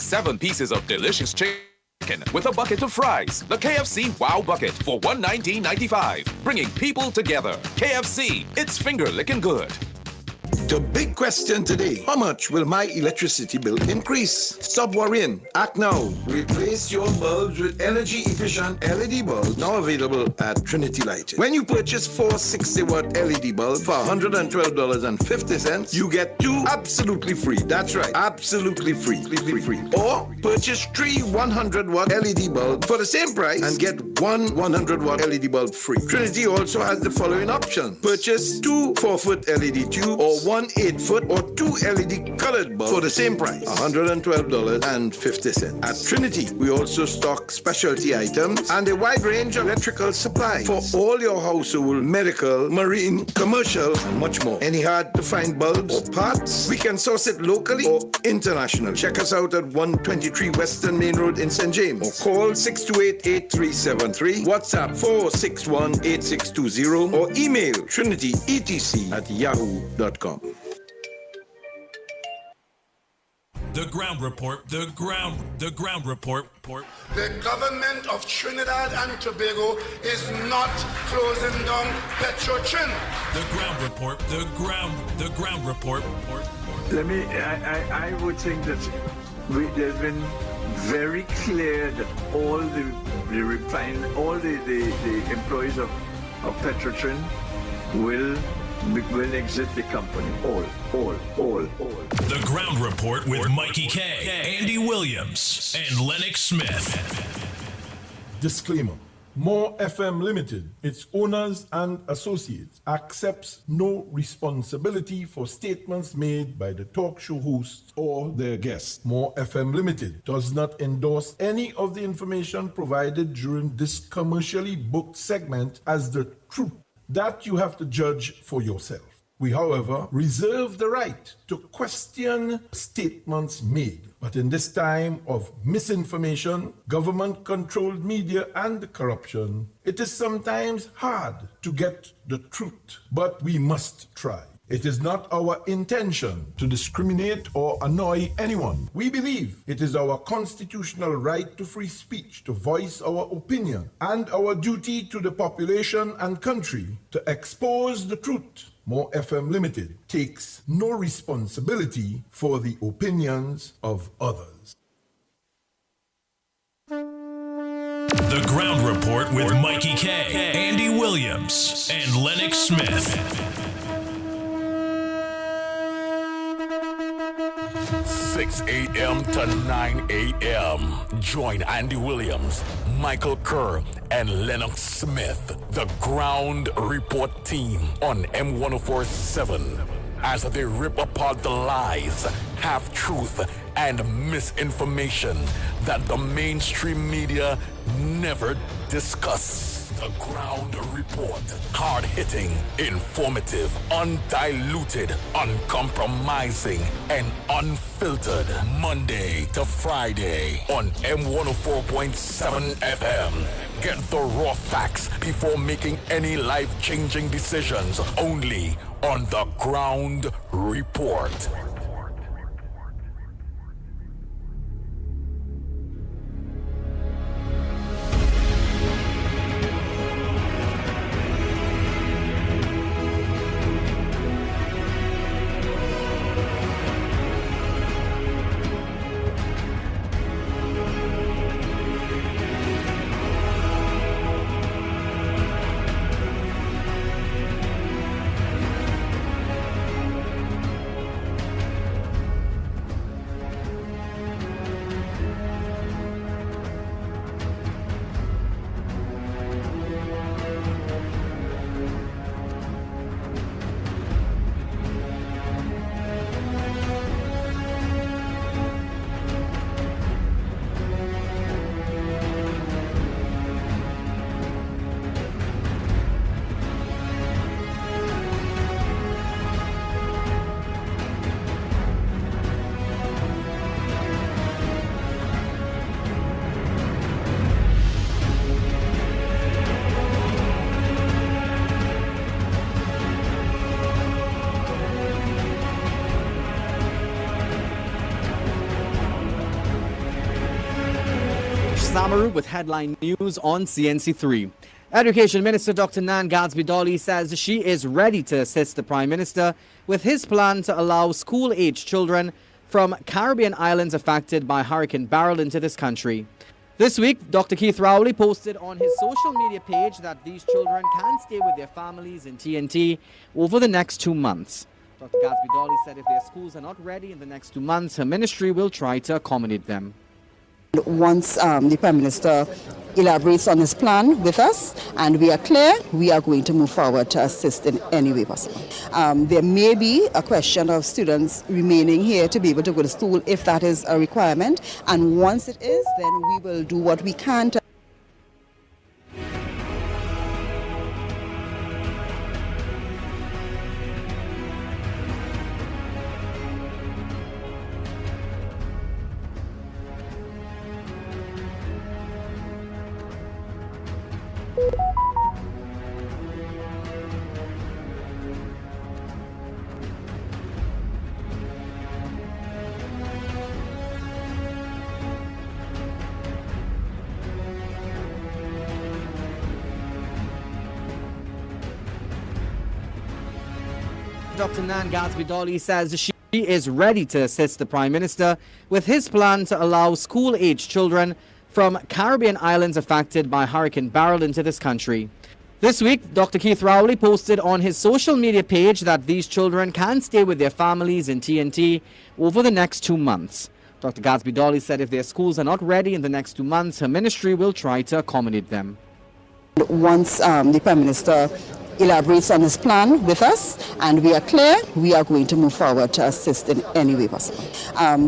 7 pieces of delicious chicken with a bucket of fries. The KFC Wow Bucket for $119.95. Bringing people together. KFC, it's finger licking good. The big question today, how much will my electricity bill increase? Stop worrying. Act now. Replace your bulbs with energy-efficient LED bulbs now available at Trinity Lighting. When you purchase 4 60-watt LED bulbs for $112.50, you get 2 absolutely free. That's right, absolutely free. Or purchase 3 100-watt LED bulbs for the same price and get 1 100-watt LED bulb free. Trinity also has the following options. Purchase 2 4-foot LED tubes or 1 8-foot or 2 LED colored bulbs for the same price, $112.50. At Trinity, we also stock specialty items and a wide range of electrical supplies for all your household, medical, marine, commercial, and much more. Any hard-to-find bulbs or parts, we can source it locally or internationally. Check us out at 123 Western Main Road in St. James or call 628-8373, WhatsApp 461-8620 or email trinityetc@yahoo.com. The ground report. The ground report. The government of Trinidad and Tobago is not closing down Petrotrin. The ground report. The ground report. I would think that there's been very clear that all the employees of Petrotrin will exit the company. All. The ground report with Mikey K, Andy Williams, and Lennox Smith. Disclaimer. More FM Limited, its owners and associates, accepts no responsibility for statements made by the talk show hosts or their guests. More FM Limited does not endorse any of the information provided during this commercially booked segment as the truth. That you have to judge for yourself. We, however, reserve the right to question statements made. But in this time of misinformation, government-controlled media, and corruption, it is sometimes hard to get the truth. But we must try. It is not our intention to discriminate or annoy anyone. We believe it is our constitutional right to free speech, to voice our opinion, and our duty to the population and country to expose the truth. More FM Limited takes no responsibility for the opinions of others. The ground report with Mikey K, Andy Williams, and Lennox Smith. 6 a.m. to 9 a.m. Join Andy Williams, Michael Kerr, and Lennox Smith, the Ground Report team on M1047 as they rip apart the lies, half-truth, and misinformation that the mainstream media never discuss. The Ground Report. Hard-hitting, informative, undiluted, uncompromising, and unfiltered. Monday to Friday on M104.7 FM. Get the raw facts before making any life-changing decisions. Only on The Ground Report. Samaru with headline news on CNC3. Education Minister Dr. Nan Gadsby-Dolly says she is ready to assist the Prime Minister with his plan to allow school-aged children from Caribbean islands affected by Hurricane Beryl into this country. This week, Dr. Keith Rowley posted on his social media page that these children can stay with their families in TNT over the next 2 months. Dr. Gadsby-Dolly said if their schools are not ready in the next 2 months, her ministry will try to accommodate them. Once the Prime Minister elaborates on his plan with us and we are clear, we are going to move forward to assist in any way possible. There may be a question of students remaining here to be able to go to school if that is a requirement, and once it is, then we will do what we can to Dr. Nan Gadsby-Dolly says she is ready to assist the Prime Minister with his plan to allow school-aged children from Caribbean islands affected by Hurricane Beryl into this country. This week, Dr. Keith Rowley posted on his social media page that these children can stay with their families in TNT over the next 2 months. Dr. Gadsby-Dolly said if their schools are not ready in the next 2 months, her ministry will try to accommodate them. Once the Prime Minister elaborates on his plan with us and we are clear, we are going to move forward to assist in any way possible.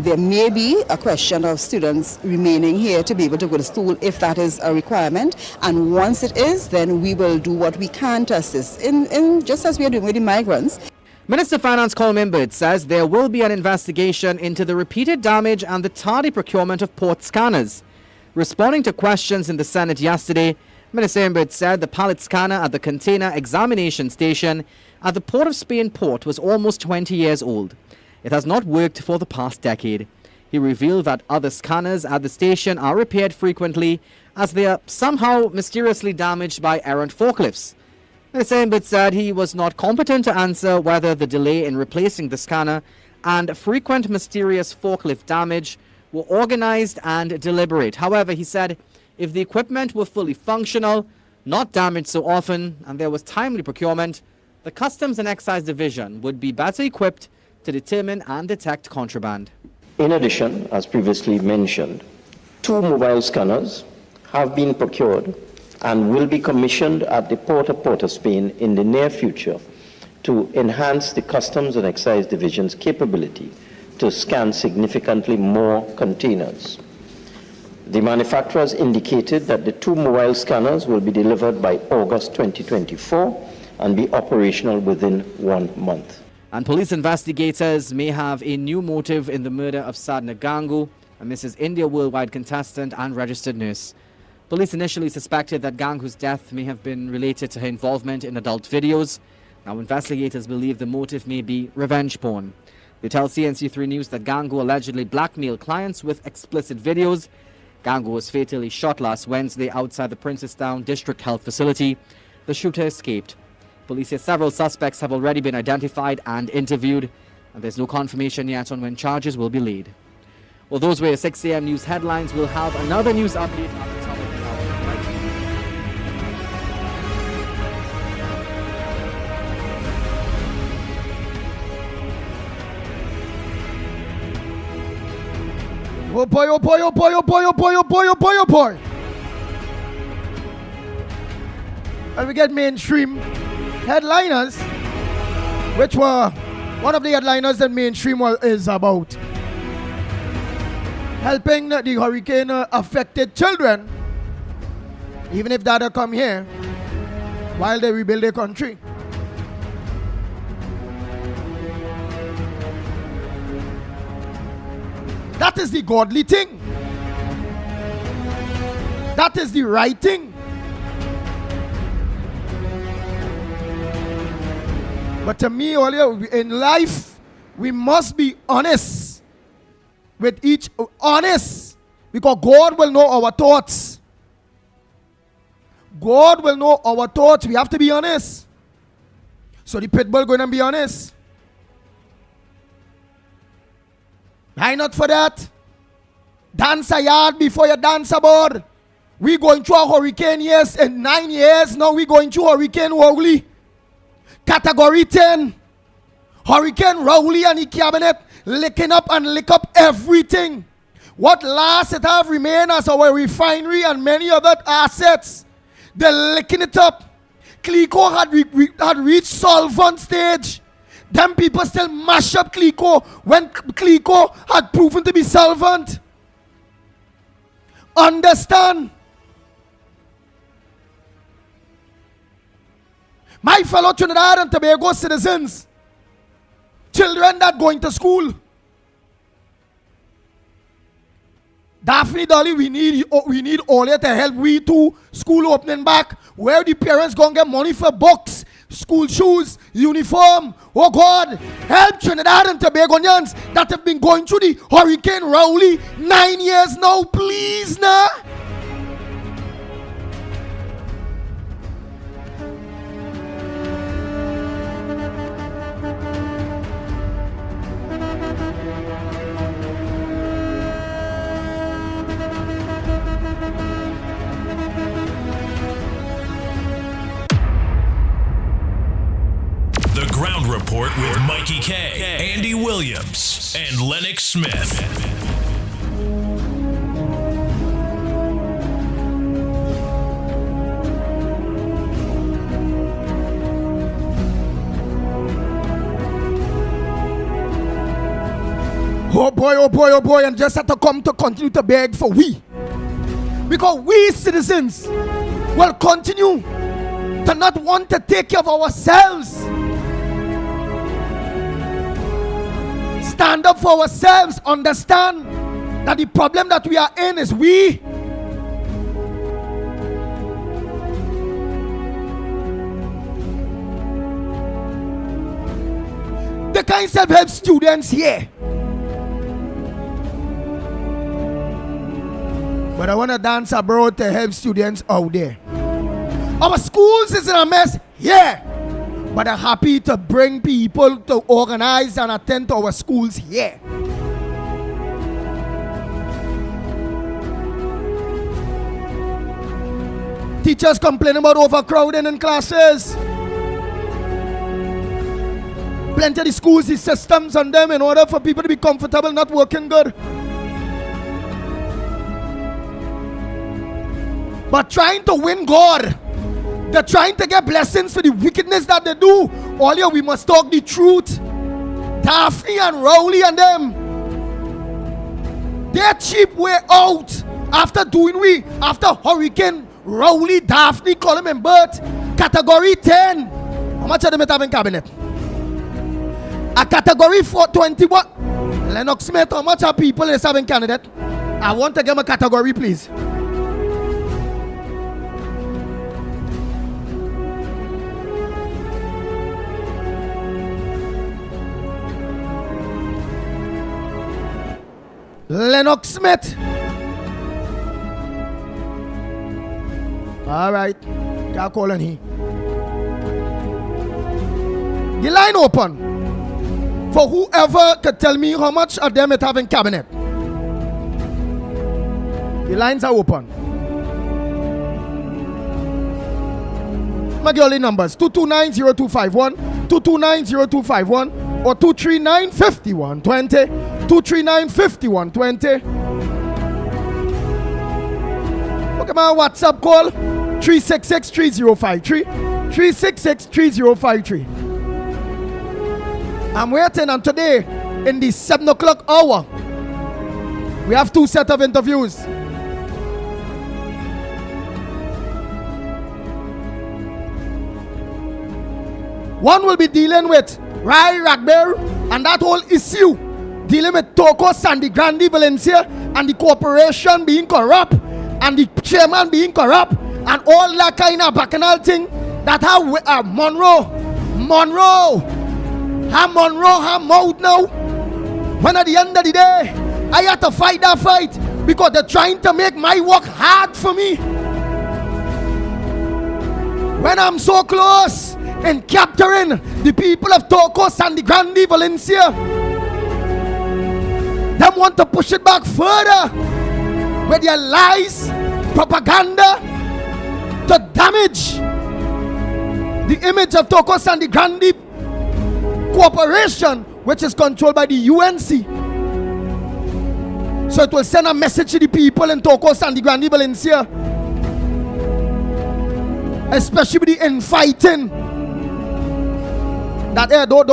There may be a question of students remaining here to be able to go to school if that is a requirement, and once it is, then we will do what we can to assist in just as we are doing with the migrants. Minister Finance Colin Bird says there will be an investigation into the repeated damage and the tardy procurement of port scanners. Responding to questions in the Senate yesterday, Minister Imbert said the pallet scanner at the container examination station at the Port of Spain port was almost 20 years old. It has not worked for the past decade. He revealed that other scanners at the station are repaired frequently as they are somehow mysteriously damaged by errant forklifts. Minister Imbert said he was not competent to answer whether the delay in replacing the scanner and frequent mysterious forklift damage were organized and deliberate. However, he said if the equipment were fully functional, not damaged so often, and there was timely procurement, the Customs and Excise Division would be better equipped to determine and detect contraband. In addition, as previously mentioned, 2 mobile scanners have been procured and will be commissioned at the Port of Spain in the near future to enhance the Customs and Excise Division's capability to scan significantly more containers. The manufacturers indicated that the 2 mobile scanners will be delivered by August 2024 and be operational within 1 month. And police investigators may have a new motive in the murder of Sadhna Gangu, a Mrs. India Worldwide contestant and registered nurse. Police initially suspected that Gangu's death may have been related to her involvement in adult videos. Now investigators believe the motive may be revenge porn. They tell CNC3 News that Gangu allegedly blackmailed clients with explicit videos. Gangu was fatally shot last Wednesday outside the Princestown District Health Facility. The shooter escaped. Police say several suspects have already been identified and interviewed, and there's no confirmation yet on when charges will be laid. Well, those were your 6 a.m. news headlines. We'll have another news update at the top of the hour. Oh boy, oh boy, oh boy, oh boy, oh boy, oh boy, oh boy, oh boy. And we get mainstream headliners, which were one of the headliners that mainstream is about helping the hurricane affected children, even if data come here while they rebuild their country. That is the godly thing. That is the right thing. But to me, earlier in life, we must be honest with Because God will know our thoughts. God will know our thoughts. We have to be honest. So the pit bull going to be honest. I not for that. Dance a yard before you dance aboard. We going through a hurricane, yes, in 9 years. Now we going through Hurricane Rowley. Category 10. Hurricane Rowley and the cabinet licking up and lick up everything. What last it have remained as our refinery and many other assets. They're licking it up. Clico had reached solvent stage. Them people still mash up Clico when Clico had proven to be solvent. Understand? My fellow Trinidad and Tobago citizens, children that going to school, Daphne Dolly, we need all here to help we to school opening back. Where the parents gonna get money for books, school shoes, uniform? Oh God, help Trinidad and Tobagonians that have been going through the Hurricane Rowley 9 years now, please now. The Ground Report with Mikey K, Andy Williams, and Lennox Smith. Oh boy, oh boy, oh boy, and just have to come to continue to beg for we. Because we citizens will continue to not want to take care of ourselves. Stand up for ourselves. Understand that the problem that we are in is we. The kind of self-help students here. But I want to dance abroad to help students out there. Our schools is in a mess, yeah. But I'm happy to bring people to organize and attend to our schools here. Teachers complain about overcrowding in classes. Plenty of the schools, the systems on them in order for people to be comfortable, not working good. But trying to win God. They're trying to get blessings for the wickedness that they do. All here we must talk the truth. Daphne and Rowley and them, their cheap way out after Hurricane Rowley, Daphne, Column and Bert, Category 10. How much of them have in cabinet? A Category 421. Lennox Smith, how much are people is having candidate? I want to give them a category, please. Lennox Smith. All right. Can't call on he. The line open for whoever could tell me how much of them it have in cabinet. The lines are open. My girl numbers 229-0251, 229-0251, or 239-5120. 239-5120. Look at my WhatsApp call 366-3053. 366-3053. I'm waiting, and today in the 7 o'clock hour we have two sets of interviews. One will be dealing with Rai Ragbear and that whole issue, dealing with Toko Sandy Grande Valencia and the corporation being corrupt and the chairman being corrupt and all that kind of bacchanal thing that have Monroe have mouth now. When at the end of the day I had to fight that fight, because they're trying to make my work hard for me. When I'm so close in capturing the people of Tocos and the Grande Valencia, them want to push it back further with their lies, propaganda to damage the image of Tocos and the Grande Corporation, which is controlled by the UNC. So it will send a message to the people in Tocos and the Grande Valencia, especially with the infighting, that don't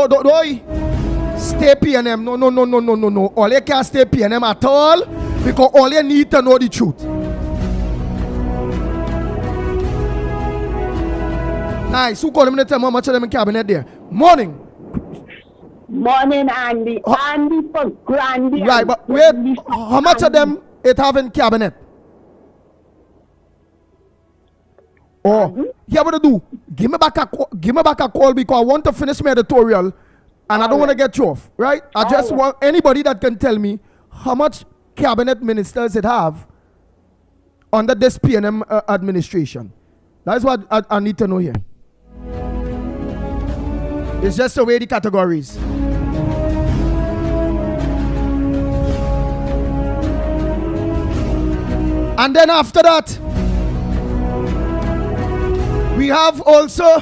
stay PNM. No. All you can't stay PNM at all, because all you need to know the truth. Nice. Who called me to tell me how much of them in cabinet there? Morning. Morning, Andy. Andy for Grandy. Right, but wait, how much of them it have in cabinet? Oh, here what to do? Give me back a call because I want to finish my editorial and I don't want to get you off, right? I just want anybody that can tell me how much cabinet ministers it have under this PNM administration. That's what I need to know here. It's just the way the categories. And then after that, we have also,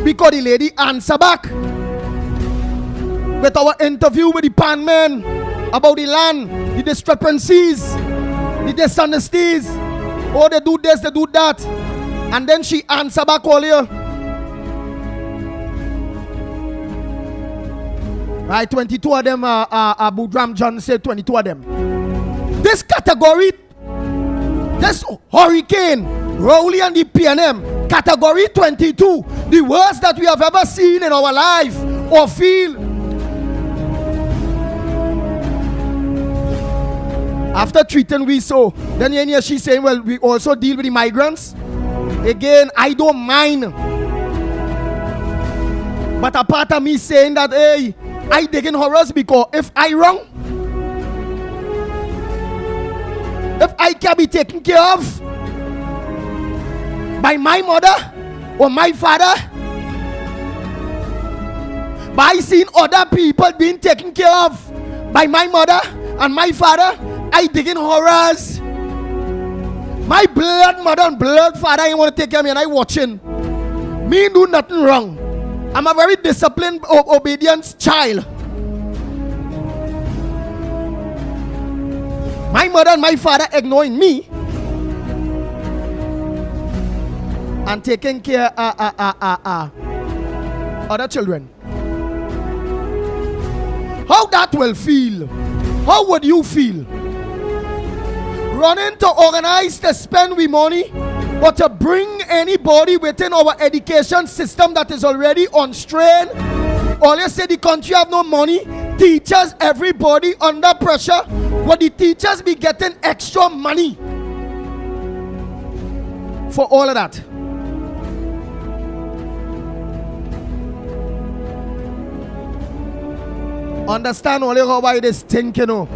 because the lady answer back with our interview with the pan man about the land, the discrepancies, the dishonesties. Oh, they do this, they do that. And then she answer back earlier. Right, 22 of them, Abu Dram John said 22 of them. This category, this hurricane, Rowley and the PNM, category 22, the worst that we have ever seen in our life or feel. After treating we so, then here she's saying, well, we also deal with the migrants. Again, I don't mind. But a part of me saying that, hey, I digging horrors because if I wrong, if I can be taken care of by my mother or my father, by seeing other people being taken care of by my mother and my father, I digging horrors. My blood mother and blood father ain't want to take care of me and I watching. Me do nothing wrong. I'm a very disciplined, obedient child. My mother and my father ignoring me and taking care of other children. How that will feel? How would you feel? Running to organize to spend we money, but to bring anybody within our education system that is already on strain. Always say the country have no money. Teachers, everybody under pressure. But the teachers be getting extra money for all of that. Understand only how I this think, you know.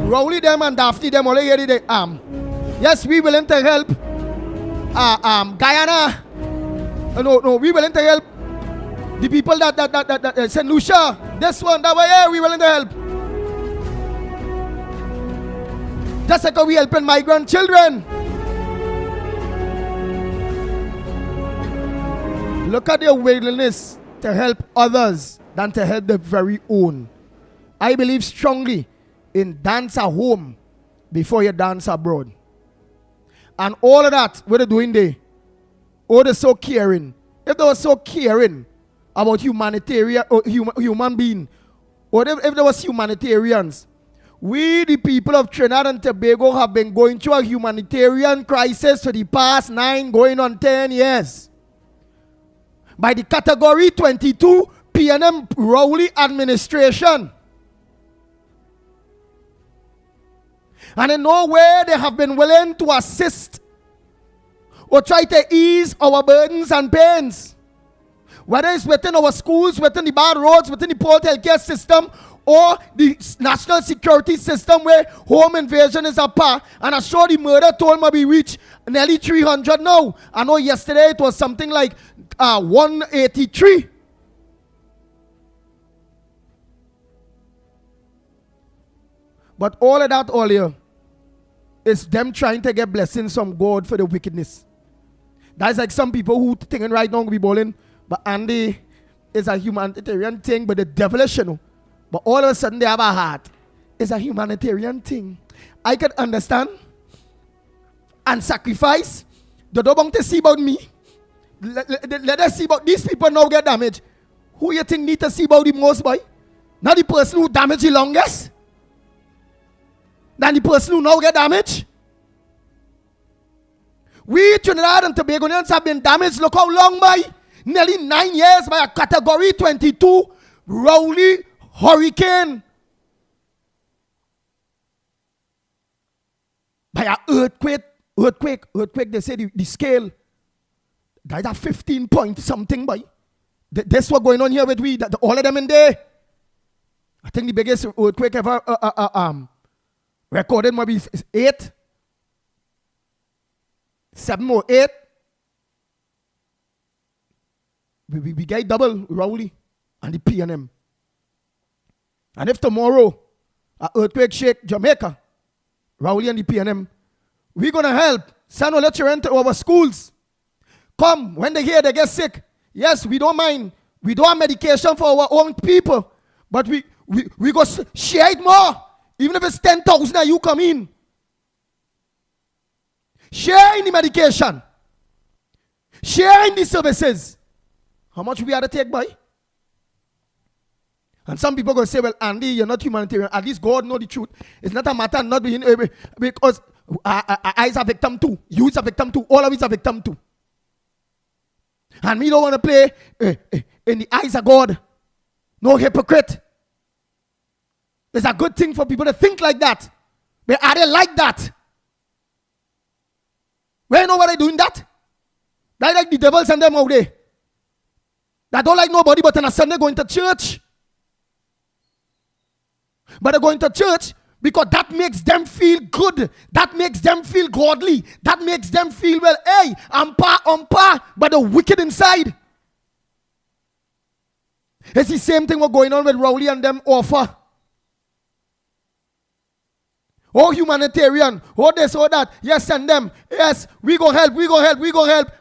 Rowley them and Daphne them only hear the yes, we willing to help. Guyana. No, we willing to help the people that St. Lucia. This one, that way, yeah, we willing to help. Just like how we helping migrant children. Look at their willingness to help others than to help their very own. I believe strongly in dance at home before you dance abroad. And all of that, what they're doing there, oh, they're so caring. If they were so caring about humanitarian or human being, or if there was humanitarians, we, the people of Trinidad and Tobago, have been going through a humanitarian crisis for the past 9, going on 10 years. By the category 22 PNM Rowley administration. And in no way they have been willing to assist or try to ease our burdens and pains. Whether it's within our schools, within the bad roads, within the poor healthcare system, or the national security system where home invasion is a part. And I saw the murder toll maybe reach nearly 300 now. I know yesterday it was something like 183. But all of that earlier is them trying to get blessings from God for the wickedness. That's like some people who thinking right now be bowling, but Andy is a humanitarian thing, but the devilish, you know. But all of a sudden they have a heart. It's a humanitarian thing. I can understand and sacrifice. They don't want to see about me. Let us see about these people now get damaged. Who you think need to see about the most, boy? Not the person who damaged the longest. Than the person who now get damaged. We Trinidad and Tobagonians have been damaged. Look how long, by nearly 9 years by a category 22 Rowley hurricane. By an earthquake, they say the scale. That's a 15 point something, by. That's what's going on here with we, all of them in there. I think the biggest earthquake ever recorded maybe 8, 7 or 8. We get double Rowley and the PNM. And if tomorrow an earthquake shake Jamaica, Rowley and the PNM, we're going to help send our children to our schools. Come, when they hear they get sick, yes, we don't mind. We don't have medication for our own people, but we go share it more. Even if it's 10,000 and you come in. Share in the medication. Share in the services. How much we have to take, boy? And some people going to say, well, Andy, you're not humanitarian. At least God knows the truth. It's not a matter of not being able, because I is a victim too. You is a victim too. All of us are victim too. And we don't want to play in the eyes of God. No hypocrite. It's a good thing for people to think like that. But are they like that? Well, you know why they're doing that? They like the devils and them out there. They don't like nobody but on a Sunday going to church. But they're going to church because that makes them feel good. That makes them feel godly. That makes them feel, well, hey, I'm par, but the wicked inside. It's the same thing what's going on with Rowley and them offer. Oh, humanitarian. Oh, this, oh, that. Yes, send them. Yes, we go help.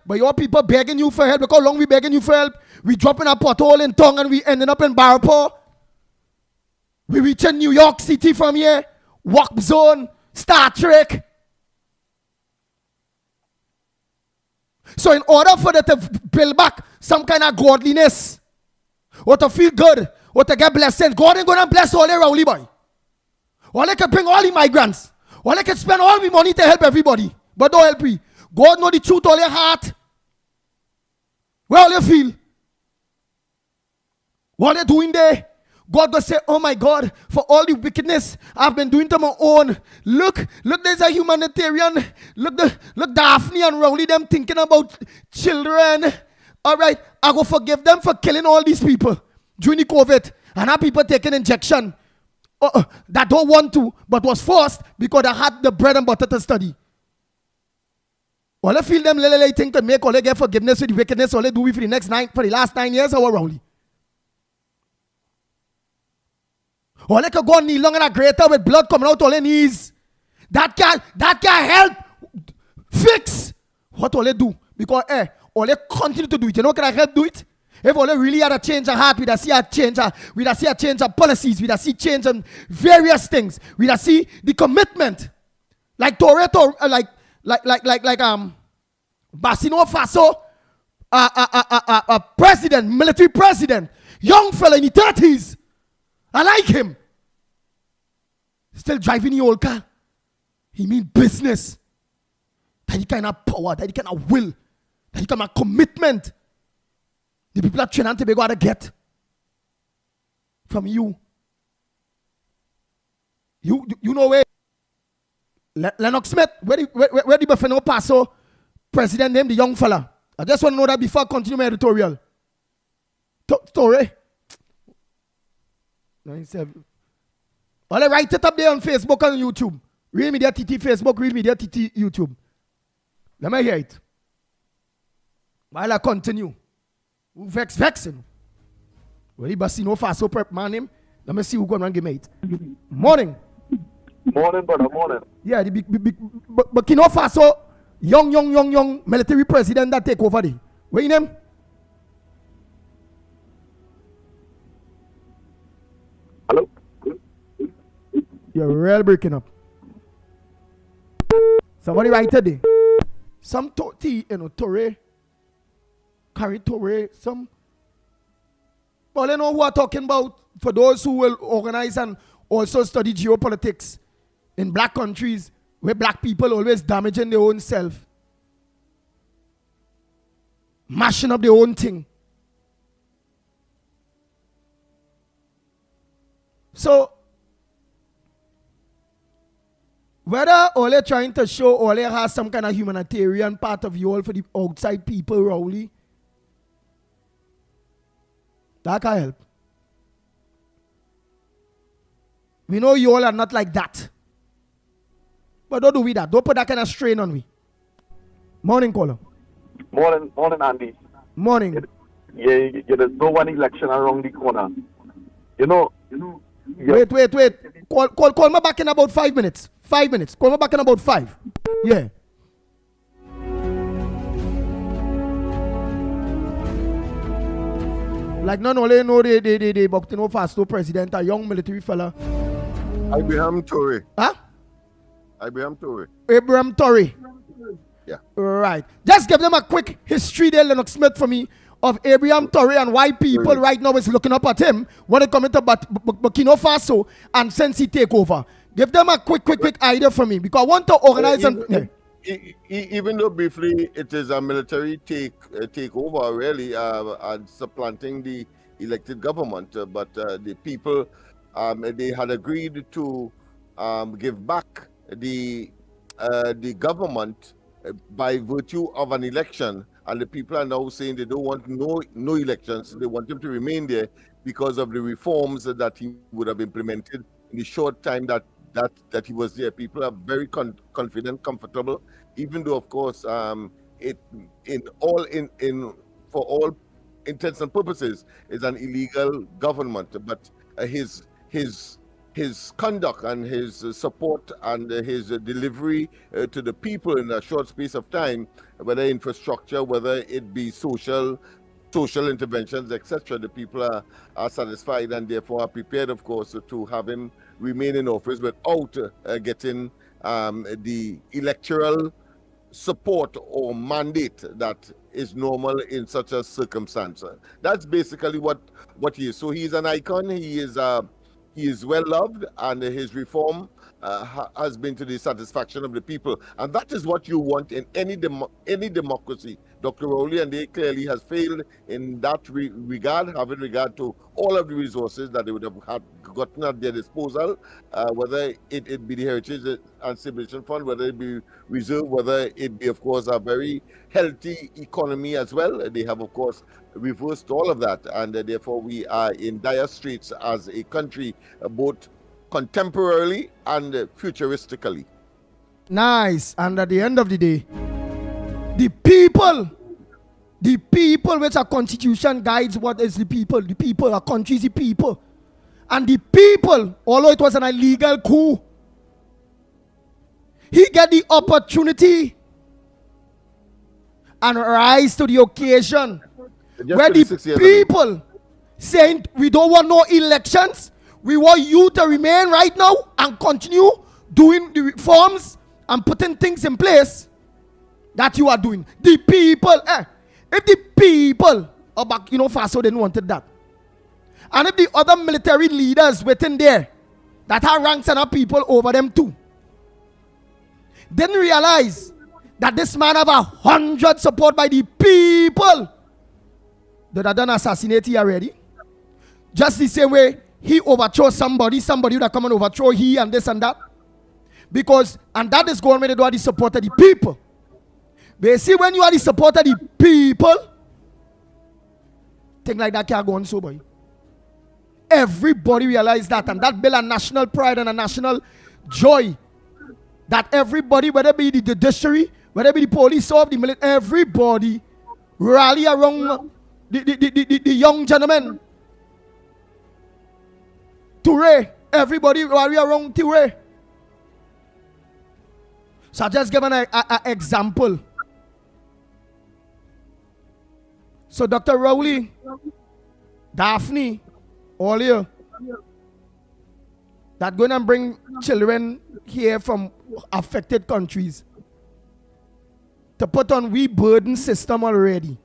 But your people begging you for help. Look how long we begging you for help. We dropping a pothole in Tongue and we ending up in Barpaw. We reaching New York City from here. Warp Zone. Star Trek. So in order for them to build back some kind of godliness, or to feel good, or to get blessings, God ain't going to bless all the Rowley boy. Or they can bring all the migrants. Or they can spend all the money to help everybody. But don't help me. God know the truth all your heart. Where all you feel. What they doing there? God will say, oh my God, for all the wickedness I've been doing to my own. Look, there's a humanitarian. Look Daphne and Rowley, them thinking about children. All right, I go forgive them for killing all these people during the COVID. And have people taking injection. That don't want to, but was forced because they had the bread and butter to study. All they feel them lily think to make all they get forgiveness with the wickedness, all they do for the last 9 years or Rowley. All they can go kneel long and a greater with blood coming out all their knees. That can help fix what all they do. Because all they continue to do it. You know, can I help do it? If all they really had a change of heart, we'd see a change of policies, we'd see change in various things. We'd see the commitment. Like Toretto, like Basino Faso, a president, military president, young fella in the 30s. I like him. Still driving the old car. He mean business. That he kind of power, that he kind of will, that he kind of commitment. The people at Trinidad and Tobago got to get from you. You know where Lennox Smith, where the Buffalo Paso president named the young fella. I just want to know that before I continue my editorial. Story. 97. All write it up there on Facebook and YouTube. Real Media TT Facebook, Real Media TT YouTube. Let me hear it. While I continue. Who vexing? Well, he bust no fast so prep man him. Let me see who gonna give me it. Morning. Morning, brother, morning. Yeah, the big Burkina Faso young military president that take over there. What your name? Hello? You're real breaking up. Somebody write today. Some Torre. Carry Torre, some. Well, you know who I'm talking about for those who will organize and also study geopolitics in black countries where black people always damaging their own self. Mashing up their own thing. So, whether Ole trying to show Ole has some kind of humanitarian part of you all for the outside people, Rowley, that can help. We know you all are not like that. But don't do with that. Don't put that kind of strain on me. Morning, caller. Morning, Andy. Morning. There's no one election around the corner. You know. Wait. Call me back in about 5 minutes. 5 minutes. Call me back in about 5. Yeah. Like none only know they Burkina Faso president, a young military fella. Abraham Toure. Huh? Abraham Toure. Abraham Toure. Yeah. Right. Just give them a quick history there, Lennox Smith, for me, of Abraham Toure and why people right now is looking up at him when it comes to Burkina Faso and since he take over. Give them a quick idea for me because I want to organize even though briefly it is a military takeover really and supplanting the elected government, but the people they had agreed to give back the government by virtue of an election, and the people are now saying they don't want no elections. They want him to remain there because of the reforms that he would have implemented in the short time that he was there. People are very confident, comfortable, even though of course for all intents and purposes is an illegal government. But his conduct and his support and his delivery to the people in a short space of time, whether infrastructure, whether it be social interventions, etc., the people are satisfied and therefore are prepared, of course, to have him remain in office without getting the electoral support or mandate that is normal in such a circumstance. That's basically what he is. So he's an icon. He is well loved, and his reform has been to the satisfaction of the people, and that is what you want in any democracy, Dr. Rowley, and they clearly has failed in that regard, having regard to all of the resources that they would have gotten at their disposal, whether it be the Heritage and Civilization Fund, whether it be reserve, whether it be, of course, a very healthy economy as well. They have, of course, reversed all of that, and therefore we are in dire straits as a country, both contemporarily and futuristically. Nice. And at the end of the day, the people which our constitution guides what is the people, our country is the people. And the people, although it was an illegal coup, he get the opportunity and rise to the occasion where the people saying we don't want no elections. We want you to remain right now and continue doing the reforms and putting things in place that you are doing. The people, if the people of Burkina Faso didn't wanted that, and if the other military leaders within there that have ranks and have people over them too, didn't realize that this man have 100 support by the people that are done assassinate he already. Just the same way he overthrow somebody that come and overthrow he and this and that. Because, and that is going to do the support of the people. But you see, when you are the support of the people, things like that can't go on so, boy. everybody realize that, and that build a national pride and a national joy. That everybody, whether it be the judiciary, whether it be the police or the military, everybody rally around the young gentleman. Toure, everybody rally around Toure. So I just give an example. So Dr. Rowley, Daphne, all here, that going to bring children here from affected countries to put on we burden system already.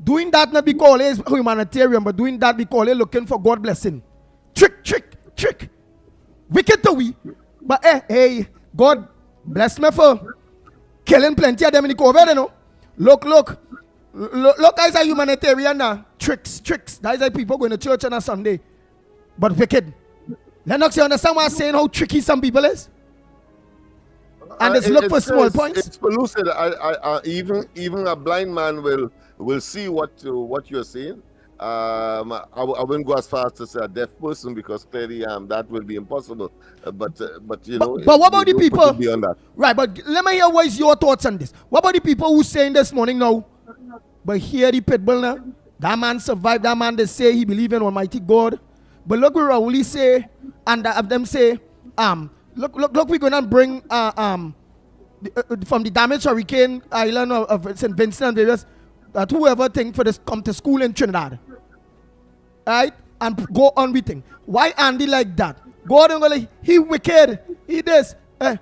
Doing that not because it's humanitarian, but doing that because they're looking for God blessing. Trick. Wicked to we. But hey, God bless me for killing plenty of them in the COVID, you know. Look, guys are humanitarian now. Tricks. Guys are people going to church on a Sunday. But wicked. Lennox, you understand what I'm saying? How tricky some people is? And it's look for small points. It's pellucid. Even a blind man will see what you're saying. I wouldn't go as far as to say a deaf person, because clearly that will be impossible. But you know. But what about the people? Beyond that. Right, but let me hear what is your thoughts on this. What about the people who saying this morning now? But here the pitbull now. That man survived. That man, they say he believe in Almighty God. But look what Raouli say, and of them say, look, we're gonna bring from the damaged hurricane island of St. Vincent and various, that whoever think for this come to school in Trinidad, right, and go on with thing. Why Andy like that? God and go like, he wicked, he this. Am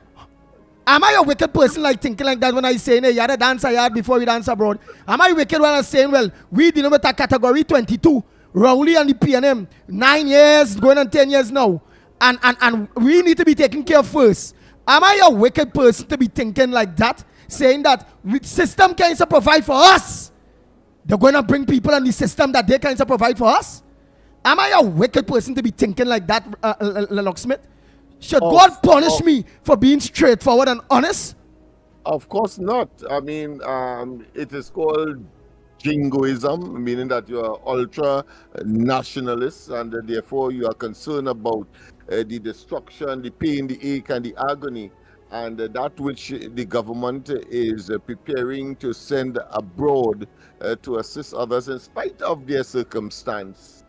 I a wicked person like thinking like that when I say, hey, you had a dance yard before we dance abroad? Am I wicked when I'm saying, well, we dealing with a category 22, Rowley and the PNM, 9 years, going on 10 years now, and we need to be taken care of first. Am I a wicked person to be thinking like that, saying that system can provide for us? They're going to bring people in the system that they can provide for us? Am I a wicked person to be thinking like that, Lennox Smith? Should God punish me for being straightforward and honest? Of course not. I mean, it is called jingoism, meaning that you are ultra nationalists, and therefore you are concerned about the destruction, the pain, the ache, and the agony, and that which the government is preparing to send abroad to assist others in spite of their circumstance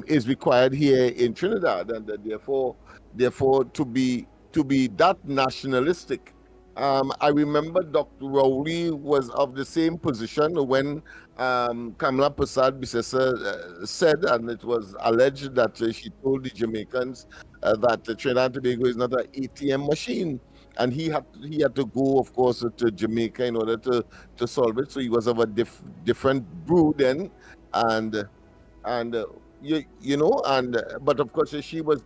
is required here in Trinidad, and therefore to be that nationalistic. I remember Dr. Rowley was of the same position when Kamala Prasad Bissessa said, and it was alleged that she told the Jamaicans that Trinidad and Tobago is not an ATM machine, and he had to go, of course, to Jamaica in order to solve it. So he was of a different brew then, and you know, but of course she was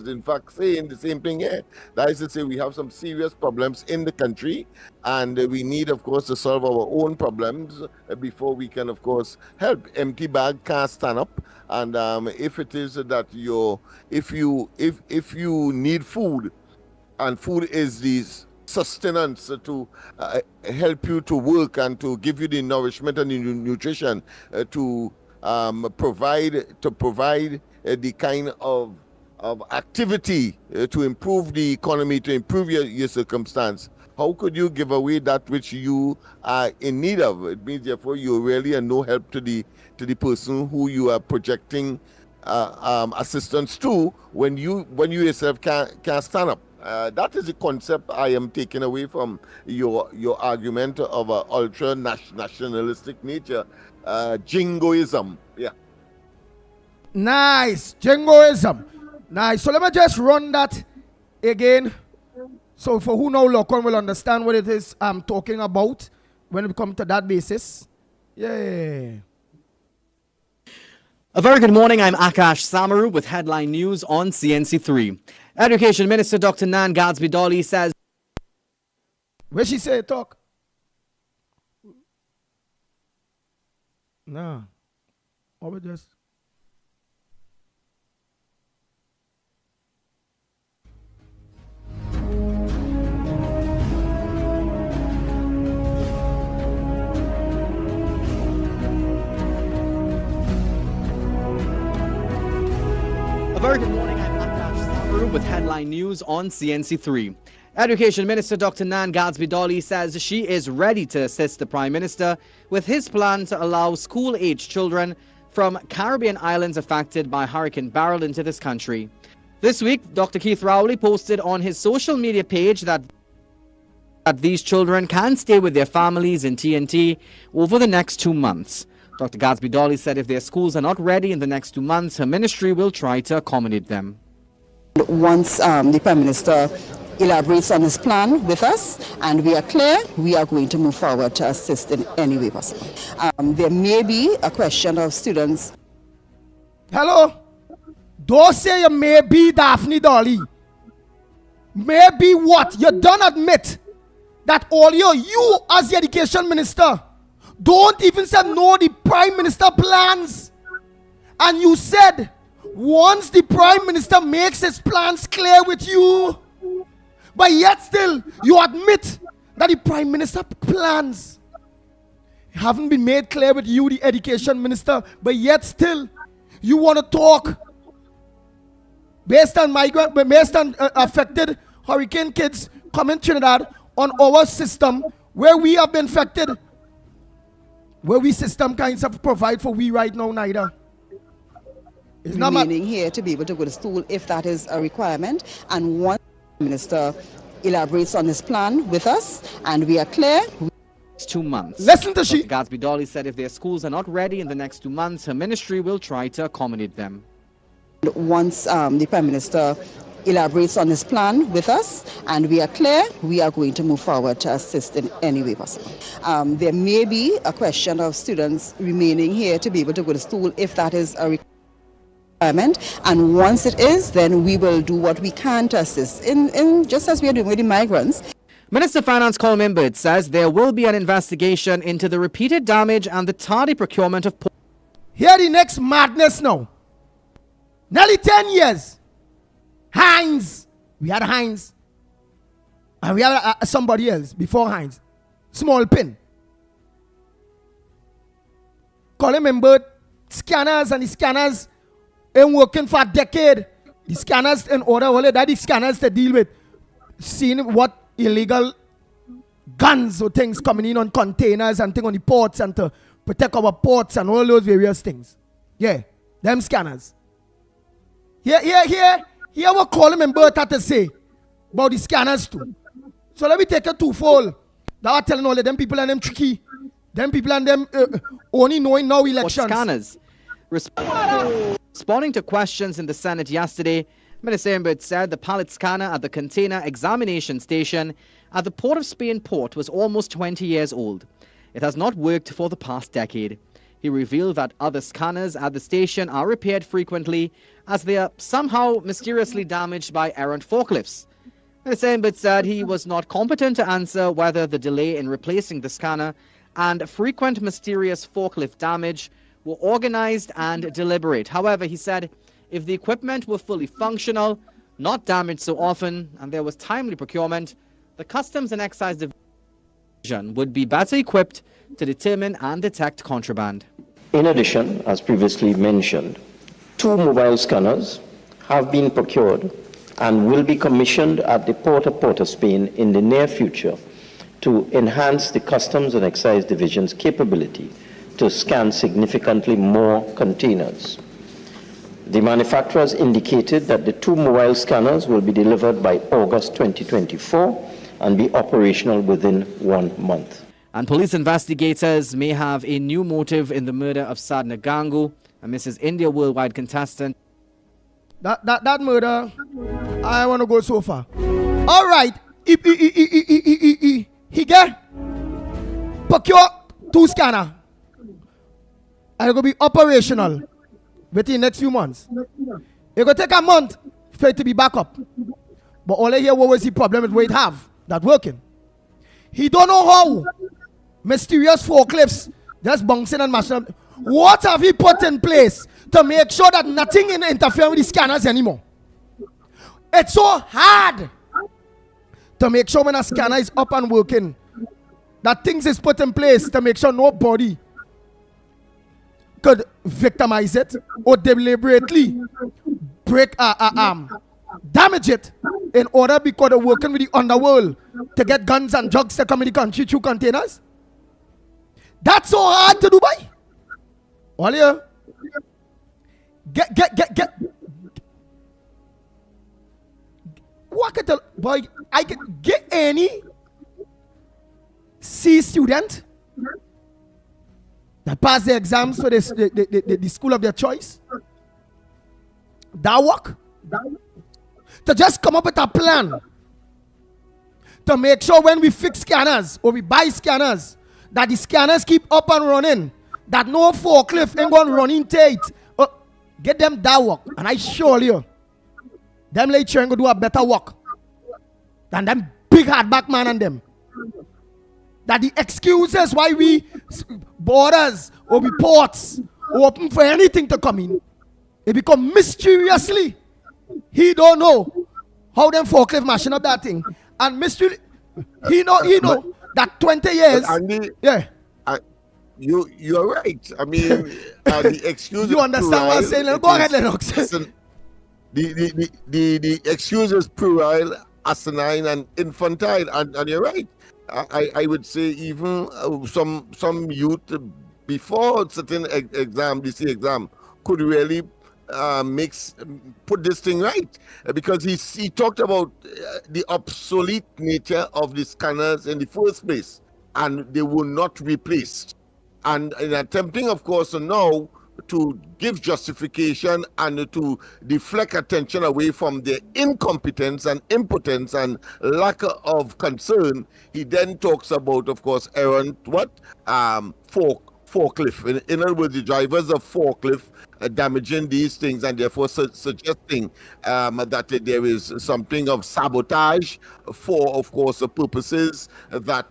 in fact saying the same thing here. That is to say, we have some serious problems in the country, and we need, of course, to solve our own problems before we can, of course, help. Empty bag can't stand up, and if it is that if you need food, and food is the sustenance to help you to work and to give you the nourishment and the nutrition to provide the kind of activity to improve the economy, to improve your circumstance. How could you give away that which you are in need of? It means, therefore, you really are no help to the person who you are projecting assistance to when you yourself can't stand up. That is the concept I am taking away from your argument of an ultra nationalistic nature. Jingoism. Yeah. Nice. Jingoism. Nice. So let me just run that again. So for who know Locon will understand what it is I'm talking about when we come to that basis. Yeah. A very good morning. I'm Akash Samaru with headline news on CNC3. Education Minister Dr. Nan Gadsby Dolly says... Where she say talk? No. What we just... Very good morning. I'm Akash Samaru with headline news on CNC3. Education Minister Dr. Nan Gadsby-Dolly says she is ready to assist the Prime Minister with his plan to allow school-age children from Caribbean islands affected by Hurricane Beryl into this country. This week, Dr. Keith Rowley posted on his social media page that these children can stay with their families in TNT over the next 2 months. Dr. Gadsby-Dolly said if their schools are not ready in the next 2 months, her ministry will try to accommodate them. Once the Prime Minister elaborates on his plan with us and we are clear, we are going to move forward to assist in any way possible. There may be a question of students. Hello? Don't say you may be Daphne Dolly. Maybe what? You don't admit that all you as the education minister don't even say no the Prime Minister plans. And you said once the Prime Minister makes his plans clear with you, but yet still you admit that the Prime Minister plans haven't been made clear with you, the Education Minister, but yet still you want to talk based on affected hurricane kids coming Trinidad on our system where we have been affected, where we system kinds of provide for we right now neither. It's not remaining here to be able to go to school if that is a requirement, and once the Minister elaborates on his plan with us and we are clear. 2 months. Listen to she. Gadsby-Dolly said if their schools are not ready in the next 2 months, her ministry will try to accommodate them. Once the Prime Minister elaborates on his plan with us and we are clear, we are going to move forward to assist in any way possible. There may be a question of students remaining here to be able to go to school if that is a requirement, and once it is, then we will do what we can to assist in just as we are doing with the migrants. Minister of Finance Colin Imbert says there will be an investigation into the repeated damage and the tardy procurement of. Here the next madness now. Nearly 10 years. Heinz. We had Heinz. And we had somebody else before Heinz. Small pin. Colin Imbert, scanners and the scanners ain't working for a decade. The scanners in order, all that the scanners to deal with seeing what illegal guns or things coming in on containers and things on the ports and to protect our ports and all those various things. Yeah, them scanners. Here what Colin Imbert had to say about the scanners too. So let me take a twofold. That was telling all of them people and them tricky. Them people and them only knowing now elections. Scanners. Responding to questions in the Senate yesterday, Minister Imbert said the pallet scanner at the container examination station at the Port of Spain port was almost 20 years old. It has not worked for the past decade. He revealed that other scanners at the station are repaired frequently as they are somehow mysteriously damaged by errant forklifts. Minister Imbert said he was not competent to answer whether the delay in replacing the scanner and frequent mysterious forklift damage were organized and deliberate. However, he said if the equipment were fully functional, not damaged so often, and there was timely procurement, the Customs and Excise Division would be better equipped to determine and detect contraband. In addition, as previously mentioned, 2 mobile scanners have been procured and will be commissioned at the Port of Spain in the near future to enhance the Customs and Excise Division's capability to scan significantly more containers. The manufacturers indicated that the 2 mobile scanners will be delivered by August 2024 and be operational within 1 month. And police investigators may have a new motive in the murder of Sadhna Gangu, a Mrs. India Worldwide contestant. That murder, I want to go so far. All right, he get procure 2 scanners. And it will be operational within the next few months. It will take a month for it to be back up. But all I hear what was the problem with what it have that working. He don't know how mysterious forklifts just bouncing and mashing up. What have he put in place to make sure that nothing interfere with the scanners anymore? It's so hard to make sure when a scanner is up and working that things is put in place to make sure nobody could victimize it or deliberately damage it in order because they're working with the underworld to get guns and drugs to come in the country through containers? That's so hard to do, boy. All you get. What can tell, boy? I can get any C student that pass the exams for the school of their choice. That work? To just come up with a plan to make sure when we fix scanners or we buy scanners, that the scanners keep up and running, that no forklift ain't going to run into it. Get them that work. And I assure you, them late going to do a better work than them big hardback man and them. That the excuses why we borders or we ports open for anything to come in, it become mysteriously. He don't know how them forklift machine up that thing. And mystery, he know that 20 years. Andy, yeah. You're right. I mean, the excuse. You understand what I'm saying? Go ahead, Lennox. The excuse is puerile, asinine, and infantile, and you're right. I would say even some youth before certain exam, DC exam, could really put this thing right, because he talked about the obsolete nature of the scanners in the first place, and they were not replaced. And in attempting, of course, now to give justification and to deflect attention away from their incompetence and impotence and lack of concern, he then talks about, of course, errant forklift. In other words, the drivers of forklift damaging these things, and therefore suggesting that there is something of sabotage for, of course, the purposes that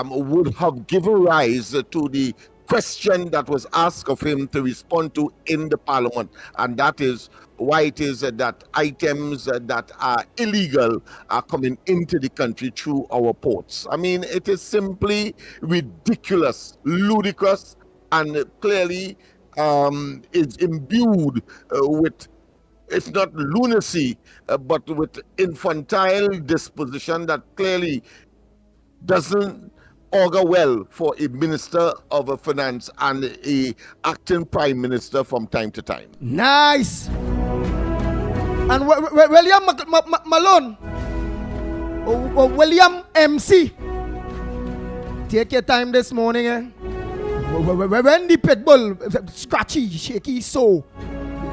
would have given rise to the question that was asked of him to respond to in the parliament, and that is why it is that items that are illegal are coming into the country through our ports. I mean, it is simply ridiculous, ludicrous, and clearly is imbued with, if not lunacy, but with infantile disposition that clearly doesn't augur well for a minister of finance and a acting prime minister from time to time. Nice. And William Malone, William MC, take your time this morning. When the pit bull scratchy, shaky, so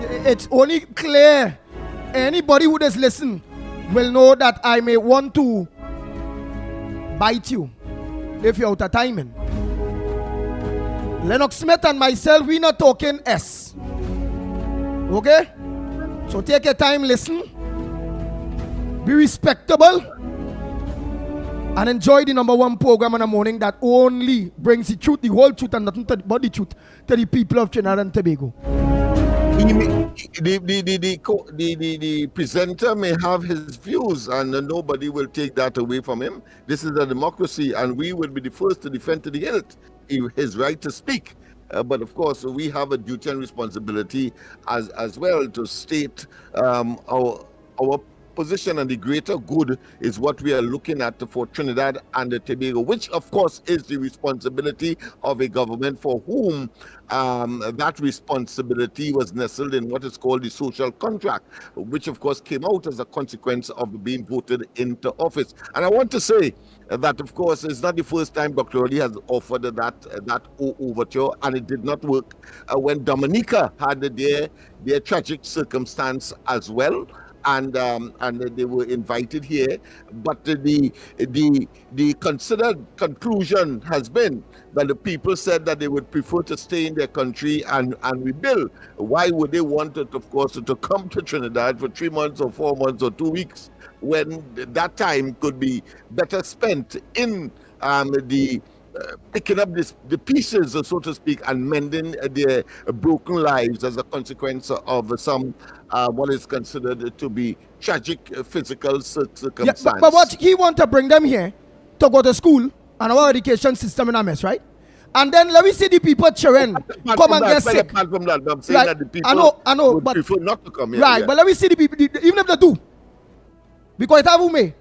it's only clear. Anybody who does listen will know that I may want to bite you if you're out of timing. Lennox Smith and myself, we not talking S. Okay? So take your time, listen. Be respectable. And enjoy the #1 program in the morning that only brings the truth, the whole truth, and nothing but the truth to the people of Trinidad and Tobago. The presenter may have his views, and nobody will take that away from him. This is a democracy, and we will be the first to defend to the hilt his right to speak. But of course, we have a duty and responsibility as well to state our position, and the greater good is what we are looking at for Trinidad and Tobago, which of course is the responsibility of a government for whom that responsibility was nestled in what is called the social contract, which of course came out as a consequence of being voted into office. And I want to say that of course it's not the first time Dr. Ali has offered that overture, and it did not work when Dominica had their tragic circumstance as well. And they were invited here, but the considered conclusion has been that the people said that they would prefer to stay in their country and rebuild. Why would they want it, of course, to come to Trinidad for 3 months or 4 months or 2 weeks when that time could be better spent in picking up the pieces, so to speak, and mending their broken lives as a consequence of some what is considered to be tragic physical circumstance. Yeah, but what he want to bring them here to go to school, and our education system in a mess, right? And then let me see the people cheering. Come and get sick. Apart from that, I'm saying that the people I know, would but prefer not to come here. Right, but let me see the people, even if they do. Because it have me.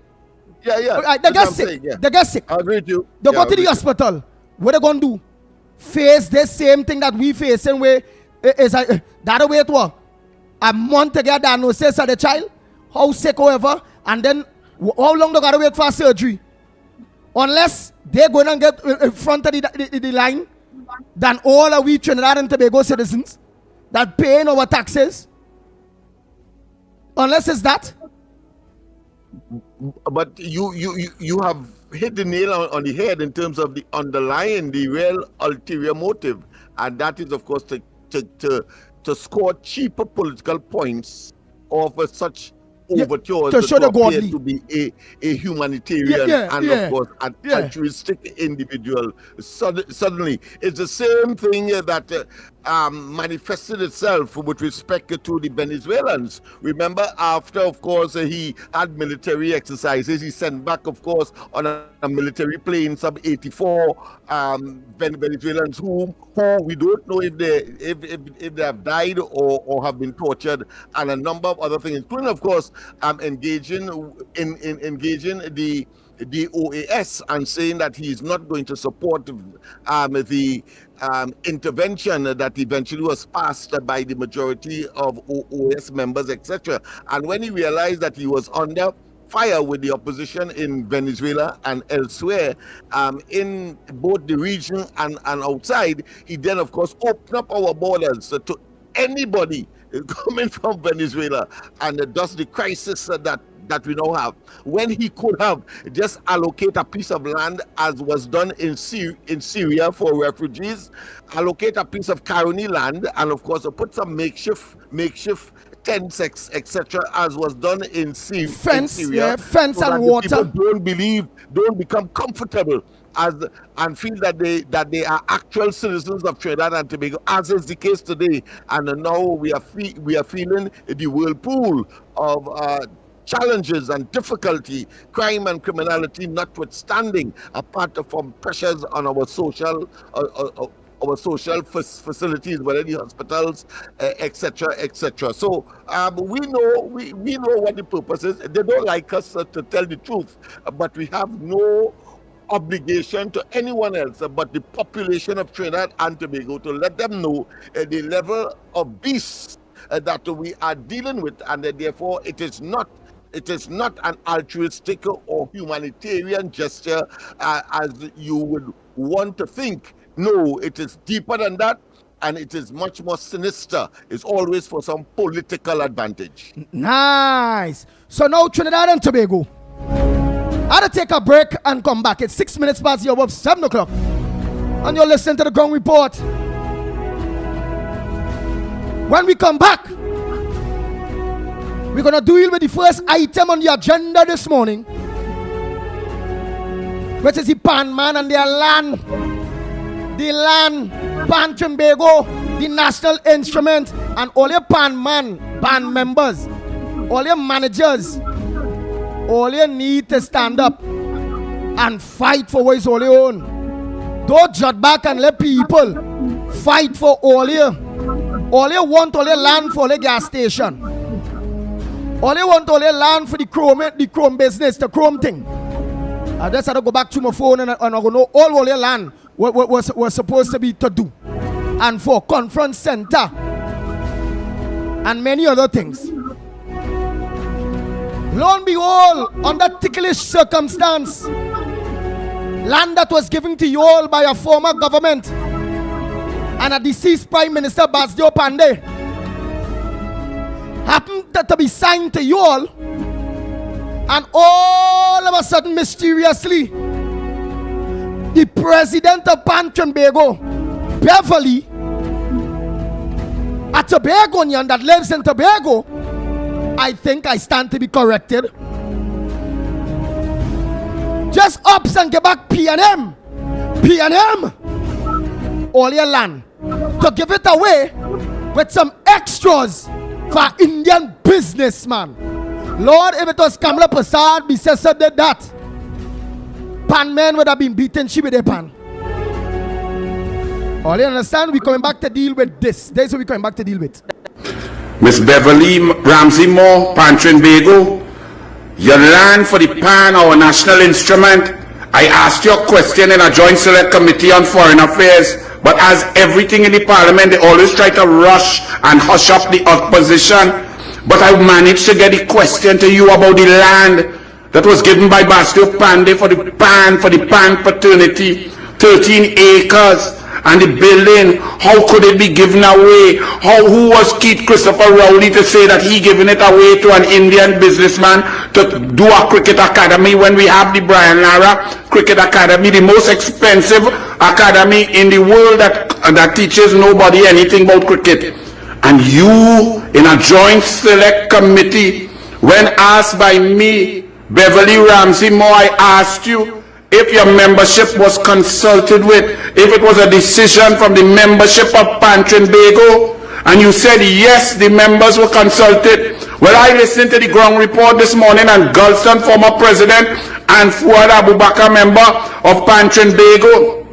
Yeah. Right, they get sick. They get sick. I agree with you. They go to the hospital. What they gonna do? Face the same thing that we face, same way. Is that way it was. A month to get diagnosis of the child, how sick, however, and then how long they gotta wait for surgery? Unless they're going to get in front of the line than all of we Trinidad and Tobago citizens that paying our taxes. Unless it's that. But you have hit the nail on the head in terms of the underlying, the real ulterior motive, and that is, of course, to score cheaper political points off of such overtures to show the appear godly to be a humanitarian and of course an altruistic individual. Suddenly, it's the same thing that manifested itself with respect to the Venezuelans. Remember, after, of course, he had military exercises, he sent back, of course, on a military plane some 84 Venezuelans who we don't know if they have died or have been tortured, and a number of other things, including, of course, engaging the OAS and saying that he is not going to support the intervention that eventually was passed by the majority of OAS members, etc. And when he realized that he was under fire with the opposition in Venezuela and elsewhere, in both the region and outside, he then, of course, opened up our borders to anybody coming from Venezuela, and thus the crisis that we now have, when he could have just allocate a piece of land, as was done in Syria for refugees, allocate a piece of Caroni land, and of course put some makeshift tents, etc., as was done in Syria. Fence so and water. People don't become comfortable and feel that they are actual citizens of Trinidad and Tobago, as is the case today. And now we are feeling the whirlpool of challenges and difficulty, crime and criminality notwithstanding, apart from pressures on our social facilities, whether the hospitals, etc., etc. So we know what the purpose is. They don't like us to tell the truth, but we have no obligation to anyone else but the population of Trinidad and Tobago to let them know the level of beasts that we are dealing with, and that therefore it is not an altruistic or humanitarian gesture as you would want to think. No, it is deeper than that, and it is much more sinister. It's always for some political advantage. Nice. So now Trinidad and Tobago, I had to take a break and come back. It's 6 minutes past the hour of 7 o'clock. And you're listening to the Ground Report. When we come back, we're going to deal with the first item on the agenda this morning, which is the Pan Man and their land. The land, Pan Trimbago, the national instrument, and all your Pan Man, band members, all your managers, all you need to stand up and fight for what is all your own. Don't jut back and let people fight for all you. All you want, all your land for the gas station. All you want, all your land for the chrome business, the chrome thing. I just had to go back to my phone and I go know all your land was supposed to be to do. And for conference center and many other things. Lo and behold, under ticklish circumstance, land that was given to you all by a former government and a deceased Prime Minister Basdio Pandey happened to be signed to you all, and all of a sudden, mysteriously, the president of Pan Trimbago, Beverly, a Tobagonian that lives in Tobago, I think I stand to be corrected, just ups and get back P&M, all your land, to give it away with some extras for Indian businessman. Lord, if it was Kamala Prasad, Bisesa did that, Pan men would have been beaten, she with a pan. All you understand, we're coming back to deal with this. This is what we're coming back to deal with. Miss Beverly Ramsey Moore, Pantrin Bego, your land for the PAN, our national instrument. I asked you a question in a joint select committee on foreign affairs, but as everything in the parliament, they always try to rush and hush up the opposition. But I managed to get a question to you about the land that was given by Bastille Pandey for the PAN fraternity, 13 acres. And the building, how could it be given away? Who was Keith Christopher Rowley to say that he given it away to an Indian businessman to do a cricket academy when we have the Brian Lara Cricket Academy, the most expensive academy in the world that teaches nobody anything about cricket. And you, in a joint select committee, when asked by me, Beverly Ramsey Moore, I asked you, if your membership was consulted with, if it was a decision from the membership of Pantrin Bego, and you said yes, the members were consulted. Well, I listened to the ground report this morning, and Gulston, former president, and Fuad Abubakar, member of Pantrin Bego,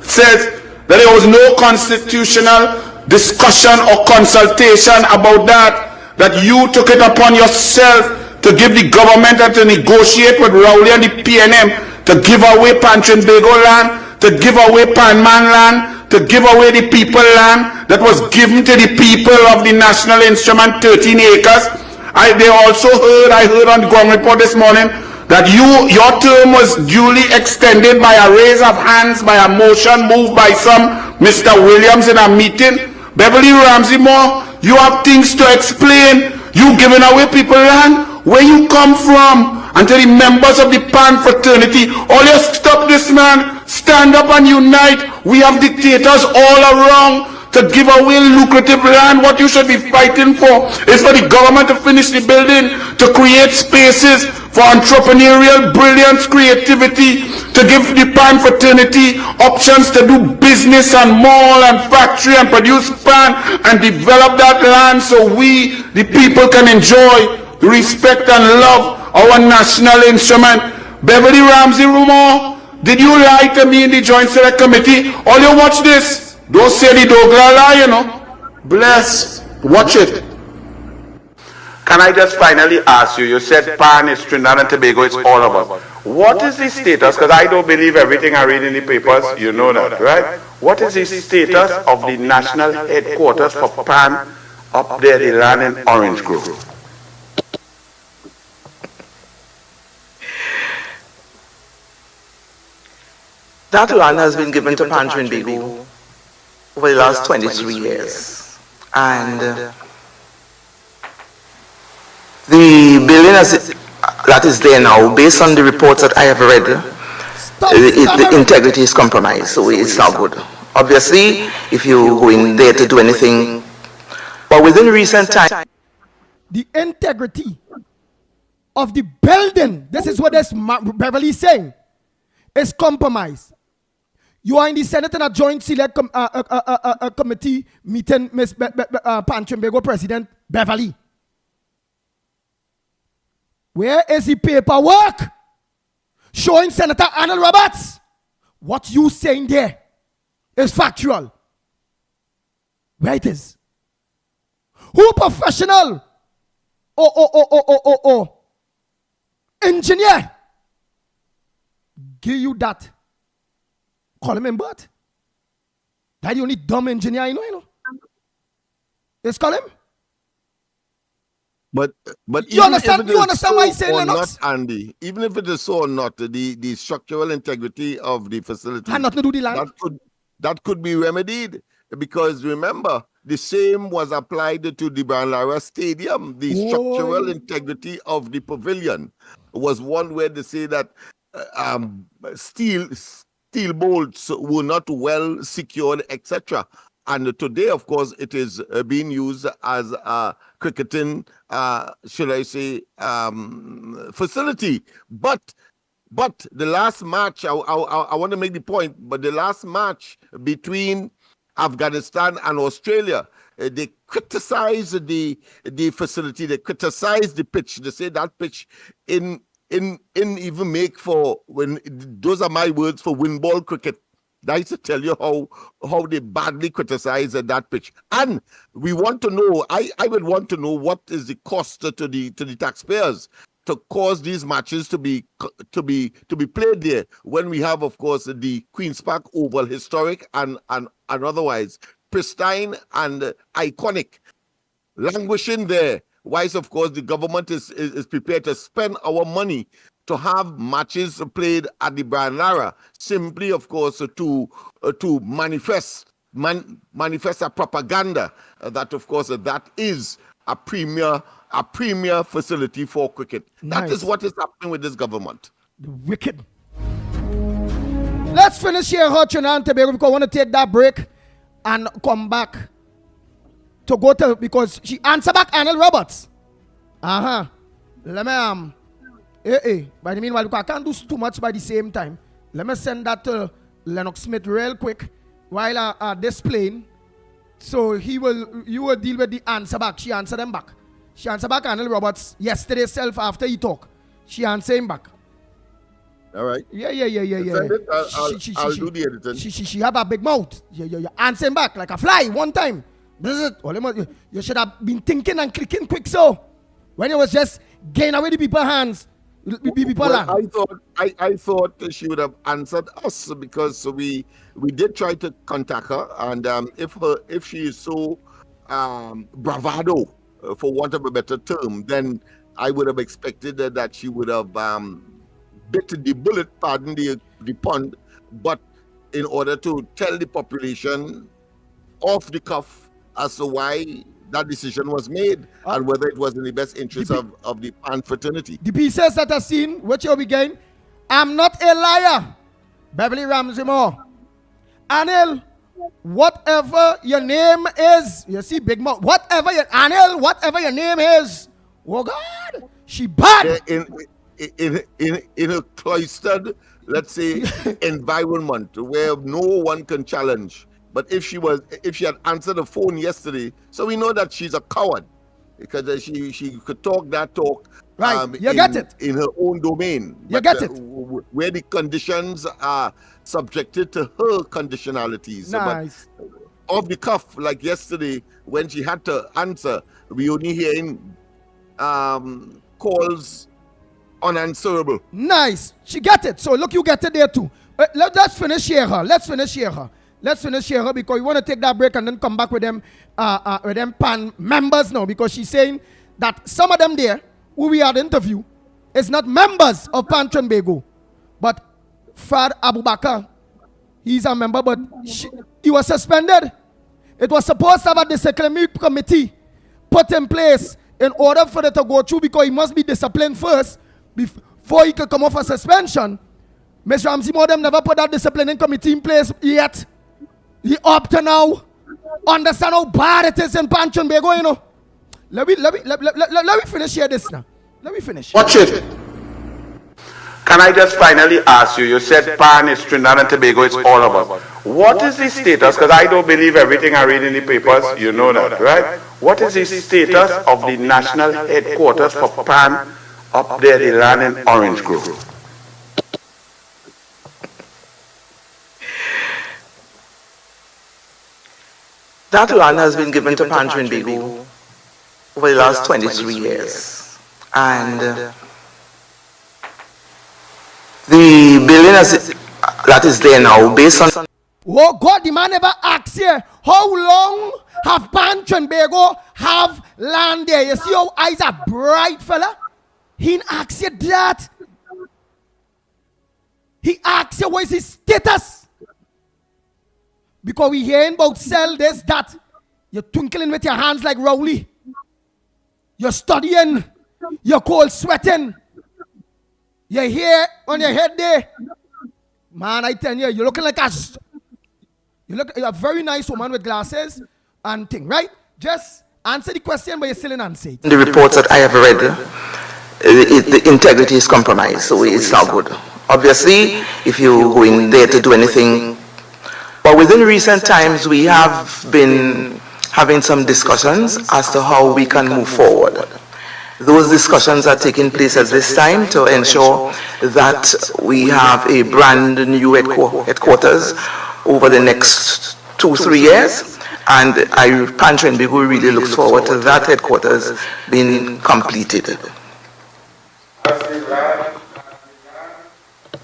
says that there was no constitutional discussion or consultation about that you took it upon yourself to give the government and to negotiate with Rowley and the PNM to give away Pantrin Bego land, to give away Panman land, to give away the people land that was given to the people of the national instrument, 13 acres. I heard on the ground report this morning that your term was duly extended by a raise of hands, by a motion moved by some Mr. Williams in a meeting. Beverly Ramsey Moore, you have things to explain. You giving away people land? Where you come from? And to the members of the PAN fraternity, all you stop this man, stand up and unite. We have dictators all around to give away lucrative land. What you should be fighting for is for the government to finish the building, to create spaces for entrepreneurial brilliance, creativity, to give the PAN fraternity options to do business and mall and factory and produce PAN and develop that land so we, the people, can enjoy, respect and love our national instrument. Beverly Ramsey Moore, did you lie to me in the Joint Select Committee? All you watch this. Don't say the Douglas lie, you know. Bless. Watch it. Can I just finally ask you, you said PAN is Trinidad and Tobago, it's all about. What is the status, because I don't believe everything I read in the papers, you know that, right? What is the status of the national headquarters for PAN up there, the land in Orange Grove? That land has been given to Pantrin Bego over the last 23 years. And the building that is there now, based on the reports that I have read, the integrity is compromised, so it's not good. Obviously, if you go in there to do anything, but within recent time, the integrity of the building, this is what this Beverly is saying, is compromised. You are in the Senate and a joint select committee meeting, Miss Pantrin Bego President Beverly. Where is the paperwork showing Senator Arnold Roberts? What you saying there is factual. Where it is? Who professional? Engineer give you that? Call him in bird. That the only dumb engineer I know. Let's call him. But you understand why I say Lennox? Not, Andy, even if it is so or not, the structural integrity of the facility had nothing to do with the land. That could be remedied, because remember, the same was applied to the Brian Lara Stadium. The structural integrity of the pavilion was one where they say that steel bolts were not well secured, etc. And today, of course, it is being used as a cricketing, should I say, facility. But the last match, I want to make the point, but the last match between Afghanistan and Australia, they criticized the facility, they criticized the pitch. They say that pitch in even make for, when those are my words, for win ball cricket. That is to tell you how they badly criticize that pitch. And we want to know, I would want to know what is the cost to the taxpayers to cause these matches to be played there when we have, of course, the Queen's Park Oval, historic and otherwise pristine and iconic, languishing there. Whilst, of course, the government is prepared to spend our money to have matches played at the Brian Lara, simply, of course, to manifest a propaganda that, of course, that is a premier facility for cricket. Nice. That is what is happening with this government. Wicked. Let's finish here, Trinidad and Tobago, because I want to take that break and come back to go to, because she answered back Arnold Roberts. Let me by the meanwhile, I can't do too much by the same time. Let me send that to Lennox Smith real quick while displaying. So you will deal with the answer back. She answered them back. She answered back Arnold Roberts yesterday self after he talked. She answered him back. All right. Yeah. Send it. I'll do the editing. She have a big mouth. You answer him back like a fly one time. This is it. You should have been thinking and clicking quick so. When it was just getting away the people's hands. I thought she would have answered us because we did try to contact her, and if she is so bravado, for want of a better term, then I would have expected that she would have bit the bullet, pardon the pun, but in order to tell the population off the cuff as to why that decision was made and whether it was in the best interest of the Pan fraternity. The pieces that I've seen, which you'll be getting, I'm not a liar. Beverly Ramsey Moore. Anil, whatever your name is, you see Big Mouth, whatever your name is, oh God, she bad. In a cloistered, let's say, environment where no one can challenge. But if she had answered the phone yesterday, so we know that she's a coward because she could talk that talk. Right, you get it. In her own domain. You get it. Where the conditions are subjected to her conditionalities. Nice. But off the cuff, like yesterday, when she had to answer, we only hearing calls unanswerable. Nice. She get it. So look, you get it there too. Let's finish here. Let's finish here because we want to take that break and then come back with them Pan members now, because she's saying that some of them there who we had interview is not members of Pan Trinbago, but Fad Abubakar, he's a member, but he was suspended. It was supposed to have a disciplinary committee put in place in order for it to go through, because he must be disciplined first before he could come off a suspension. Ms. Ramsey Modem never put that disciplining committee in place yet. He up to now. Understand how bad it is in Pan Trinbago, you know. Let me finish here this now. Let me finish. Watch it. Can I just finally ask you, you said Pan is Trinidad and Tobago, it's all about. What is the status, because I don't believe everything I read in the papers, you know that, right? What is the status of the national headquarters for Pan up there, the land in Orange Grove? That land has been given to Pan Trinbago over the last 23 years. And the building that is there now, based on... Oh God, the man never asked here, how long have Pan Trinbago have land there? You see how eyes are bright, fella? He didn't ask you that. He asked you what is his status. Because we hearing about sell this, that. You're twinkling with your hands like Rowley. You're studying. You're cold sweating. You're here on your head there. Man, I tell you, you're looking like you're a very nice woman with glasses and thing, right? Just answer the question, but you're still in answer. The reports that I have read, the integrity is compromised, so it's not good. Obviously, if you go in there to do anything, but within recent times, we have been having some discussions as to how we can move forward. Those discussions are taking place at this time to ensure that we have a brand new headquarters over the next 2-3 years. And Pantry and Bego really looks forward to that headquarters being completed.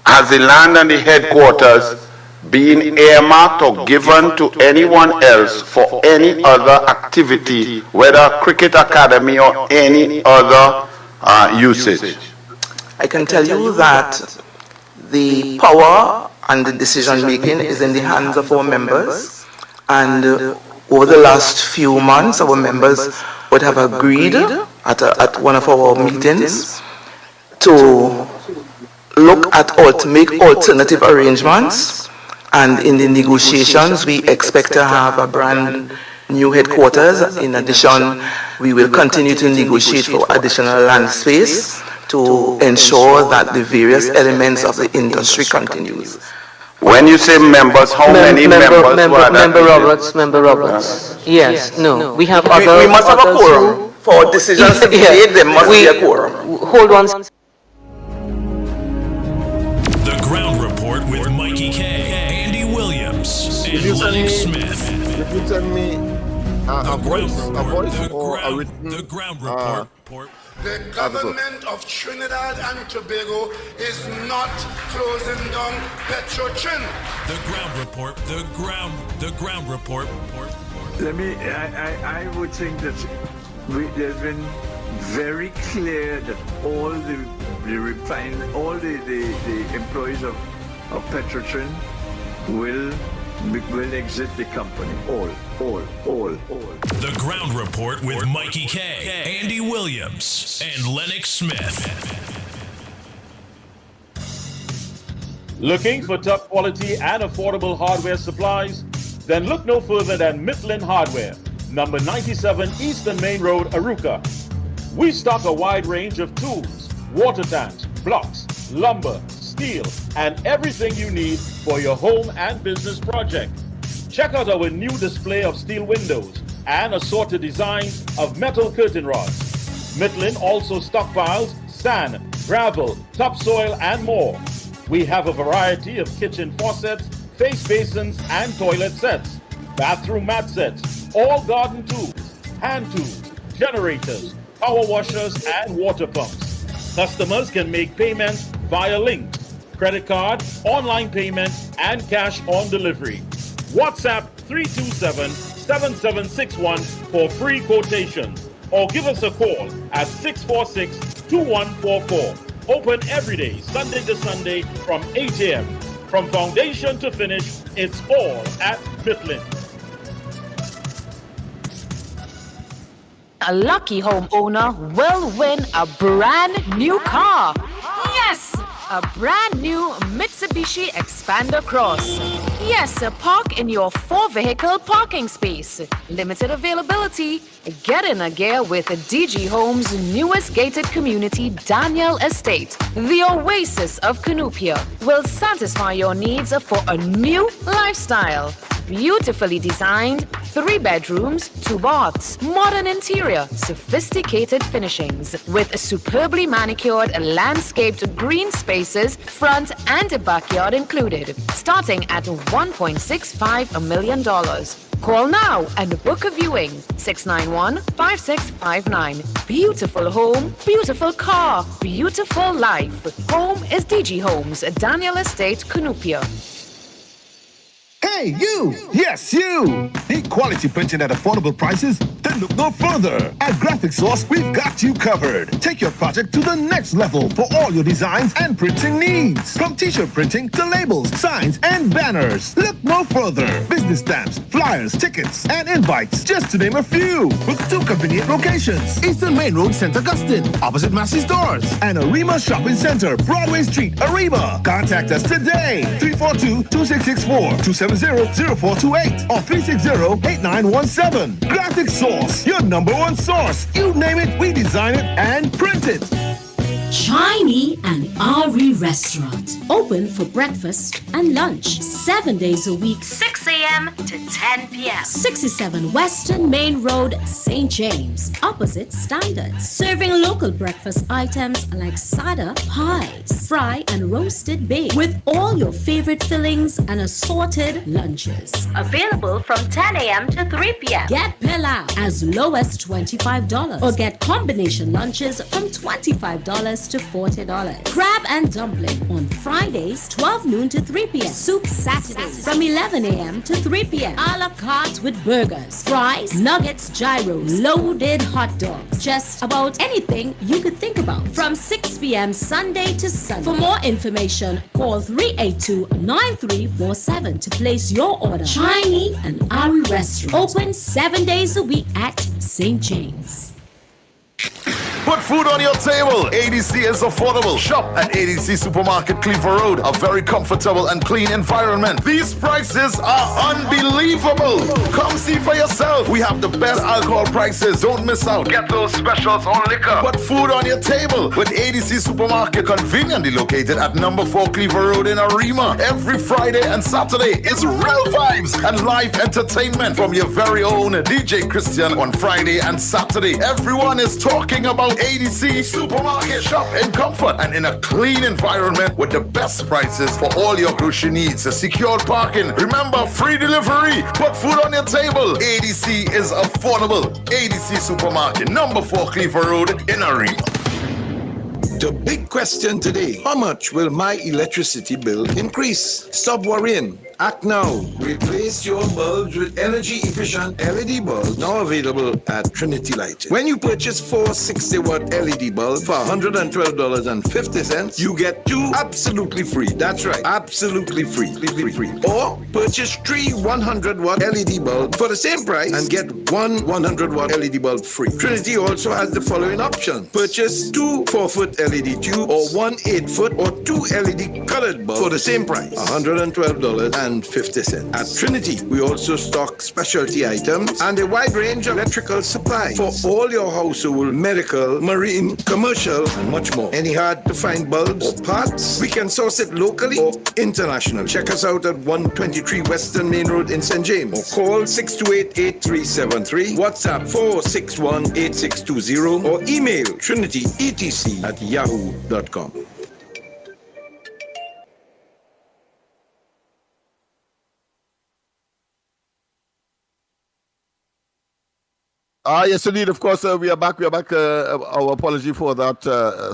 Has the land and the headquarters been earmarked or given to anyone else for any other activity, whether cricket academy or any other usage? I can tell you that the power and the decision making is in the hands of our members, and over the last few months our members would have agreed at one of our meetings to look at make alternative arrangements, and in the negotiations we expect to have a brand new headquarters. In addition, we will continue to negotiate for additional land space to ensure that the various elements of the industry continues. When you say members, how many members? Member Roberts. Yes, no. We have other. We must have a quorum. For decisions to be made, there must be a quorum. Hold on. The Ground Report with Mikey K, Andy Williams, and Lennox Smith. If you send me a voice or a written... The Ground Report. The government of Trinidad and Tobago is not closing down Petrochin. The Ground Report. The Ground Report. I would think that there's been very clear that all the employees of Petrochin will exit the company. All. The Ground Report with Mikey K, Andy Williams, and Lennox Smith. Looking for top quality and affordable hardware supplies? Then look no further than Midland Hardware, number 97 Eastern Main Road, Arouca. We stock a wide range of tools, water tanks, blocks, lumber, steel, and everything you need for your home and business project. Check out our new display of steel windows and assorted designs of metal curtain rods. Midland also stockpiles sand, gravel, topsoil, and more. We have a variety of kitchen faucets, face basins, and toilet sets, bathroom mat sets, all garden tools, hand tools, generators, power washers, and water pumps. Customers can make payments via link, credit card, online payment, and cash on delivery. WhatsApp 327-7761 for free quotations, or give us a call at 646-2144. Open every day, Sunday to Sunday from 8 a.m. From foundation to finish, it's all at Midland. A lucky homeowner will win a brand new car. Yes! A brand new Mitsubishi Expander Cross. Yes, park in your 4-vehicle parking space. Limited availability. Get in a gear with DG Homes' newest gated community, Daniel Estate. The oasis of Cunupia will satisfy your needs for a new lifestyle. Beautifully designed, 3 bedrooms, 2 baths, modern interior, sophisticated finishings, with superbly manicured landscaped green spaces, front and backyard included, starting at $1.65 million. Call now and book a viewing. 691-5659. Beautiful home, beautiful car, beautiful life. Home is DG Homes, Daniel Estate, Cunupia. Hey, you! Yes, you! Need quality printing at affordable prices? Then look no further. At Graphic Source, we've got you covered. Take your project to the next level for all your designs and printing needs. From t-shirt printing to labels, signs, and banners. Look no further. Business stamps, flyers, tickets, and invites, just to name a few. With 2 convenient locations. Eastern Main Road, St. Augustine, opposite Massey's Doors. And Arima Shopping Center, Broadway Street, Arima. Contact us today. 342-2664, 270-0428, or 360-8917. Graphic Source, your #1 source. You name it, we design it and print it. Chinese and Ari Restaurant. Open for breakfast and lunch. 7 days a week. 6 a.m. to 10 p.m. 67 Western Main Road, St. James, opposite Standard. Serving local breakfast items like sada, pies, fry and roasted baked with all your favorite fillings and assorted lunches. Available from 10 a.m. to 3 p.m. Get pilau as low as $25 or get combination lunches from $25 to $40. Crab and dumpling on Fridays 12 noon to 3 p.m. Soup Saturdays from 11 a.m. to 3 p.m. A la carte with burgers, fries, nuggets, gyros, loaded hot dogs. Just about anything you could think about from 6 p.m. Sunday to Sunday. For more information, call 382-9347 to place your order. Chinese and Ari Restaurant. Open 7 days a week at St. James. Put food on your table. ADC is affordable. Shop at ADC Supermarket, Cleaver Road. A very comfortable and clean environment. These prices are unbelievable. Come see for yourself. We have the best alcohol prices. Don't miss out. Get those specials on liquor. Put food on your table with ADC Supermarket, conveniently located at number 4 Cleaver Road in Arima. Every Friday and Saturday is real vibes and live entertainment from your very own DJ Christian on Friday and Saturday. Everyone is talking about ADC Supermarket. Shop in comfort and in a clean environment with the best prices for all your grocery needs. Secure parking. Remember, free delivery. Put food on your table. ADC is affordable. ADC Supermarket, number 4 Cleaver Road in Arima. The big question today, how much will my electricity bill increase? Stop worrying. Act now. Replace your bulbs with energy-efficient LED bulbs now available at Trinity Lighting. When you purchase 4 60-watt LED bulbs for $112.50, you get 2 absolutely free. That's right, absolutely free. Or purchase 3 100-watt LED bulbs for the same price and get 1 100-watt LED bulb free. Trinity also has the following options. Purchase 2 4-foot LED tube or 1 8-foot or 2 LED colored bulbs for the same price, $112.50. At Trinity, we also stock specialty items and a wide range of electrical supplies for all your household, medical, marine, commercial, and much more. Any hard-to-find bulbs or parts, we can source it locally or internationally. Check us out at 123 Western Main Road in St. James or call 628-8373, WhatsApp 461-8620 or email trinityetc@yahoo.com. Yes, indeed. Of course, we are back. Our apology for that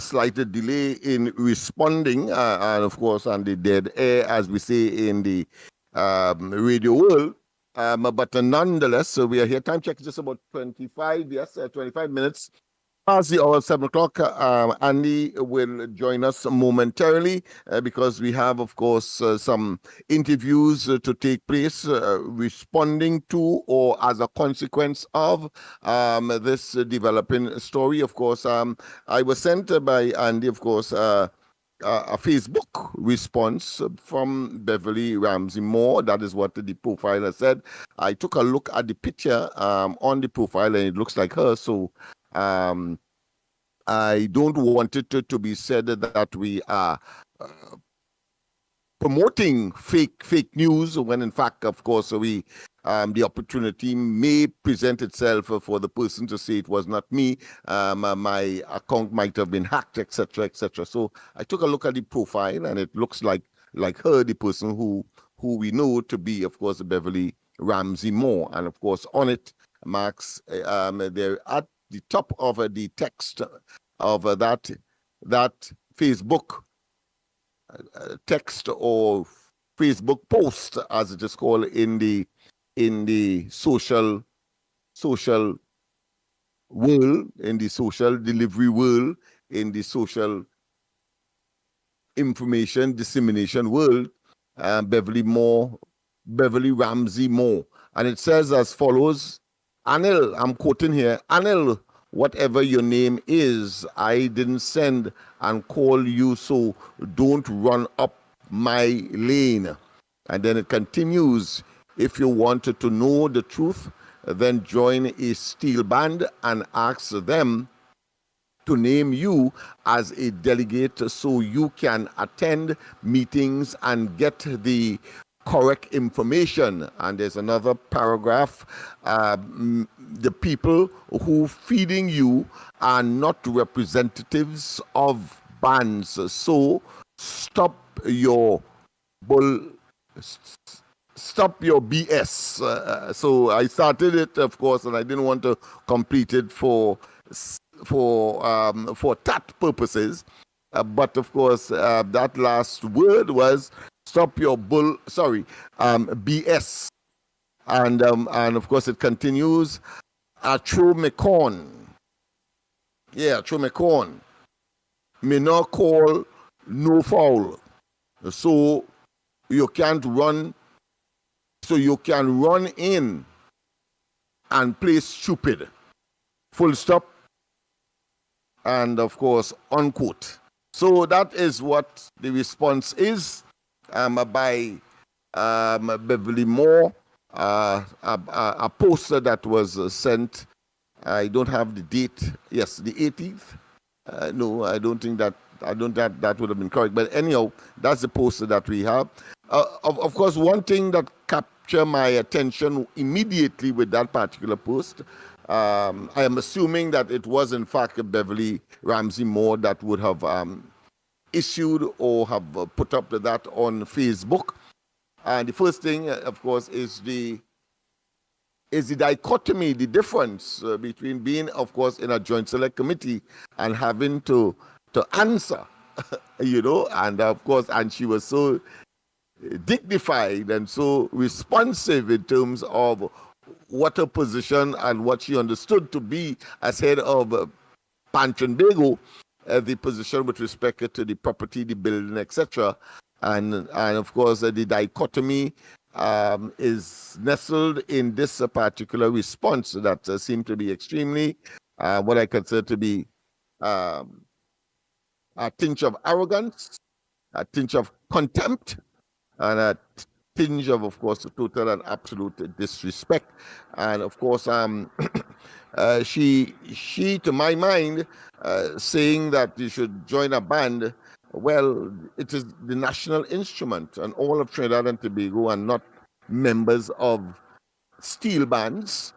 slight delay in responding. And of course, on the dead air, as we say in the radio world. But nonetheless, we are here. Time check is just about 25 minutes past the hour of 7 o'clock. Andy will join us momentarily because we have, of course, some interviews to take place responding to or as a consequence of this developing story. Of course, I was sent by Andy, of course, a Facebook response from Beverly Ramsey Moore. That is what the profiler said. I took a look at the picture on the profile and it looks like her. So I don't want it to be said that we are promoting fake news when in fact, of course, we the opportunity may present itself for the person to say it was not me. My account might have been hacked, etc., etc. So I took a look at the profile, and it looks like her, the person who we know to be, of course, Beverly Ramsey Moore. And of course, on it marks there at the top of the text of that Facebook text or Facebook post, as it is called in the social world, in the social delivery world, in the social information dissemination world, Beverly Ramsey Moore. And it says as follows, Anil, I'm quoting here, Anil, whatever your name is, I didn't send and call you, so don't run up my lane. And then it continues, if you wanted to know the truth, then join a steel band and ask them to name you as a delegate so you can attend meetings and get the correct information. And there's another paragraph, the people who feeding you are not representatives of bands, so stop your stop your BS. So I started it, of course, and I didn't want to complete it for that purposes. But of course, that last word was stop your BS. And of course it continues, Trumecon. Yeah, Trumecon. Me not call no foul. So you can't run, so you can run in and play stupid. Full stop. And of course, unquote. So that is what the response is by Beverly Moore, a poster that was sent. I don't have the date. Yes, the 18th. No, I don't think that. I don't that would have been correct. But anyhow, that's the poster that we have. Of course, one thing that captured my attention immediately with that particular post, I am assuming that it was in fact Beverly Ramsey Moore that would have issued or have put up that on Facebook. And the first thing, of course, is the dichotomy, the difference between being, of course, in a joint select committee and having to answer, and of course, and she was so dignified and so responsive in terms of what her position and what she understood to be as head of Pantrenbego, the position with respect to the property, the building, etc. And of course, the dichotomy is nestled in this particular response that seemed to be extremely, what I consider to be a tinge of arrogance, a tinge of contempt, and a tinge of course, total and absolute disrespect. And of course, she, to my mind, saying that you should join a band. Well, it is the national instrument, and all of Trinidad and Tobago are not members of steel bands,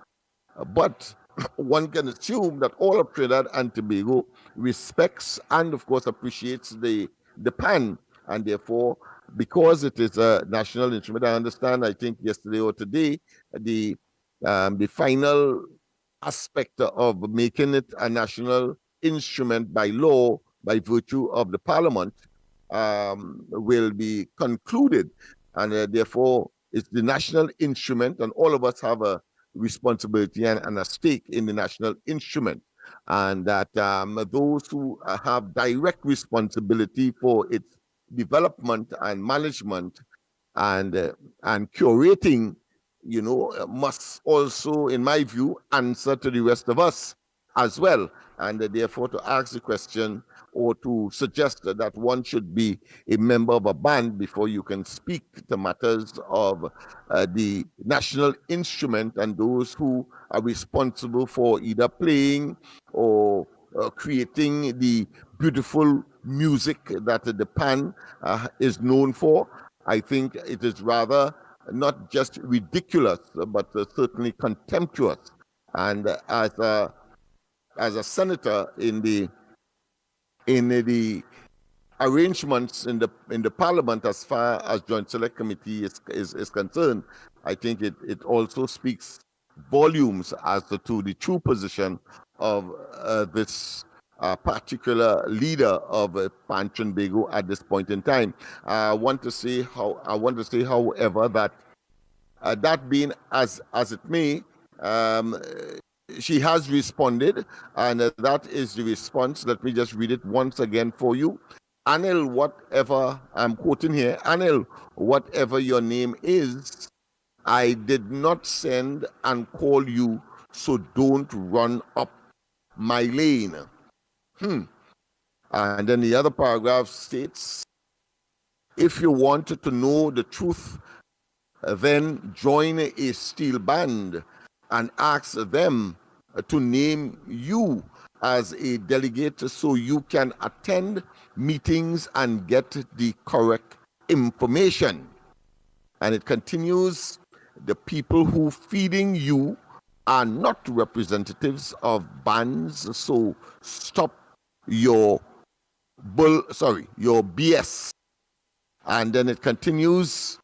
but one can assume that all of Trinidad and Tobago respects and, of course, appreciates the pan, and therefore, because it is a national instrument, I understand, I think yesterday or today, the final aspect of making it a national instrument by law, by virtue of the parliament, will be concluded. And therefore, it's the national instrument, and all of us have a responsibility and a stake in the national instrument. And that those who have direct responsibility for its development and management and curating, must also, in my view, answer to the rest of us as well. And therefore, to ask the question or to suggest that one should be a member of a band before you can speak to matters of the national instrument and those who are responsible for either playing or creating the beautiful music that the pan is known for, I think it is rather not just ridiculous, but certainly contemptuous. And as a senator in the arrangements in the parliament, as far as joint select committee is concerned, I think it also speaks volumes as to the true position of this particular leader of Pantrenbego at this point in time. I want to say, however, that that being as it may, she has responded, and that is the response. Let me just read it once again for you. Anil, whatever, I'm quoting here, Anil, whatever your name is, I did not send and call you, so don't run up my lane. And then the other paragraph states, if you wanted to know the truth, then join a steel band and ask them to name you as a delegate so you can attend meetings and get the correct information. And it continues, the people who feeding you are not representatives of bands, so stop your your BS. And then it continues,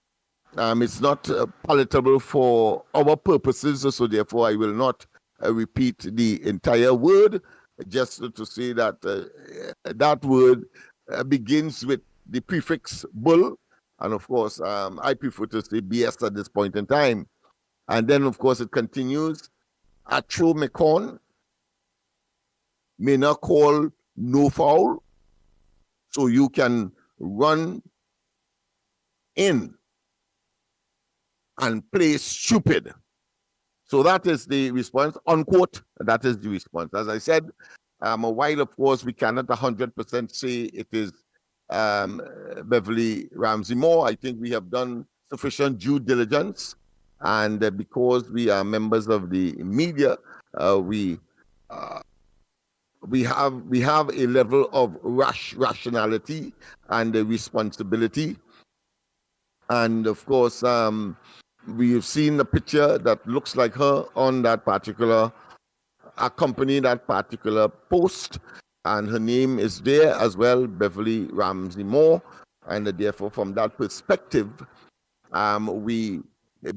it's not palatable for our purposes, so therefore I will not repeat the entire word, just to say that that word begins with the prefix bull, and of course I prefer to say BS at this point in time. And then of course it continues, Atro Mekon may not call no foul, so you can run in and play stupid. So that is the response, unquote. That is the response. As I said, while of course we cannot 100% say it is Beverly Ramsey Moore, I think we have done sufficient due diligence, and because we are members of the media, we have a level of rationality and responsibility. And of course, we have seen the picture that looks like her on that particular, accompanying that particular post, and her name is there as well, Beverly Ramsey Moore. And therefore, from that perspective, we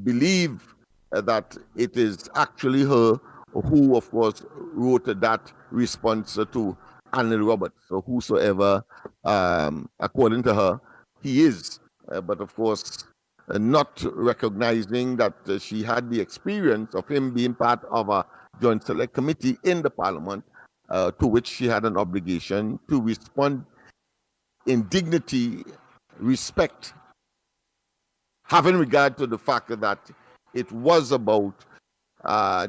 believe that it is actually her who, of course, wrote that response to Annie Roberts. So whosoever, according to her, he is. But of course, not recognizing that she had the experience of him being part of a joint select committee in the parliament, to which she had an obligation to respond in dignity, respect, having regard to the fact that it was about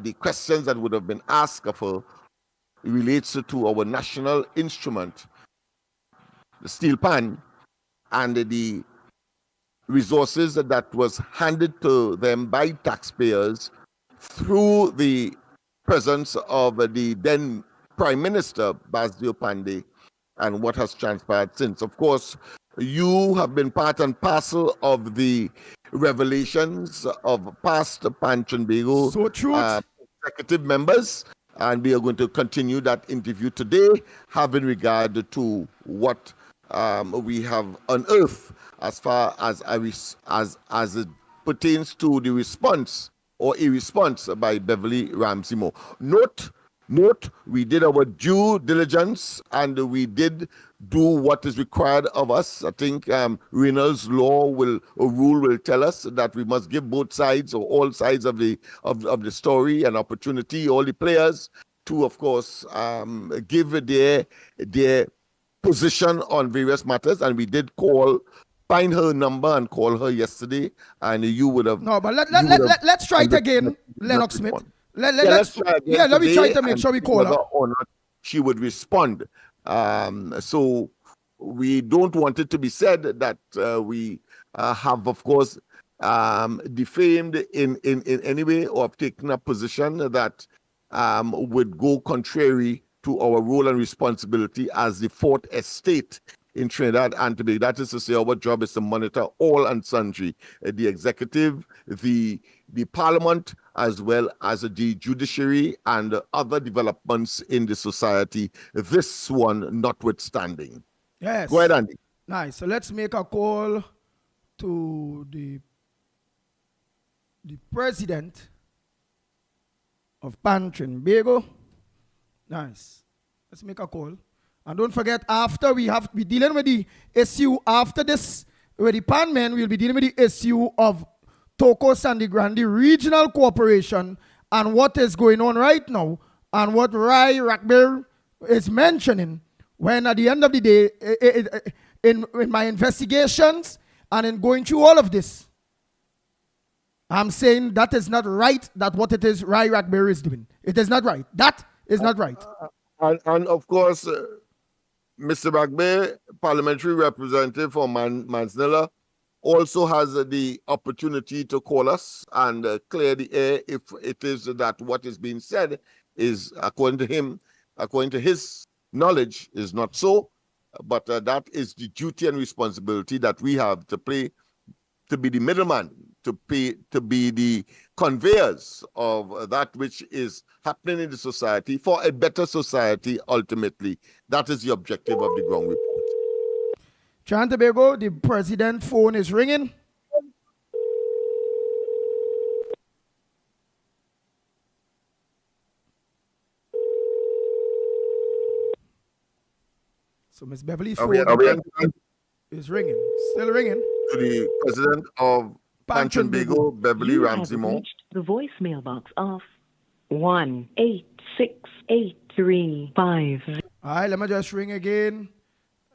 the questions that would have been asked of her relates to our national instrument, the steel pan, and the resources that was handed to them by taxpayers through the presence of the then Prime Minister, Basdio Pandey, and what has transpired since. Of course, you have been part and parcel of the revelations of past Pan Trinbago executive members, and we are going to continue that interview today, having regard to what we have unearthed as far as it pertains to the response or a response by Beverly Ramsey Moore. Note, we did our due diligence and we did do what is required of us. I think Reynolds law rule will tell us that we must give both sides or all sides of the story an opportunity, all the players, to of course give their position on various matters. And we did find her number and call her yesterday, and you would have. No, but let's try it again, Lennox Smith. Let's try again. Let me try to make sure we call her. Or not, she would respond. So we don't want it to be said that we have, of course, defamed in any way or have taken a position that would go contrary to our role and responsibility as the fourth estate in Trinidad and Tobago. That is to say, our job is to monitor all and sundry, the executive, the parliament, as well as the judiciary and other developments in the society, this one notwithstanding. Yes. Go ahead, Andy. Nice. So let's make a call to the president of Pan Trinbago. Nice. Let's make a call. And don't forget, after we dealing with the issue after this, with the Pan men, we'll be dealing with the issue of Toko Sandy Grande Regional Corporation and what is going on right now and what Rai Rackbill is mentioning, when at the end of the day, in my investigations and in going through all of this, I'm saying that is not right, that what it is Rai Rackbill is doing. It is not right. That is not right. And of course, Mr. Bagbe, parliamentary representative for Manzanilla, also has the opportunity to call us and clear the air if it is that what is being said is, according to him, according to his knowledge, is not so. But that is the duty and responsibility that we have to play, to be the middleman, to be the conveyors of that which is happening in the society for a better society ultimately. That is the objective of the ground report. Trinidad and Tobago, the president's phone is ringing. So Miss Beverly's phone is ringing. Still ringing. To the president of Trinidad and Tobago, Beverly Ramsey Moore. The voicemail box of 1-86835. All right, let me just ring again.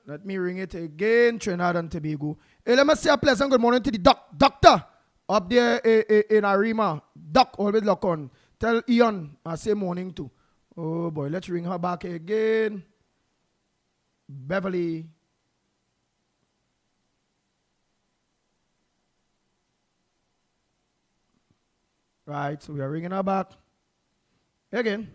Let me ring it again. Trinidad and Tobago. Hey, let me say a pleasant good morning to the doctor up there in Arima. Doc, always lock on. Tell Ian I say morning too. Oh boy, let's ring her back again. Beverly. Right, so we are ringing her back. Again.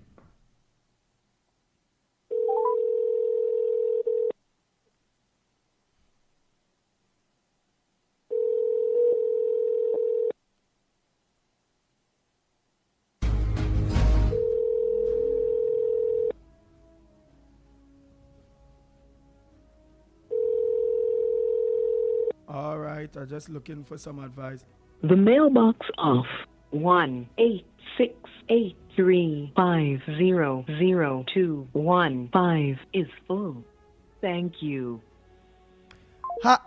All right, I'm just looking for some advice. The mailbox of 1-86835000215 is full. Thank you. Well,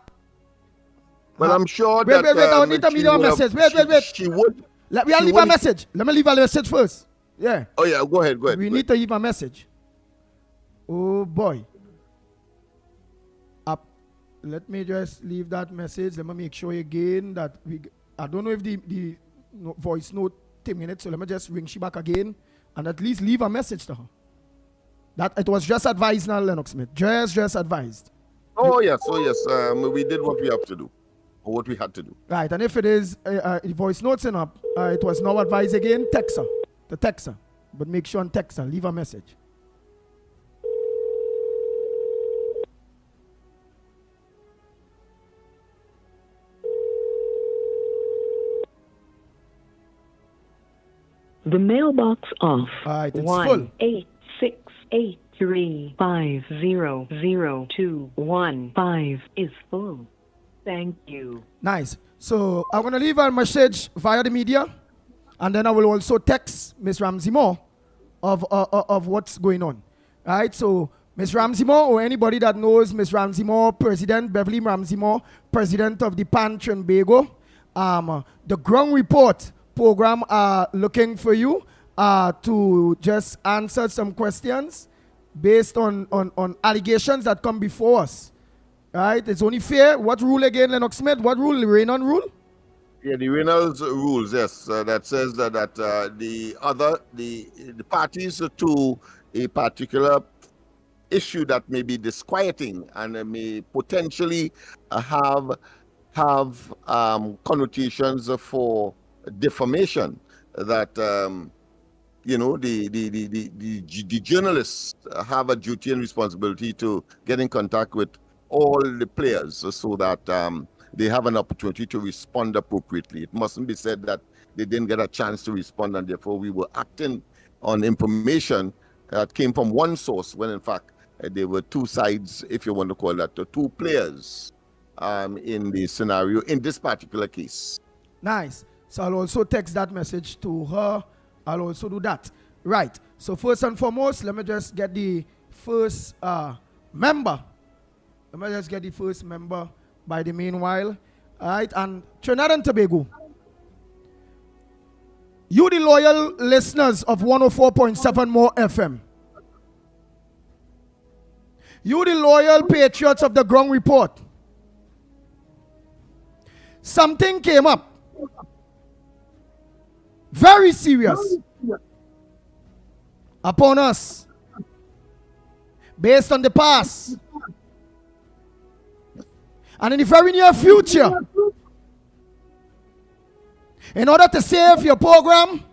I'm sure wait, that... Wait, I need to leave a message. Wait. She would... Let me leave a message. Let me leave a message first. Yeah. Oh, yeah, go ahead. We need to leave a message. Oh, boy. Let me just leave that message. Let me make sure again that I don't know if the voice note 10 minutes, so let me just ring she back again and at least leave a message to her. That it was just advised now, Lennox Smith. Just advised. Oh, yes. We did what we have to do, or what we had to do. Right, and if it is the voice notes in up, it was now advised again, text her. But make sure and text her, leave a message. The mailbox of 1-86835000215 is full. Thank you. Nice. So I'm going to leave a message via the media, and then I will also text Miss Ramsey Moore of what's going on. All right. So Miss Ramsey Moore, or anybody that knows Miss Ramsey Moore, President Beverly Ramsey Moore, President of the Trinidad and Tobago, the ground report program are looking for you to just answer some questions based on allegations that come before us. Right? It's only fair. What rule again, Lennox Smith? What rule? The Reynolds rule? Yeah, the Reynolds rules, yes. That says that the parties to a particular issue that may be disquieting and may potentially have connotations for defamation, that the journalists have a duty and responsibility to get in contact with all the players so that they have an opportunity to respond appropriately. It mustn't be said that they didn't get a chance to respond and therefore we were acting on information that came from one source when in fact there were two sides, if you want to call that, two players in the scenario in this particular case. Nice. So I'll also text that message to her. I'll also do that. Right. So first and foremost, let me just get the first member. Let me just get the first member by the meanwhile. All right. And Trinidad and Tobago, you the loyal listeners of 104.7 More FM, you the loyal patriots of the ground report, something came up very serious upon us based on the past and in the very near future. In order to save your program,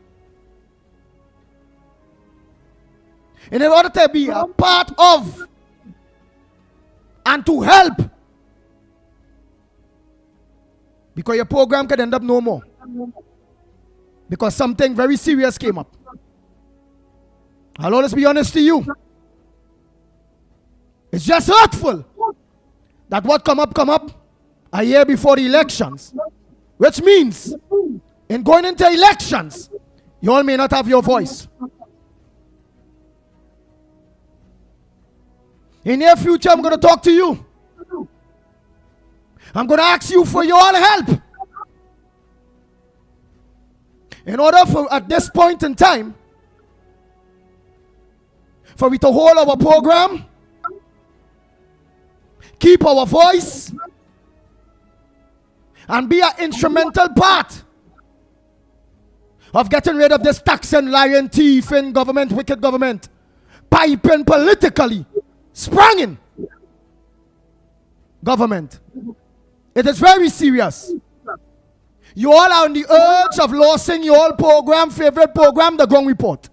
And in order to be a part of and to help, because your program could end up no more. Because something very serious came up. I'll always be honest to you. It's just hurtful that what come up a year before the elections. Which means, in going into elections, you all may not have your voice. In the near future, I'm going to talk to you. I'm going to ask you for your help. In order for, at this point in time, for we to hold our program, keep our voice, and be an instrumental part of getting rid of this taxing, lying, thieving government, wicked government, piping politically, spranging government. It is very serious. You all are on the urge of losing your program, favorite program, the Ground Report.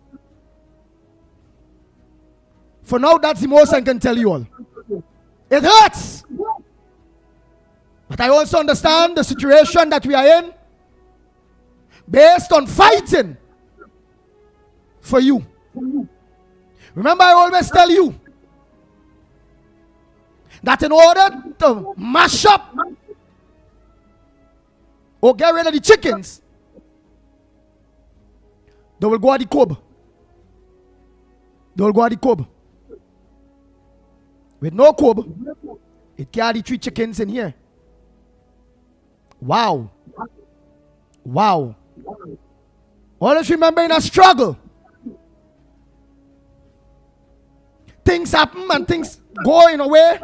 For now, that's the most I can tell you all. It hurts. But I also understand the situation that we are in based on fighting for you. Remember, I always tell you that in order to mash up or get rid of the chickens, they will go at the cob. They will go at the cob. With no cob, it carry 3 chickens in here. Wow. Wow. Always remember, in a struggle, things happen and things go in a way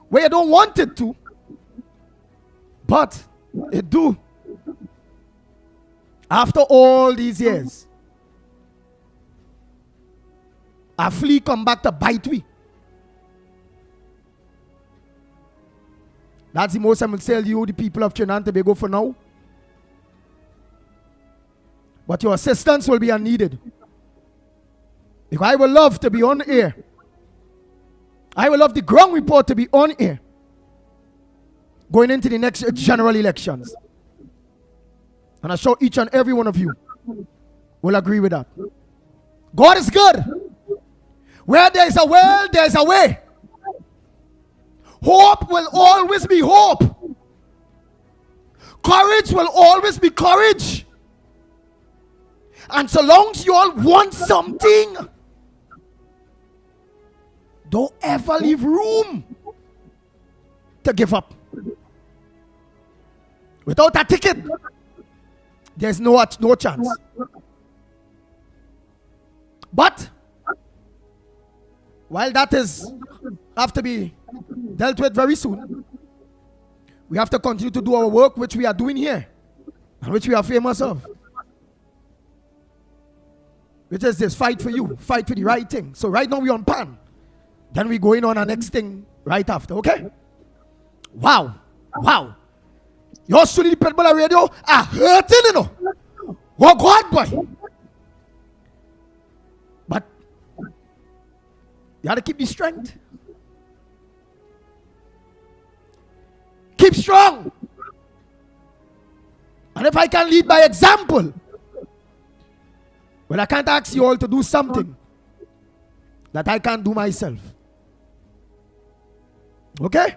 where you don't want it to, but it do. After all these years, a flea come back to bite we. That's the most I will tell you, the people of Trinidad and Tobago, for now. But your assistance will be unneeded. Because I would love to be on air. I would love the Ground Report to be on air going into the next general elections. And I'm sure each and every one of you will agree with that. God is good. Where there is a will, there is a way. Hope will always be hope. Courage will always be courage. And so long as you all want something, don't ever leave room to give up. Without a ticket, there's no chance. But while that is have to be dealt with very soon, we have to continue to do our work, which we are doing here and which we are famous of, which is this: fight for you, fight for the right thing. So right now we're on pan, then we're going on our next thing right after. Okay? Wow. Your studio people on radio are hurting, you know. Oh God, boy. But you have to keep the strength. Keep strong. And if I can lead by example, well, I can't ask you all to do something that I can't do myself. Okay?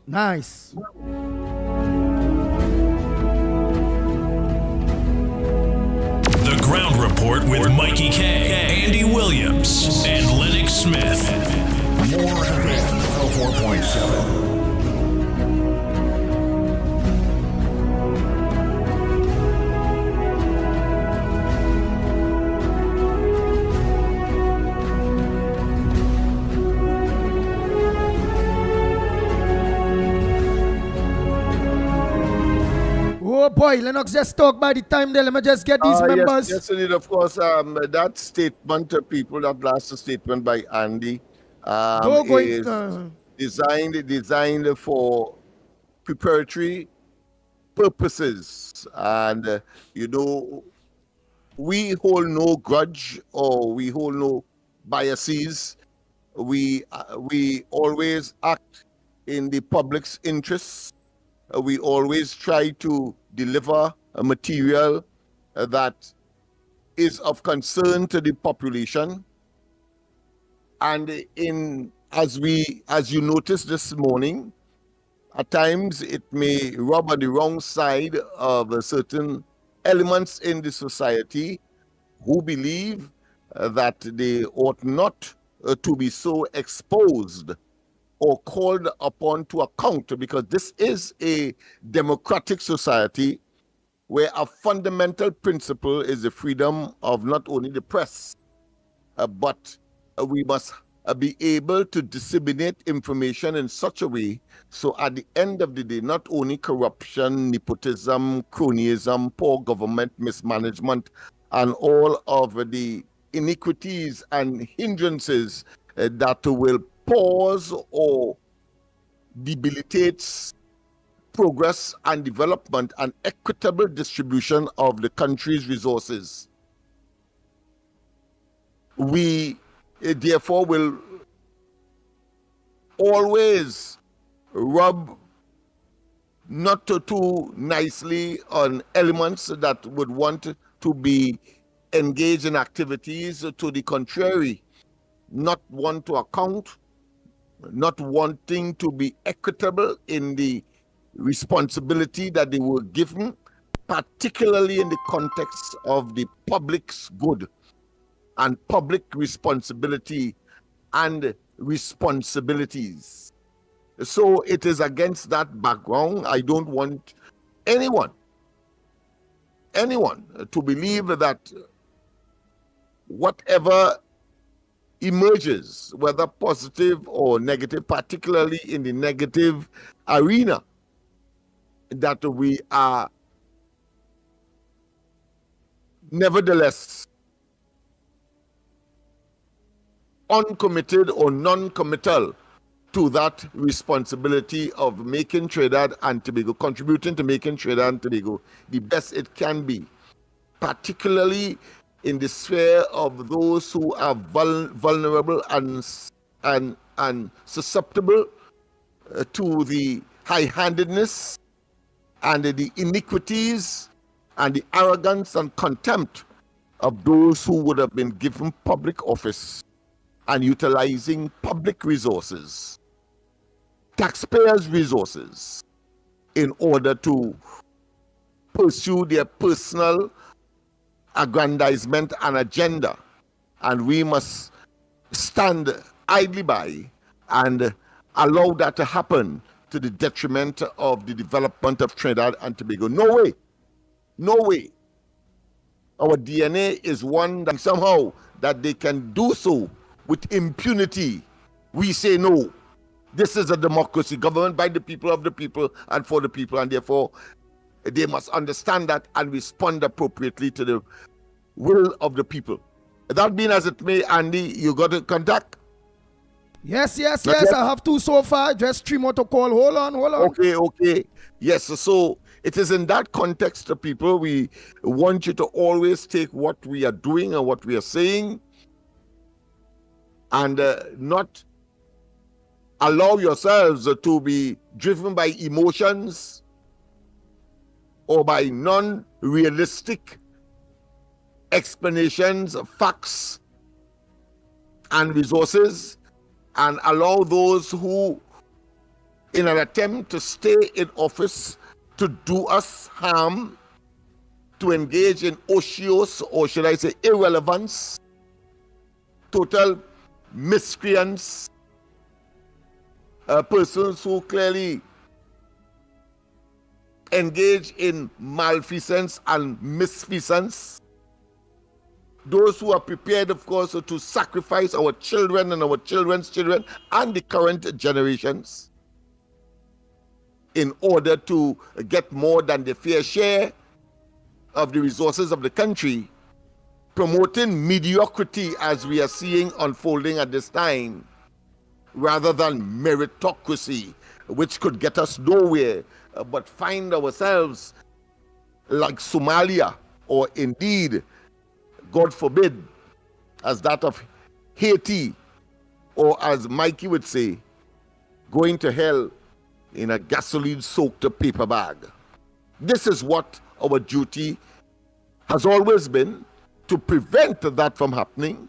Nice. The Ground Report with Mikey K, Andy Williams, and Lennox Smith. More FM 104.7. Oh boy, Lennox just talk by the time there. Let me just get these members. Yes, indeed. Of course, that statement, people, that last statement by Andy, is designed for preparatory purposes. And, we hold no grudge or we hold no biases. We always act in the public's interests. We always try to deliver a material that is of concern to the population. And as you noticed this morning, at times it may rub on the wrong side of certain elements in the society who believe that they ought not to be so exposed or called upon to account, because this is a democratic society where a fundamental principle is the freedom of not only the press, but we must be able to disseminate information in such a way so at the end of the day, not only corruption, nepotism, cronyism, poor government mismanagement, and all of the iniquities and hindrances that will pause or debilitates progress and development and equitable distribution of the country's resources. We therefore will always rub not too nicely on elements that would want to be engaged in activities to the contrary, not want to account, not wanting to be equitable in the responsibility that they were given, particularly in the context of the public's good and public responsibility and responsibilities. So it is against that background. I don't want anyone to believe that whatever emerges, whether positive or negative, particularly in the negative arena, that we are nevertheless uncommitted or non-committal to that responsibility of making Trinidad and Tobago, contributing to making Trinidad and Tobago the best it can be, particularly in the sphere of those who are vulnerable and susceptible to the high-handedness and the iniquities and the arrogance and contempt of those who would have been given public office and utilizing public resources, taxpayers' resources, in order to pursue their personal aggrandizement and agenda. And we must stand idly by and allow that to happen to the detriment of the development of Trinidad and Tobago. No way. No way. Our DNA is one that somehow that they can do so with impunity. We say no. This is a democracy government by the people, of the people, and for the people, and therefore they must understand that and respond appropriately to the will of the people. That being as it may, Andy, you got to contact? Yes. I have two so far. Just 3 more to call. Hold on. Okay. Yes, so it is in that context, people, we want you to always take what we are doing and what we are saying and not allow yourselves to be driven by emotions or by non-realistic explanations of facts and resources, and allow those who, in an attempt to stay in office, to do us harm, to engage in ocious, or should I say irrelevance, total miscreants, persons who clearly engage in malfeasance and misfeasance, those who are prepared, of course, to sacrifice our children and our children's children and the current generations in order to get more than the fair share of the resources of the country, promoting mediocrity as we are seeing unfolding at this time, rather than meritocracy, which could get us nowhere, but find ourselves like Somalia, or indeed God forbid, as that of Haiti, or as Mikey would say, going to hell in a gasoline-soaked paper bag. This is what our duty has always been, to prevent that from happening.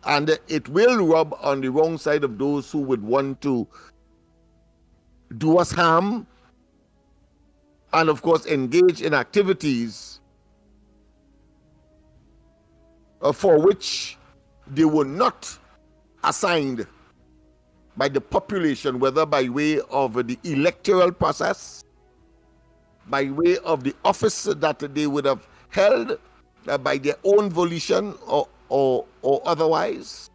And it will rub on the wrong side of those who would want to do us harm, and of course engage in activities for which they were not assigned by the population, whether by way of the electoral process, by way of the office that they would have held by their own volition or otherwise.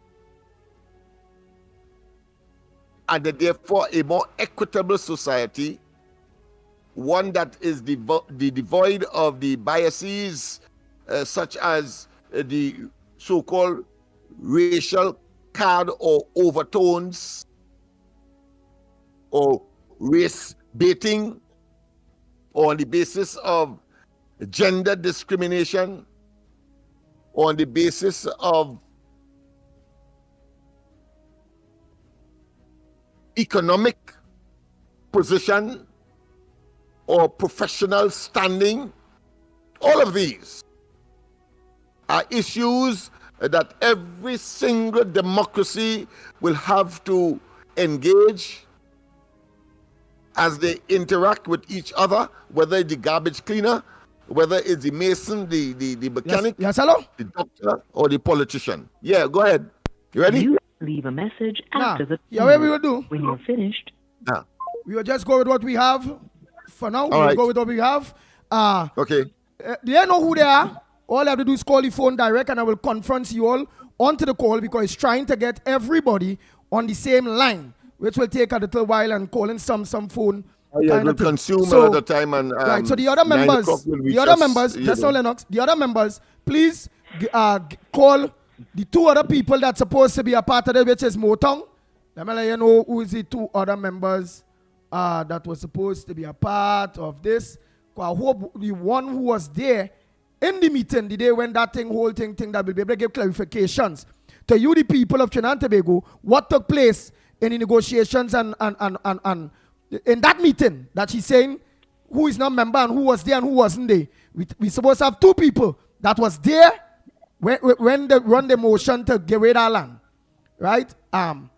And therefore a more equitable society, one that is devoid of the biases such as the so-called racial card or overtones or race baiting, or on the basis of gender discrimination, or on the basis of economic position or professional standing. All of these are issues that every single democracy will have to engage as they interact with each other, whether it's the garbage cleaner, whether it's the mason, the mechanic, yes, hello? The doctor, or the politician. Yeah, go ahead. You ready? You leave a message after the Yeah, what we will do? When you're finished, we will just go with what we have for now. We'll right. go with what we have. Okay. They know who they are. All I have to do is call the phone direct, and I will conference you all onto the call, because it's trying to get everybody on the same line, which will take a little while, and calling some phone. Yeah, will consume a lot of time, and right. So the other members, just now Lennox, the other members, please call the two other people that's supposed to be a part of it, which is Motong. Let me let you know who is the two other members that was supposed to be a part of this. I hope the one who was there in the meeting the day when that whole thing that will be able to give clarifications to you, the people of Trinidad and Tobago, what took place in the negotiations and in that meeting that she's saying who is not member and who was there and who wasn't there. We supposed to have two people that was there when they run the motion to give away that land, right? I'm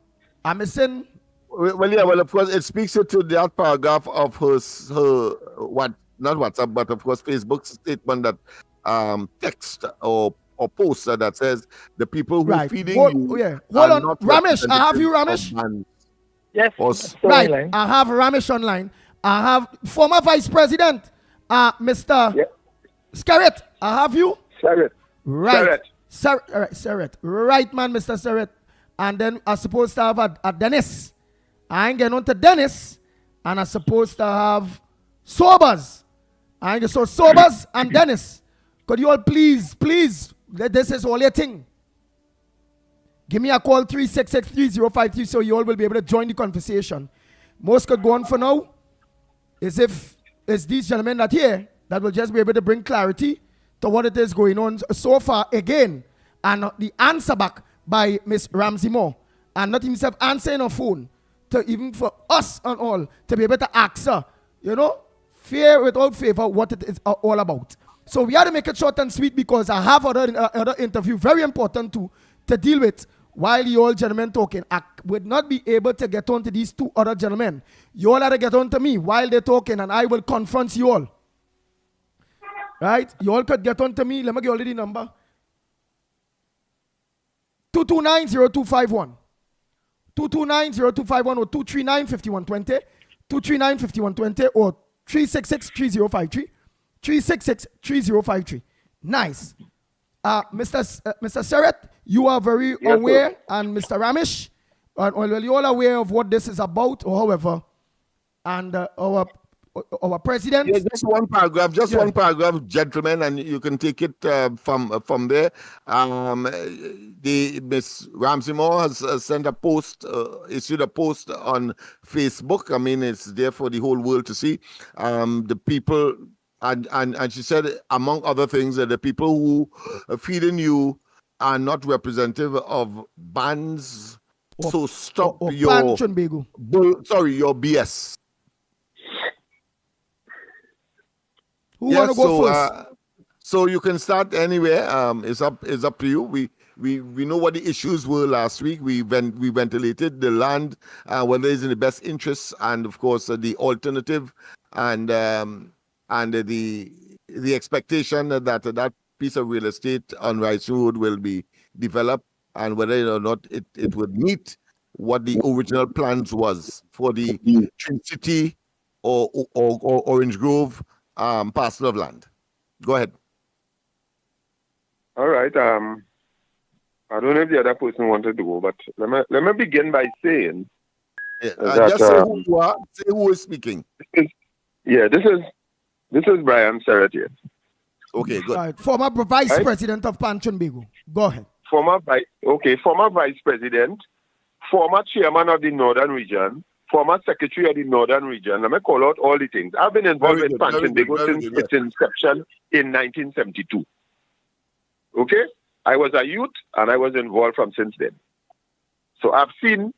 missing. Well, yeah, well, of course, it speaks to that paragraph of her not WhatsApp, but of course Facebook statement that text or post that says the people who are feeding you. Hold on, Ramesh. I have you, Ramesh. Yes. Right. I have Ramesh online. I have former Vice President, Mr. Skerritt. I have you. Skerritt. Right. Skerritt. Right, man, Mr. Skerritt. And then I supposed to have a Dennis. I ain't getting on to Dennis. And I supposed to have Sobers. So Sobers and Dennis. Could you all please, this is all your thing. Give me a call, 366-3053, so you all will be able to join the conversation. Most could go on for now. As if it's these gentlemen that here that will just be able to bring clarity to what it is going on so far again. And the answer back by Miss Ramsey Moore. And not himself answering a phone. To even for us and all to be able to ask her, fear without favor, what it is all about. So we have to make it short and sweet, because I have other interview, very important to deal with. While you all gentlemen talking, I would not be able to get on to these two other gentlemen. You all have to get on to me while they're talking, and I will confront you all. Right? You all could get on to me. Let me give you the number. 229-0251. 229-0251 or 239-5120. 239-5120 or 366-3053. 366-3053. Nice. Mr. Skerritt, you are very aware, and Mr. Ramesh, you all aware of what this is about, or however, and our president. Yeah, just one paragraph, gentlemen, and you can take it from there. Miss Ramsey Moore has sent a post, issued a post on Facebook. I mean, it's there for the whole world to see. The people And she said, among other things, that the people who are feeding you are not representative of bands. So stop your Panchon your BS. Who want to go first? So you can start anywhere. It's up to you. We know what the issues were last week. We ventilated the land, whether it's in the best interests, and of course the alternative, and the expectation that piece of real estate on Rice Road will be developed, and whether or not it would meet what the original plans was for the Twin City or Orange Grove parcel of land. Go ahead. All right. I don't know if the other person wanted to go, but let me begin by saying that, just say who you are. Say who is speaking. This is Brian Serratier. Okay, good. Right. Former Vice President of Panchon Bego. Go ahead. Former Vice President, former Chairman of the Northern Region, former Secretary of the Northern Region. Let me call out all the things. I've been involved with Panchon Bego since its inception in 1972. Okay? I was a youth and I was involved from since then. So I've seen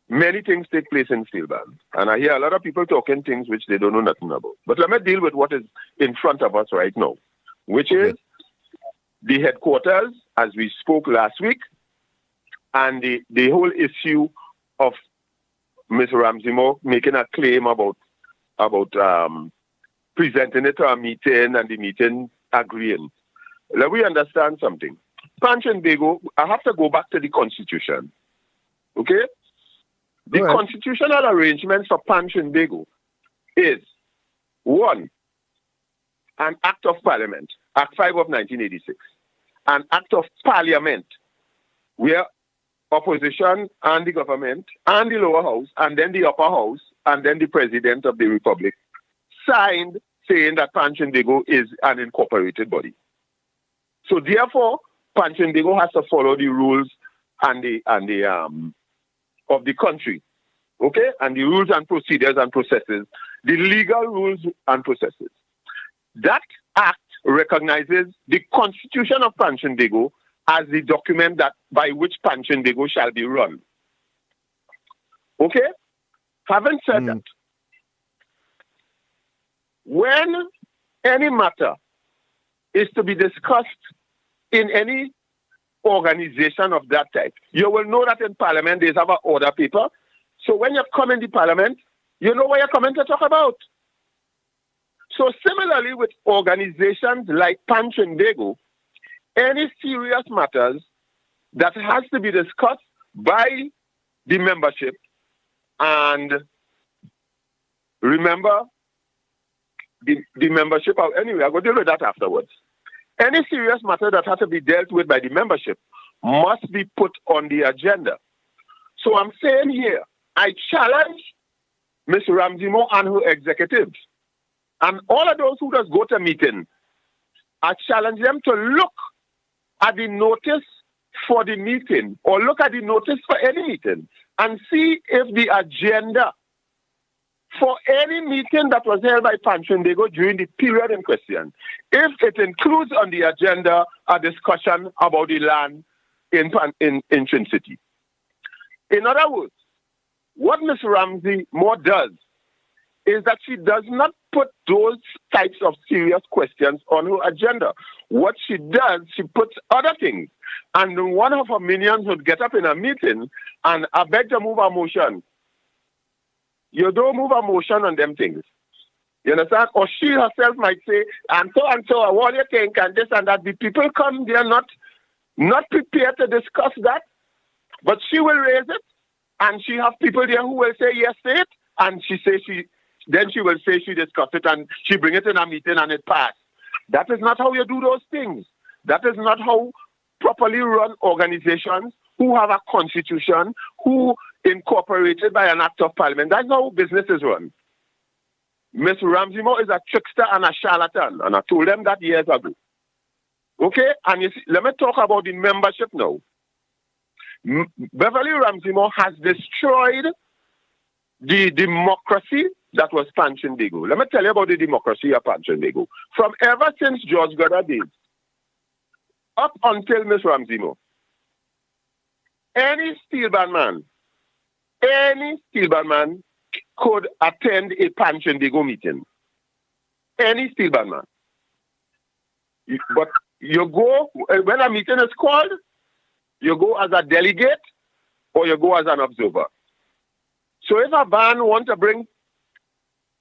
many things take place in Steelband. And I hear a lot of people talking things which they don't know nothing about. But let me deal with what is in front of us right now, which is the headquarters, as we spoke last week, and the whole issue of Ms. Ramsey Moore making a claim about presenting it to a meeting and the meeting agreeing. Let me understand something. Panchon Bego, I have to go back to the Constitution. Okay? The constitutional arrangements for Panchon Bego is 1, an Act of Parliament, Act 5 of 1986, an Act of Parliament, where opposition and the government and the lower house and then the upper house and then the President of the Republic signed saying that Panchon Bego is an incorporated body. So therefore, Panchon Bego has to follow the rules and the of the country, okay, and the rules and procedures and processes, the legal rules and processes. That act recognizes the Constitution of Panchon Bego as the document that by which Panchon Bego shall be run. Okay, having said that, when any matter is to be discussed in any organization of that type, you will know that in Parliament they have an order paper. So when you come in the Parliament, you know what you're coming to talk about. So similarly with organizations like Panchon Bego, any serious matters that has to be discussed by the membership, and remember the membership, anyway, I'm going to deal with that afterwards. Any serious matter that has to be dealt with by the membership must be put on the agenda. So I'm saying here, I challenge Ms. Ramsey Moore and her executives, and all of those who just go to meeting, I challenge them to look at the notice for the meeting or look at the notice for any meeting and see if the agenda for any meeting that was held by Panchon Bego during the period in question, if it includes on the agenda a discussion about the land in Twin City. In other words, what Ms. Ramsey Moore does is that she does not put those types of serious questions on her agenda. What she does, she puts other things. And one of her minions would get up in a meeting and I beg to move a motion. You don't move a motion on them things. You understand? Or she herself might say, and so, what do you think, and this and that. The people come, they are not prepared to discuss that, but she will raise it, and she have people there who will say yes to it, and she will say she discussed it, and she bring it in a meeting and it passed. That is not how you do those things. That is not how properly run organizations who have a constitution, who incorporated by an act of parliament. That's how business is run. Ms. Ramsey Moore is a trickster and a charlatan, and I told them that years ago. Okay, and you see, let me talk about the membership now. Beverly Ramsey Moore has destroyed the democracy, that was Panchenbego. Let me tell you about the democracy of Panchenbego. From ever since George Goddard days, up until Ms. Ramsimo, any steel band man could attend a Panchenbego meeting. Any steel band man. But you go, when a meeting is called, you go as a delegate or you go as an observer. So if a band wants to bring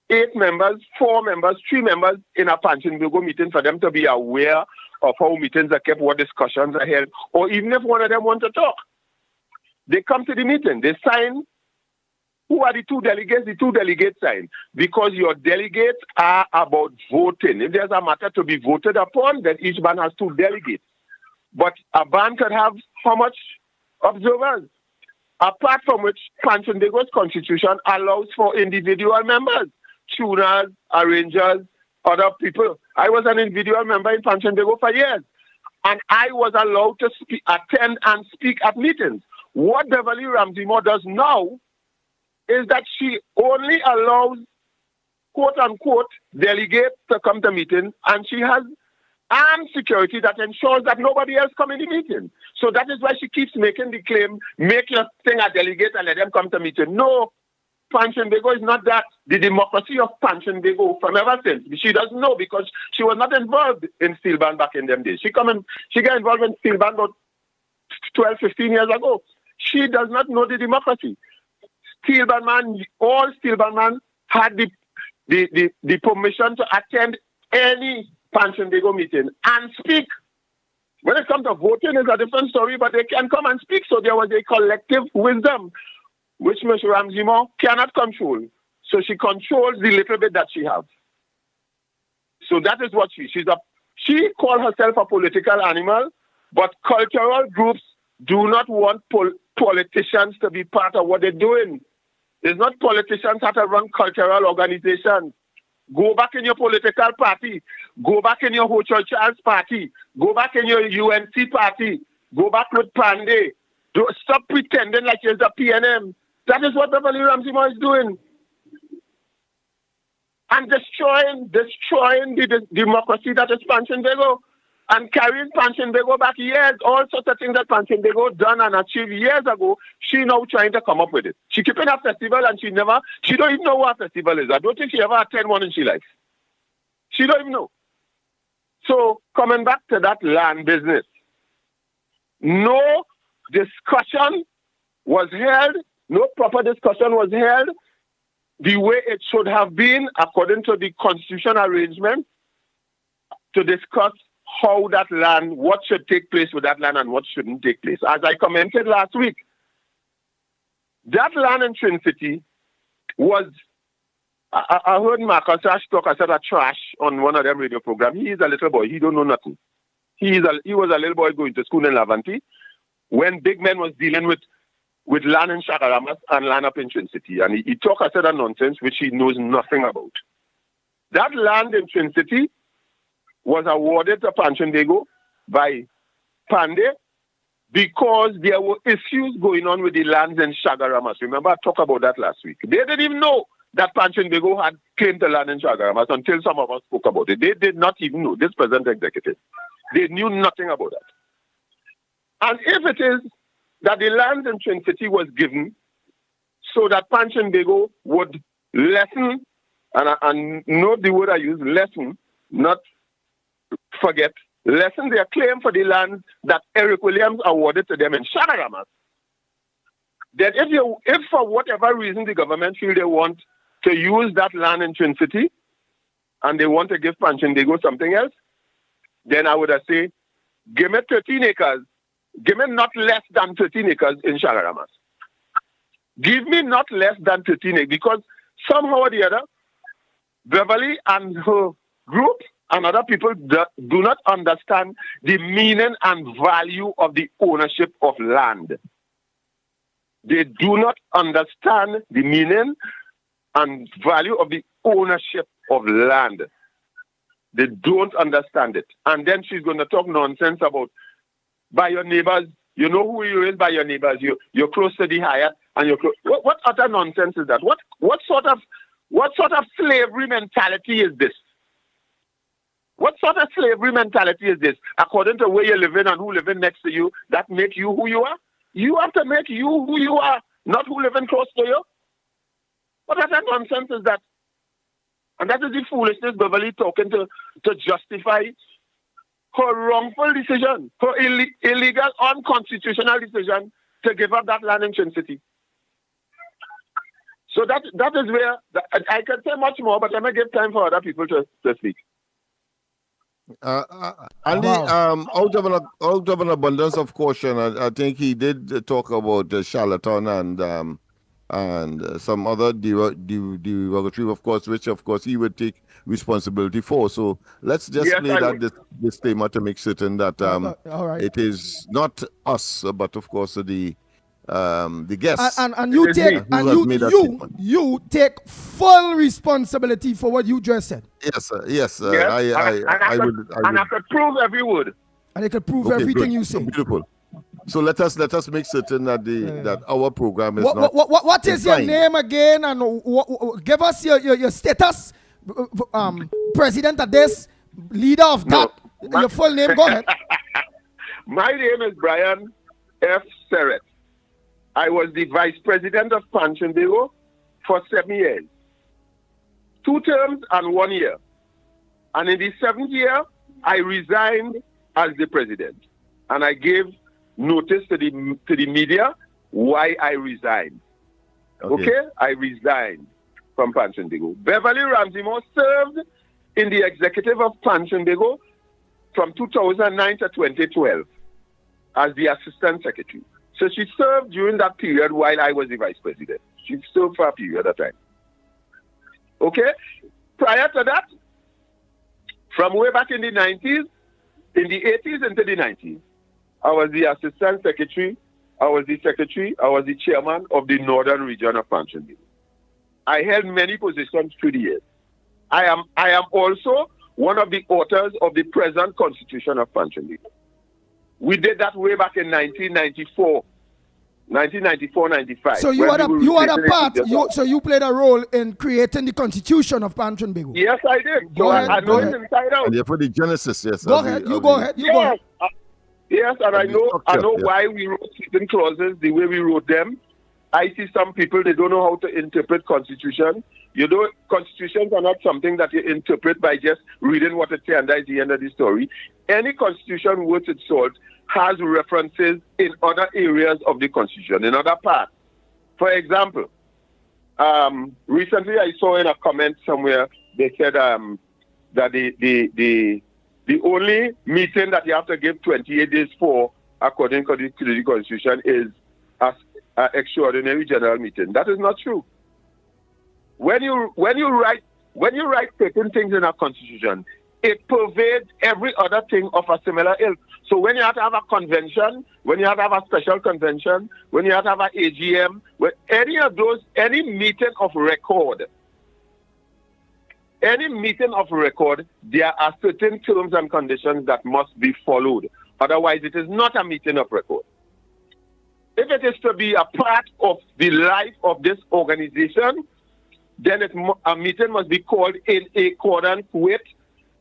8 members, 4 members, 3 members in a Panchenbego meeting for them to be aware of how meetings are kept, what discussions are held, or even if one of them wants to talk, they come to the meeting, they sign. Who are the 2 delegates? The 2 delegates sign. Because your delegates are about voting. If there's a matter to be voted upon, then each band has 2 delegates. But a band can have how much observers? Apart from which, Panchenbego's constitution allows for individual members, tuners, arrangers, other people. I was an individual member in Panchenbego for years. And I was allowed to attend and speak at meetings. What Beverly Ramsey-Moore does now is that she only allows, quote-unquote, delegates to come to meeting, and she has armed security that ensures that nobody else come in the meeting. So that is why she keeps making the claim, make your thing a delegate and let them come to meeting. No, Panchenbego is not that. The democracy of Panchenbego from ever since. She doesn't know because she was not involved in steel band back in them days. She got involved in steel band about 12, 15 years ago. She does not know the democracy. All steel band man had the permission to attend any Panchenbego meeting and speak. When it comes to voting, it's a different story, but they can come and speak. So there was a collective wisdom which Ms. Ramsey-Moore cannot control. So she controls the little bit that she has. So that is what she called herself a political animal, but cultural groups do not want politicians to be part of what they're doing. It's not politicians that have run cultural organizations. Go back in your political party. Go back in your Ho Church's party. Go back in your UNC party. Go back with Pandey. Stop pretending like you're the PNM. That is what Beverly Ramsey-Moore is doing. And destroying the democracy that is Panchenbego. And carrying Panchenbego back years, all sorts of things that Panchenbego done and achieved years ago, she now trying to come up with it. She keeping a festival and she don't even know what a festival is. I don't think she ever attended one in her life. She don't even know. So, coming back to that land business, no discussion was held, no proper discussion was held the way it should have been according to the constitutional arrangement to discuss how that land, what should take place with that land and what shouldn't take place. As I commented last week, that land in Twin City was, I heard Marcus Ash talk, I said a trash on one of them radio programs. He is a little boy, he don't know nothing. He was a little boy going to school in Lavanti when big men was dealing with land in Shagaramas and land up in Twin City. And he talk a set of nonsense which he knows nothing about. That land in Twin City was awarded to Panchenbego by Pandey because there were issues going on with the lands in Shagaramas. Remember, I talked about that last week. They didn't even know that Panchenbego had claimed the land in Shagaramas until some of us spoke about it. They did not even know, this present executive. They knew nothing about that. And if it is that the land in Twin City was given so that Panchenbego would lessen, and note the word I use, lessen, not forget, lessen their claim for the land that Eric Williams awarded to them in Shagaramas, then if for whatever reason the government feel they want to use that land in Twin City and they want to give Panchenbego something else, then I would have said, give me 13 acres. Give me not less than 13 acres in Shagaramas. Give me not less than 13 acres because somehow or the other, Beverly and her group and other people do not understand the meaning and value of the ownership of land. They do not understand the meaning and value of the ownership of land. They don't understand it. And then she's going to talk nonsense about by your neighbors. You know who you is by your neighbors. You're close to the Hyatt and you're close. What utter nonsense is that? What What sort of slavery mentality is this? What sort of slavery mentality is this? According to where you're living and who living next to you, that make you who you are? You have to make you who you are, not who living close to you. What other nonsense is that? And that is the foolishness Beverly talking to justify her wrongful decision, her illegal, unconstitutional decision to give up that land in Twin City. So that is where, I can say much more, but I'm going to give time for other people to speak. Andy, out of an abundance of caution, I think he did talk about charlatan and some other derogatory, of course, which of course he would take responsibility for. So let's just play that disclaimer to make certain that all right. it is not us, but of course the guests. And you take you take full responsibility for what you just said. Yes. I would. And I could prove every word. And I could prove everything you say. Beautiful. So let us make certain that that our program is not. What is your name again? And give us your status, president of this, leader of that. Your full name. Go ahead. My name is Brian F. Serret. I was the vice president of Panchenbego for 7 years. 2 terms and 1 year. And in the 7th year, I resigned as the president. And I gave notice to the media why I resigned. Okay? I resigned from Panchenbego. Beverly Ramsey Moore served in the executive of Panchenbego from 2009 to 2012 as the assistant secretary. So she served during that period while I was the vice president. She served for a period of time. Okay? Prior to that, from way back in the 90s, in the 80s into the 90s, I was the assistant secretary, I was the secretary, I was the chairman of the northern region of Panchenbego. I held many positions through the years. I am also one of the authors of the present constitution of Panchenbego. We did that way back in 1994-95. So you played a role in creating the constitution of Panchenbego. Yes, I did. Go ahead. I know it inside out. And for the genesis, yes. Go ahead. You go ahead. Yes, and I know why we wrote certain clauses the way we wrote them. I see some people, they don't know how to interpret constitution. You know, constitutions are not something that you interpret by just reading what it says, and that's the end of the story. Any constitution worth its salt has references in other areas of the constitution, in other parts. For example, recently I saw in a comment somewhere, they said that the only meeting that you have to give 28 days for, according to the constitution, is an extraordinary general meeting. That is not true. When you write certain things in a constitution, it pervades every other thing of a similar ilk. So when you have to have a convention, when you have to have a special convention, when you have to have an AGM, when any meeting of record, there are certain terms and conditions that must be followed. Otherwise, it is not a meeting of record. If it is to be a part of the life of this organization, then a meeting must be called in accordance with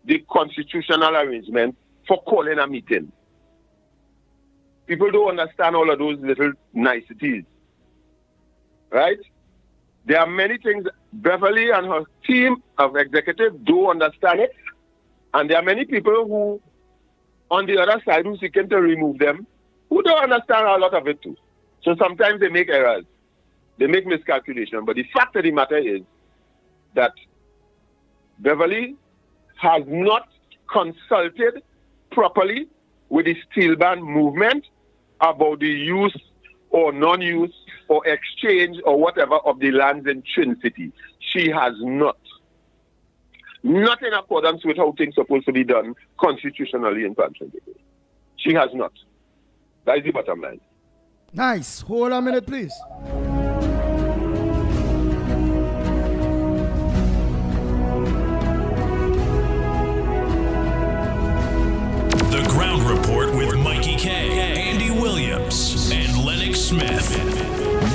the constitutional arrangement for calling a meeting. People don't understand all of those little niceties, right? There are many things Beverly and her team of executives don't understand it, and there are many people who, on the other side, who seeking to remove them, who don't understand a lot of it too. So sometimes they make errors, they make miscalculation, but the fact of the matter is that Beverly has not consulted properly with the steel band movement about the use or non-use or exchange or whatever of the lands in Twin City. She has not. Not in accordance with how things are supposed to be done constitutionally in Panchenbego. She has not. That is the bottom line. Nice. Hold on a minute, please. The Ground Report with Mikey K, Andy Williams, and Lennox Smith.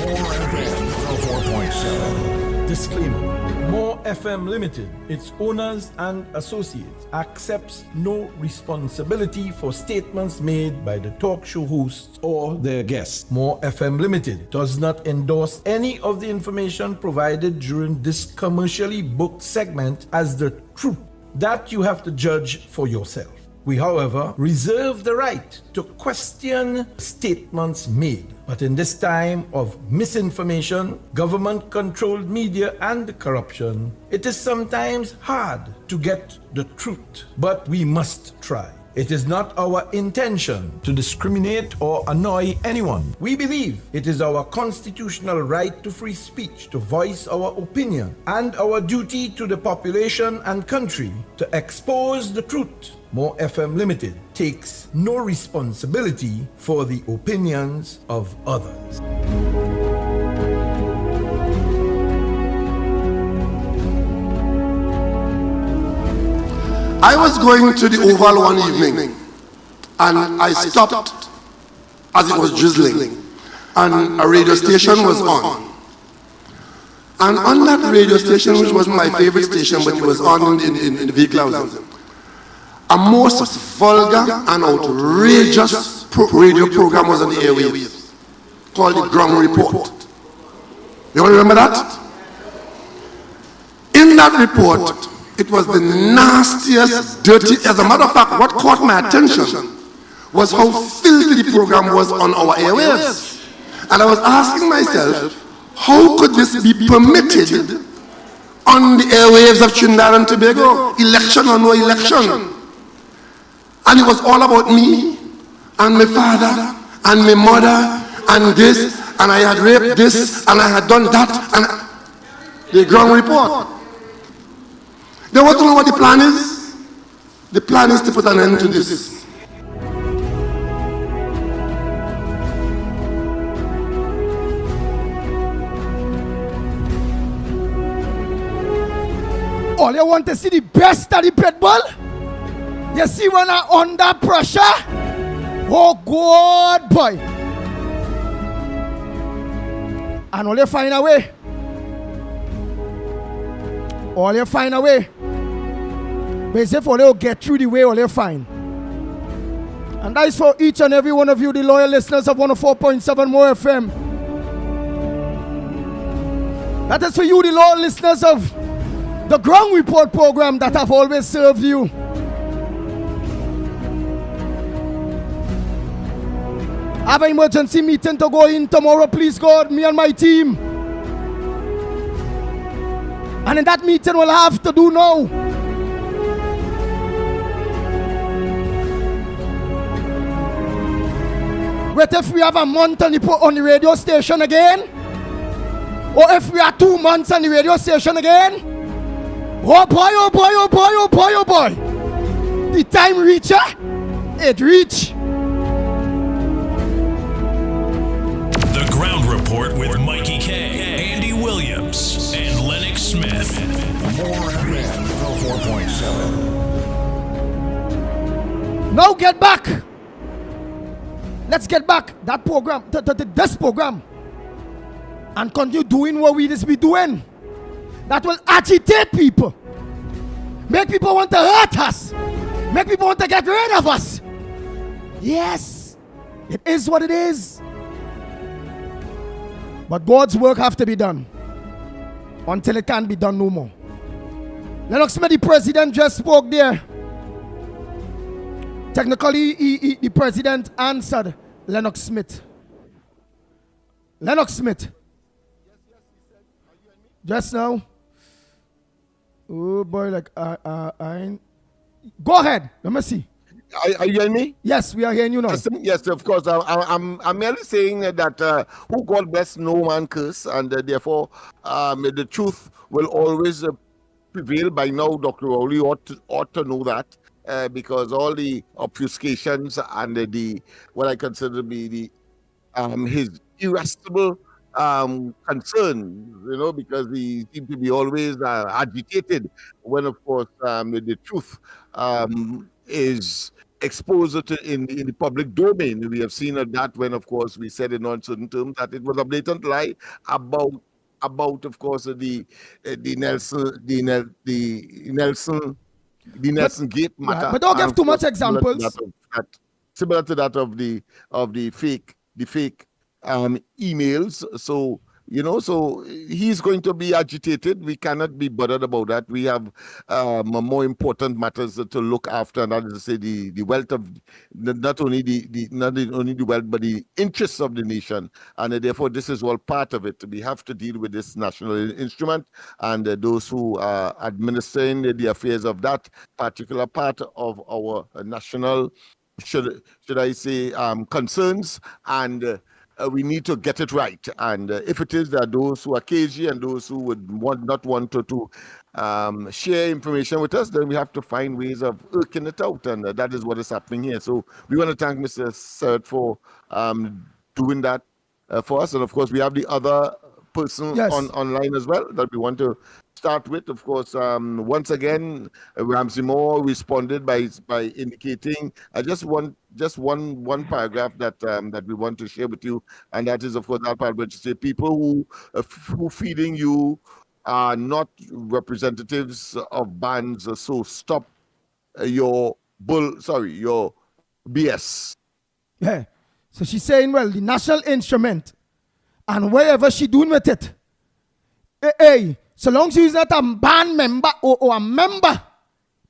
More FM 4.7. Disclaimer. More More FM Limited, its owners and associates, accepts no responsibility for statements made by the talk show hosts or their guests. More FM Limited does not endorse any of the information provided during this commercially booked segment as the truth. That you have to judge for yourself. We, however, reserve the right to question statements made. But in this time of misinformation, government-controlled media, and corruption, it is sometimes hard to get the truth. But we must try. It is not our intention to discriminate or annoy anyone. We believe it is our constitutional right to free speech, to voice our opinion, and our duty to the population and country to expose the truth. More FM Limited takes no responsibility for the opinions of others. I was going to the Oval one evening and I stopped as it was drizzling and a radio station was on. And on that radio station, which was my favorite station, but it was on in the vehicle I was in, a most vulgar and outrageous radio program was on the airwaves called the Ground Report. You all remember that? In that report, it was the nastiest, dirty. As a matter of fact, what caught my attention was how filthy the program was on our airwaves. And I was asking myself, how could this be permitted on the airwaves of Trinidad and Tobago, election or no election? And it was all about me and my father and my mother and this, and I had raped this and I had done that, and the Ground Report. They want to know what the plan is? The plan is to put an end to this. All you want to see the best of the pit bull? You see when I'm under pressure? Oh God, boy. And all you find a way. All you find a way. But it's if all you get through the way, all you find. And that is for each and every one of you, the loyal listeners of 104.7 More FM. That is for you, the loyal listeners of the Ground Report program that have always served you. I have an emergency meeting to go in tomorrow, please God, me and my team. And in that meeting we'll have to do now. What if we have a month on the radio station again? Or if we are 2 months on the radio station again? Oh boy, oh boy, oh boy, oh boy, oh boy. The time reach, it reach. The Ground Report with Mikey K, Andy Williams, and Lennox Smith. More FM 4.7. Now get back. Let's get back that program, this program, and continue doing what we just be doing. That will agitate people, make people want to hurt us, make people want to get rid of us. Yes, it is what it is. But God's work have to be done until it can't be done no more. Lennox Smith, the president, just spoke there. Technically, the president answered Lennox Smith. Lennox Smith. Just now. Oh boy, like I go ahead. Let me see. Are you hearing me? Yes, we are hearing you now. Yes, of course. I'm merely saying that who God bless, no man curse, and therefore the truth will always prevail. By now, Dr. Rowley ought to know that because all the obfuscations and the what I consider to be the his irascible concern, because he seemed to be always agitated when, of course, the truth is exposed in the public domain. We have seen that when, of course, we said in uncertain terms that it was a blatant lie about about, of course, the Nelson Gate matter. But don't give too much examples. Similar to that of the fake emails. So so he's going to be agitated. We cannot be bothered about that. We have more important matters to look after, and that is to say the wealth of not only the wealth but the interests of the nation, and therefore this is all part of it. We have to deal with this national instrument and those who are administering the affairs of that particular part of our national, should I say, concerns, and we need to get it right. And if it is that those who are cagey and those who would not want to share information with us, then we have to find ways of working it out. And that is what is happening here. So we want to thank Mr. Sird for doing that for us. And of course, we have the other person online as well that we want to start with. Of course, once again, Ramsey Moore responded by indicating just one paragraph that we want to share with you, and that is, of course, that part which say people who feeding you are not representatives of bands, so stop your BS. Yeah. So she's saying, well, the national instrument and whatever she doing with it, hey, so long as she's not a band member or a member,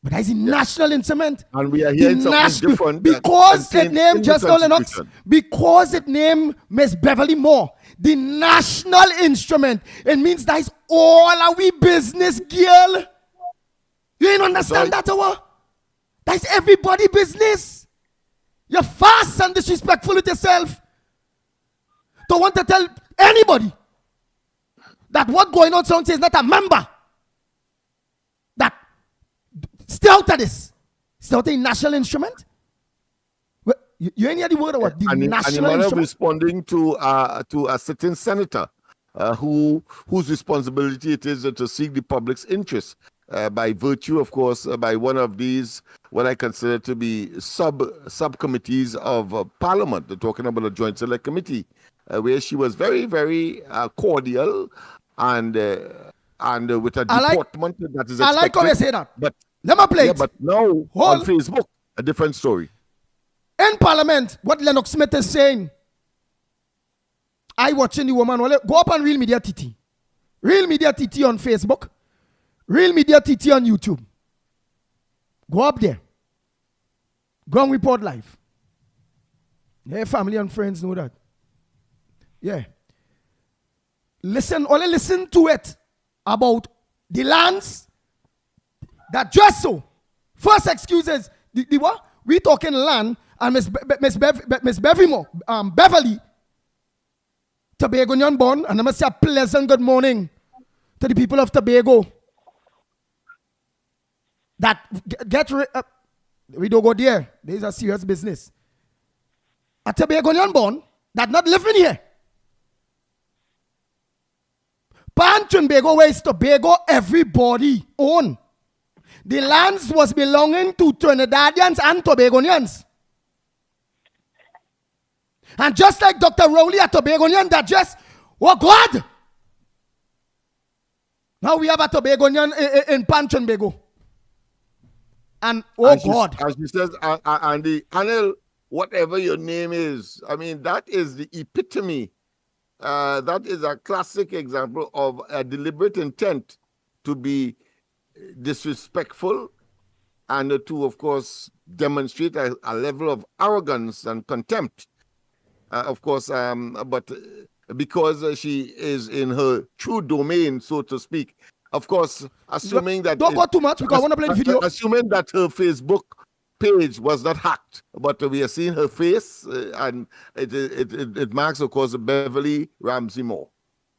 but that's a national instrument. And we are hearing something different. Because it named just Lennox, because it named Miss Beverly Moore, the national instrument, it means that's all our business, girl. You ain't understand that, our? That's everybody business. You're fast and disrespectful with yourself. Don't want to tell anybody that what going on sound is not a member. That stay out of this. Stay out of the national instrument. You ain't hear the word of what? The national instrument. Responding to a sitting senator whose responsibility it is to seek the public's interest by virtue, of course, by one of these what I consider to be subcommittees of Parliament. They're talking about a joint select committee where she was very, very cordial and with a deportment that is expected. I like how you say that. But let me play it. But now on Facebook, a different story. In Parliament, what Lennox Smith is saying, I watching the woman. Go up on Real Media TT. Real Media TT on Facebook. Real Media TT on YouTube. Go up there. Go and report live. Yeah, family and friends know that. Yeah. Only listen to it about the lands that just so. First excuses, the what? We talking land and Miss Beverly Tobago born, and I must say a pleasant good morning to the people of Tobago. That we don't go there. There is a serious business. A Tobagonian born that not living here. Trinbago West Tobago, everybody own. The lands was belonging to Trinidadians and Tobagonians. And just like Dr. Rowley, a Tobagonian that just, oh God! Now we have a Tobagonian in Trinbago. And God. As she says, and the Anil, whatever your name is, I mean, that is the epitome. That is a classic example of a deliberate intent to be disrespectful and to, of course, demonstrate a level of arrogance and contempt. Of course, but because she is in her true domain, so to speak. Of course, assuming that... Don't go too much because I want to play the video. Assuming that her Facebook page was not hacked, but we are seeing her face, and it marks, of course, Beverly Ramsey Moore.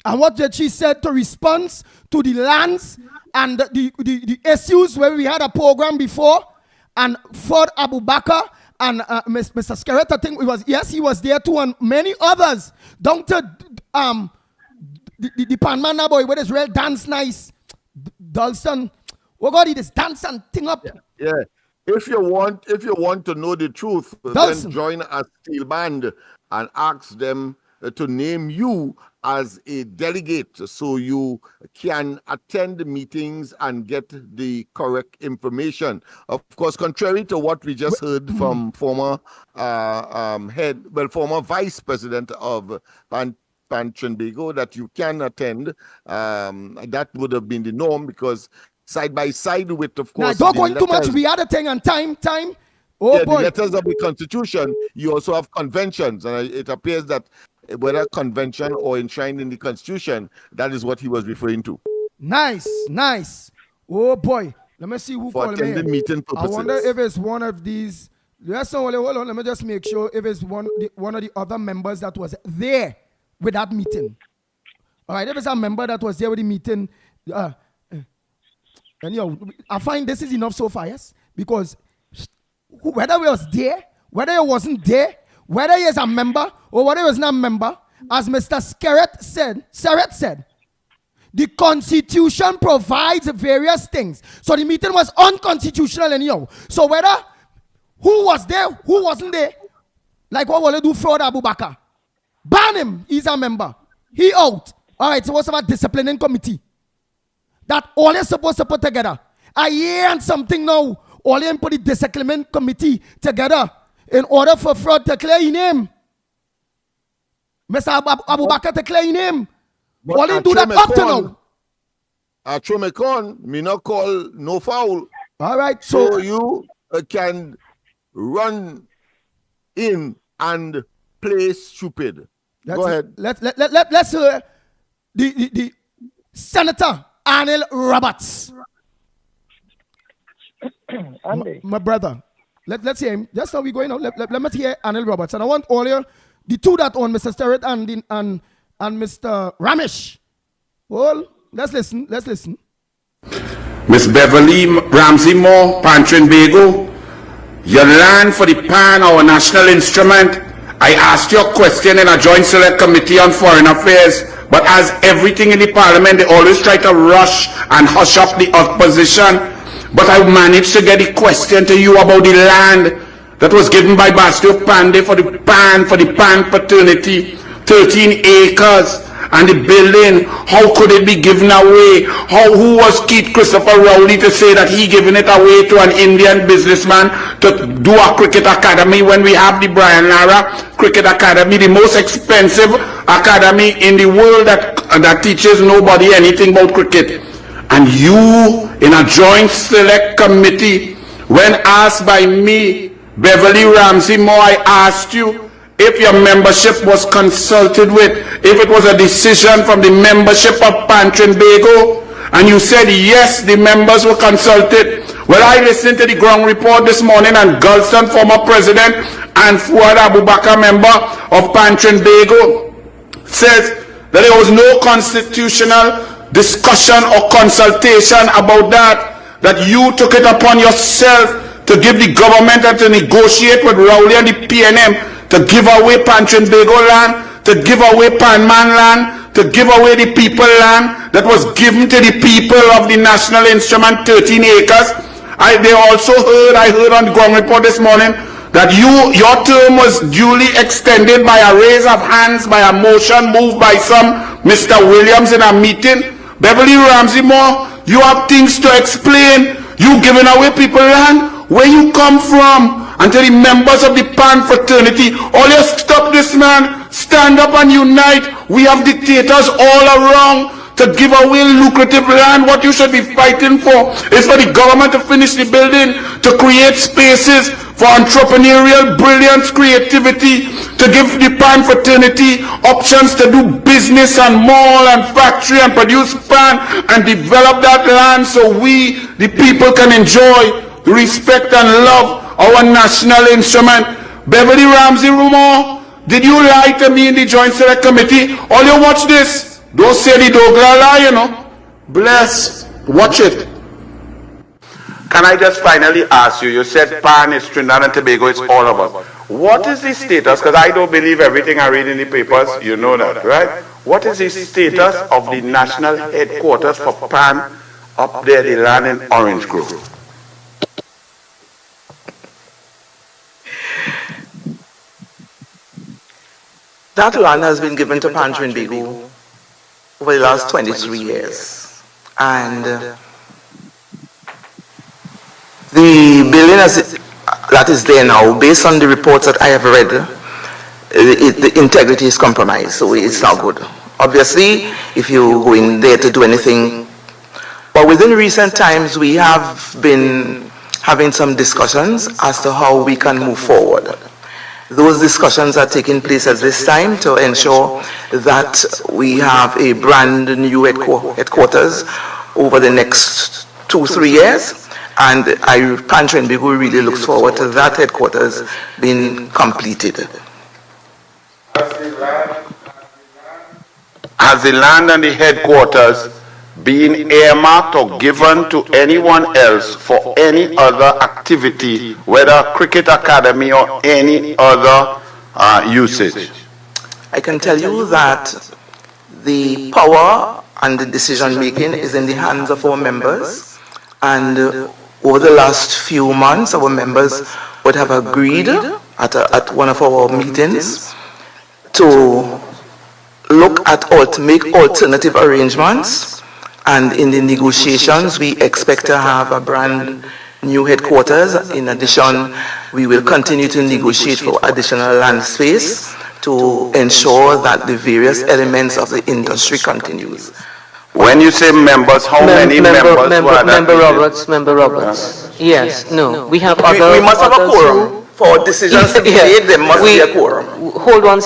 And what did she said to respond to the lands and the issues where we had a program before, and Ford Abu Bakr and Mr. Skerrett, I think he was there too, and many others. Down to the Panmana boy with his real dance nice. Dalston, oh God, he just dance and thing up. Yeah. If you want to know the truth, then join a steel band and ask them to name you as a delegate so you can attend the meetings and get the correct information. Of course, contrary to what we just heard from former vice president of Pan Trinbago, that you can attend, that would have been the norm, because side by side with, of course, now don't go too much. We had a thing on time. Oh yeah, boy. the letters of the Constitution, you also have conventions, and it appears that whether convention or enshrined in the Constitution, that is what he was referring to. Nice. Oh boy. Let me see who called me. Meeting purposes. I wonder if it's one of these. Hold on. Let me just make sure if it's one of the other members that was there with that meeting. All right, if it's a member that was there with the meeting, anyhow, I find this is enough so far, yes? Because whether we was there, whether he wasn't there, whether he is a member or whether he was not a member, as Mr. Skerrett said, the Constitution provides various things. So the meeting was unconstitutional anyhow. So whether who was there, who wasn't there, like what will they do fraud Abu Bakr? Ban him, he's a member. He out. All right, so what's about disciplining committee? That all is supposed to put together. A year and something now, all you put the disciplining committee together in order for fraud to clear his name. Mr. Abu Bakr to clear his name. All you do that up to now. I throw me con, me not call no foul. All right, so you can run in and play stupid. Go ahead. Let's hear the Senator Arnold Roberts. My brother. Let's hear him. Just how we going out. Let me hear Arnold Roberts. And I want all you, the two that on Mr. Sterrett and Mr. Ramesh. Well, let's listen. Miss Beverly Ramsey Moore, Pantrin Bago, your land for the PAN, our national instrument. I asked your question in a joint select committee on foreign affairs, but as everything in the parliament, they always try to rush and hush up the opposition. But I managed to get a question to you about the land that was given by Bastio Pandey for the PAN fraternity, 13 acres. And the building, how could it be given away? Who was Keith Christopher Rowley to say that he given it away to an Indian businessman to do a cricket academy when we have the Brian Lara Cricket Academy, the most expensive academy in the world that teaches nobody anything about cricket? And you, in a joint select committee, when asked by me, Beverly Ramsey Moore, I asked you if your membership was consulted with, if it was a decision from the membership of Pantrin Bago, and you said yes, the members were consulted. Well, I listened to the ground report this morning, and Gulston, former president, and Fuad Abu Bakr, member of Pantrin Bago, says that there was no constitutional discussion or consultation about that you took it upon yourself to give the government and to negotiate with Rowley and the PNM to give away Pantrin Bago land, to give away Panman land, to give away the people land that was given to the people of the national instrument, 13 acres. I heard on the ground report this morning that your term was duly extended by a raise of hands, by a motion moved by some Mr. Williams in a meeting. Beverly Ramsey Moore, you have things to explain. You giving away people land? Where you come from? And to the members of the PAN fraternity, all you stop this man, stand up and unite. We have dictators all around to give away lucrative land. What you should be fighting for is for the government to finish the building, to create spaces for entrepreneurial brilliance, creativity, to give the PAN fraternity options to do business and mall and factory and produce PAN and develop that land so we, the people, can enjoy, respect and love our national instrument. Beverly Ramsey Moore, did you lie to me in the Joint Select Committee? All you watch this. Don't say the Douglas lie, you know. Bless. Watch it. Can I just finally ask you, you said PAN is Trinidad and Tobago, it's all of us. What is the status, because I don't believe everything I read in the papers, you know that, right? What is the status of the national headquarters for PAN up there, the land in Orange Grove? That land has been given to Pantrin Bigu over the last 23 years. And the building that is there now, based on the reports that I have read, the integrity is compromised, so it's not good. Obviously, if you go in there to do anything, but within recent times, we have been having some discussions as to how we can move forward. Those discussions are taking place at this time to ensure that we have a brand new headquarters over the next 2-3 years. And Pantrin Bigu really looks forward to that headquarters being completed. Has the land and the headquarters been earmarked or given to anyone else for any other activity, whether cricket academy or any other usage? I can tell you that the power and the decision making is in the hands of our members, and over the last few months our members would have agreed at one of our meetings to look at make alternative arrangements, and in the negotiations we expect to have a brand new headquarters. In addition, we will continue to negotiate for additional land space to ensure that the various elements of the industry continues. When you say members, how many members were that? Member Roberts. Yes, no. We have other... We must have a quorum. For decisions to be made, there must be a quorum. Hold on.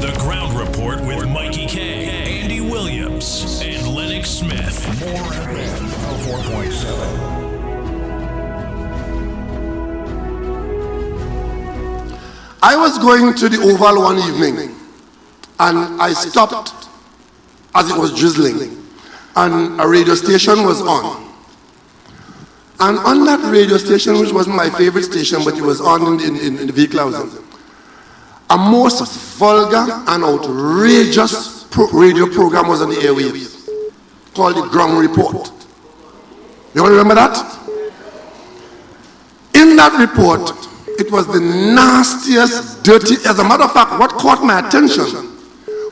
The Ground Report with Mikey K, Andy Williams, and Lennox Smith. More FM 4.7. I was going to the Oval one evening, and I stopped as it was drizzling, and a radio station was on. And on that radio station, which wasn't my favorite station, but it was on in the vehicle I was in, a most vulgar and outrageous radio program was on the airwaves, called the Ground Report. You all remember that? In that report, it was the nastiest, dirty. As a matter of fact, what caught my attention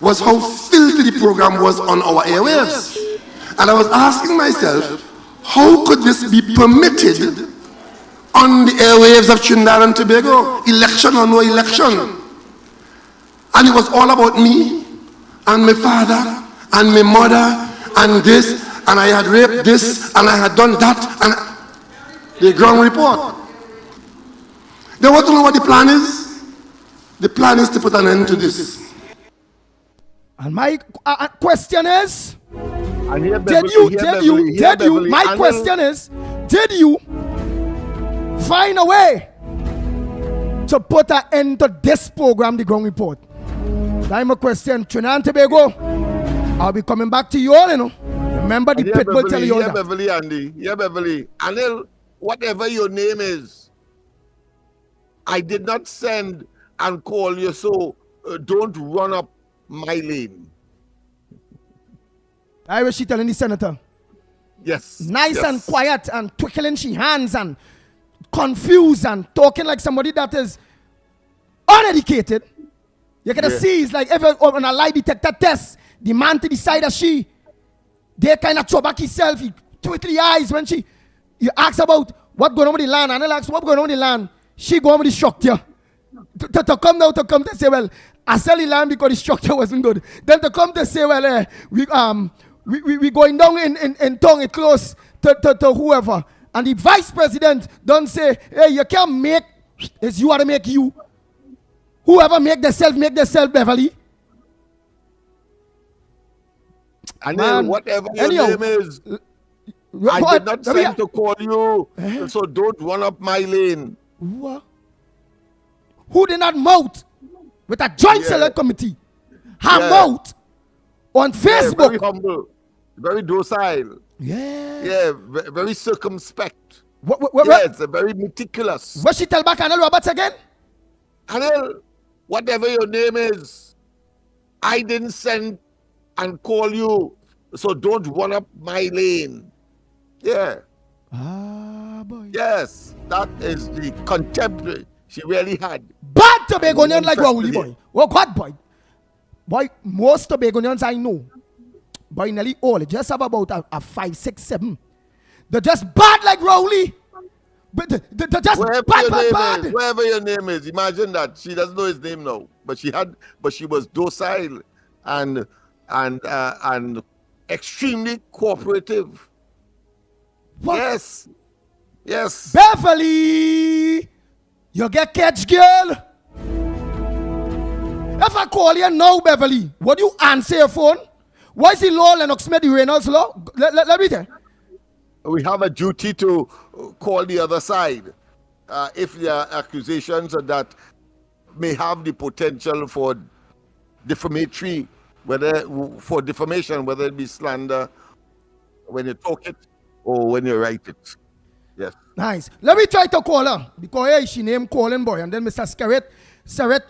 was how filthy the program was on our airwaves. And I was asking myself, how could this be permitted on the airwaves of Trinidad and Tobago, election or no election? And it was all about me and my father and my mother and this, and I had raped this and I had done that, and the Ground Report. They want to know what the plan is? The plan is to put an end to this. And my question is, did you find a way to put an end to this program, the Ground Report? That's my question. Trinidad and Tobago, I'll be coming back to you all, you know. Remember the pitbull tell you all that. Beverly, Andy. Yeah, Beverly. Anil, whatever your name is, I did not send and call you, so don't run up my lane. I was she telling the senator. Yes. Nice and quiet and twinkling she hands and confused and talking like somebody that is uneducated. You can see it's like every on a lie detector test, the man to decide that they kind of throw back himself, he twinkle eyes when you ask about what going on with the land, and he asks what going on with the land. She go on with the structure. To come now to come to say, well, I sell the land because the structure wasn't good. Then to come to say, well, we going down in tongue, it close to whoever. And the vice president don't say, hey, you can't make, it's you are to make you. Whoever make themselves, Beverly. And then whatever your name is, I did not send to call you, so don't run up my lane. Who did not mouth with a joint select committee? Mouth on Facebook. Very humble, very docile. Yeah, very circumspect. Yes, very meticulous. What she tell back Anel Roberts again? Anel, whatever your name is, I didn't send and call you, so don't run up my lane. Yeah. Boy. Yes. That is the contempt she really had. Bad Tobagonian like Rowley, boy. Oh, God, boy. Boy, most Tobagonians I know, boy, nearly all, just have about a 5, 6, 7. They're just bad like Rowley. But they're just bad. Wherever your name is, imagine that. She doesn't know his name now. But she was docile and extremely cooperative. What? Yes. Beverly, you get catch, girl. If I call you now, Beverly, would you answer your phone? Why is the law Lennox made the Reynolds law? Let me tell. We have a duty to call the other side if there are accusations that may have the potential for defamation, whether it be slander when you talk it or when you write it. Yes. Nice. Let me try to call her because hey, she named Colin Boy and then Mr. Scarrett,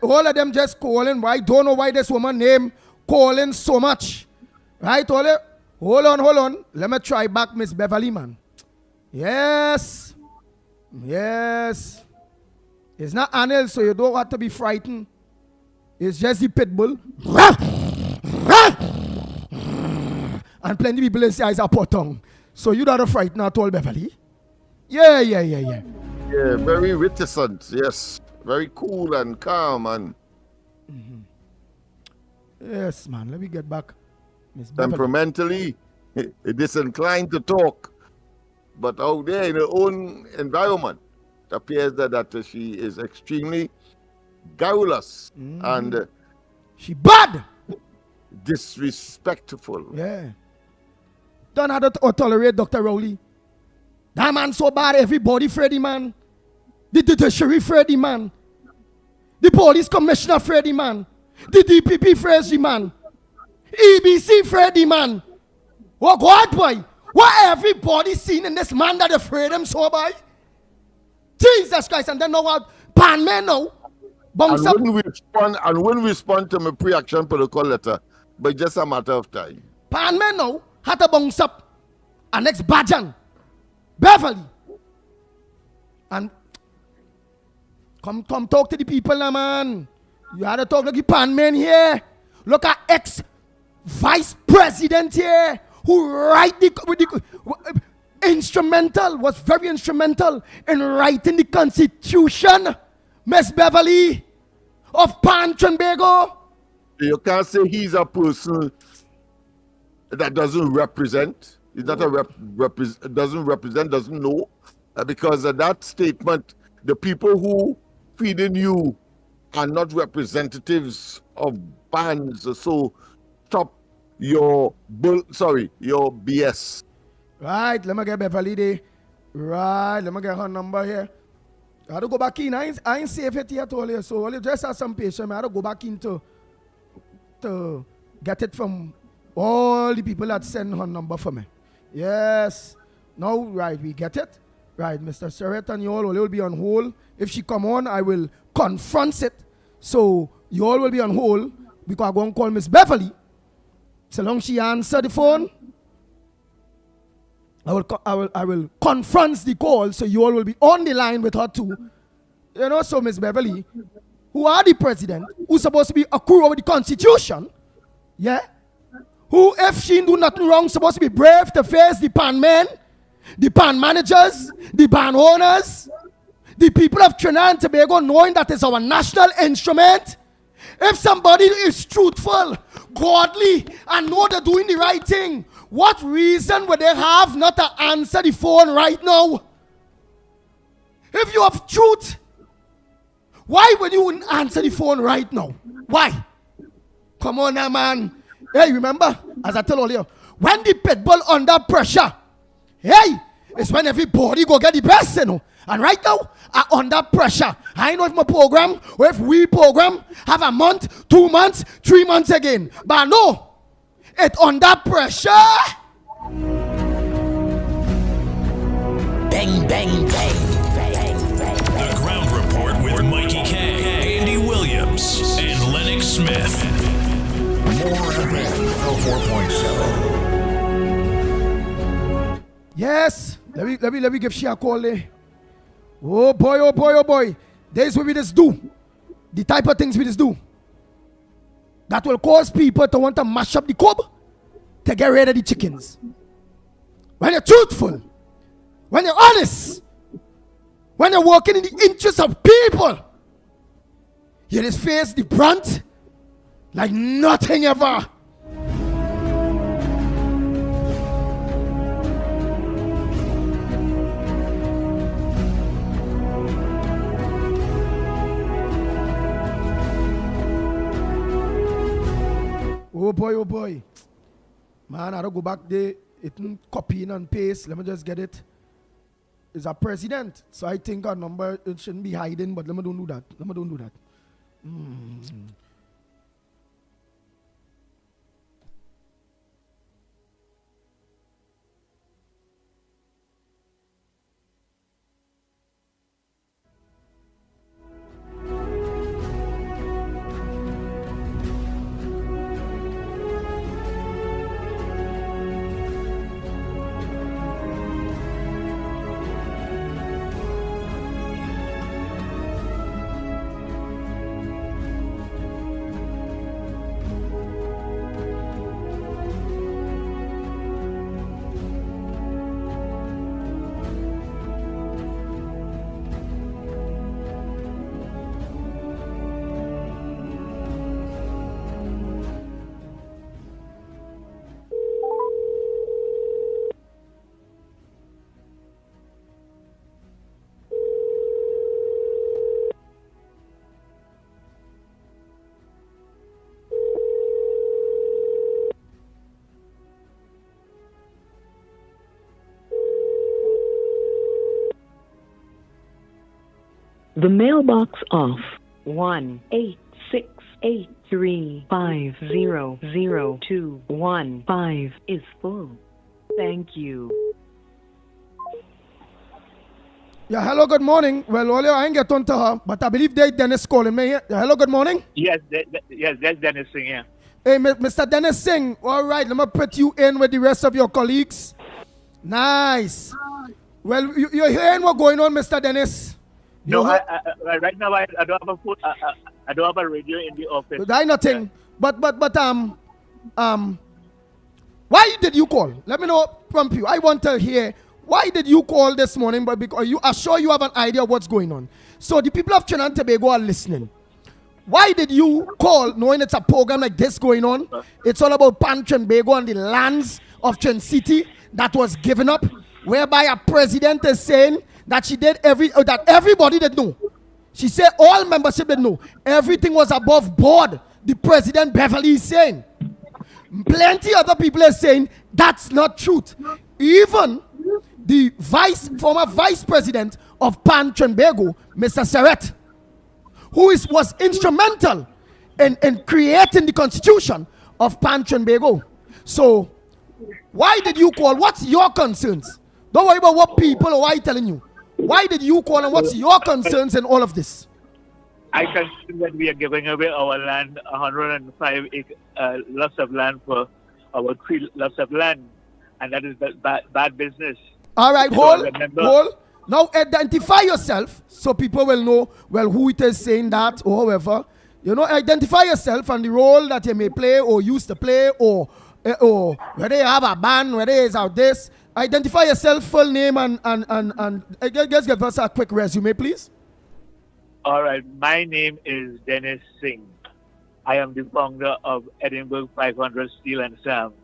all of them just calling. I don't know why this woman named Colin so much. Right, Ole? Hold on. Let me try back Miss Beverly, man. Yes. It's not Anil, so you don't have to be frightened. It's just the pit bull. And plenty of people in the eyes are potong. So you don't frighten at all, Beverly? Yeah. Yeah, very reticent, yes. Very cool and calm and... Yes, man. Let me get back. Miss Beverly. Temperamentally disinclined to talk. But out there in her own environment, it appears that she is extremely garrulous and... she bad! Disrespectful. Yeah. Don't have to tolerate Dr. Rowley. That man so bad, everybody Freddy, man. The sheriff Freddy, man. The police commissioner Freddy, man. The DPP Freddy, man. EBC Freddy, man. Oh God, boy. What everybody seen in this man that afraid him so by? Jesus Christ, and then know what? Pan man now. And when we respond to my pre-action protocol letter, but just a matter of time. Pan man now had to bounce up. And next Bajan. Beverly. And come talk to the people now, man. You had to talk like the pan man here. Look at ex-vice president here who was very instrumental in writing the Constitution, Miss Beverly of Trinbago. You can't say he's a person that doesn't represent. He's not doesn't represent, doesn't know. Because of that statement, the people who feed in you are not representatives of bands. So stop your BS. Right, let me get Beverly there. Right, let me get her number here. I had to go back in. I ain't safe it yet all here. So I'll just have some patience. I had to go back in to get it from all the people that send her number for me. Yes. Now, right, we get it. Right, Mr. Surrett and you all will be on hold. If she come on, I will confront it. So you all will be on hold because I'm going to call Miss Beverly. So long she answer the phone, I will confront the call. So you all will be on the line with her too. You know, so Miss Beverly, who are the president, who's supposed to be a crew over the Constitution, yeah, who if she do nothing wrong, supposed to be brave to face the pan men, the pan managers, the ban owners, the people of Trinidad and Tobago, knowing that it's our national instrument. If somebody is truthful, godly, and know they're doing the right thing, what reason would they have not to answer the phone right now? If you have truth, why would you wouldn't answer the phone right now? Why? Come on now, man. Hey, remember, as I told earlier, when the pit bull under pressure, hey, it's when everybody go get the best, you know. And right now, I'm under pressure. I know if my program, or if we program, have a month, 2 months, 3 months again. But no, it's under pressure. Bang, bang, bang. The Ground Report with Mikey K, Andy Williams, and Lennox Smith. More FM 4.7. Yes, let me give she a call there. Oh boy, oh boy, oh boy. This what we just do. The type of things we just do. That will cause people to want to mash up the cob to get rid of the chickens. When you're truthful, when you're honest, when you're working in the interest of people, you just face the brunt like nothing ever. Oh boy, oh boy. Man, I don't go back there. It copy and paste. Let me just get it. It's a president. So I think our number, it shouldn't be hiding, but let me don't do that. Let me don't do that. The mailbox off. 1-868-350-0215 is full. Thank you. Yeah, hello, good morning. Well, I ain't get on to her, but I believe Dennis calling me here. Yeah, hello, good morning. Yes, that's Dennis Singh here. Hey, Mr. Dennis Singh. All right, let me put you in with the rest of your colleagues. Nice. Well, you're hearing what's going on, Mr. Dennis? No, right now I don't have a phone. I don't have a radio in the office. I nothing. But why did you call? Let me know from you. I want to hear why did you call this morning? But because you are sure you have an idea of what's going on. So the people of Trinidad and Tobago are listening. Why did you call knowing it's a program like this going on? It's all about Pan Trinbago and the lands of Trin City that was given up, whereby a president is saying that she did that everybody did know. She said all membership did know. Everything was above board. The president Beverly is saying. Plenty other people are saying that's not truth. Even the former vice president of Pan Trinbago, Mr. Serret, who was instrumental in creating the constitution of Pan Trinbago. So, why did you call? What's your concerns? Don't worry about what people or why telling you. Why did you call and what's your concerns in all of this? I consider that we are giving away our land, 105 lots of land for our 3 lots of land. And that is bad business. All right, hold. Now identify yourself so people will know, well, who it is saying that or however. You know, identify yourself and the role that you may play or used to play or whether you have a band, whether it's out this. Identify yourself, full name, and just give us a quick resume, please. All right. My name is Dennis Singh. I am the founder of Edinburgh 500 Steel and Sound.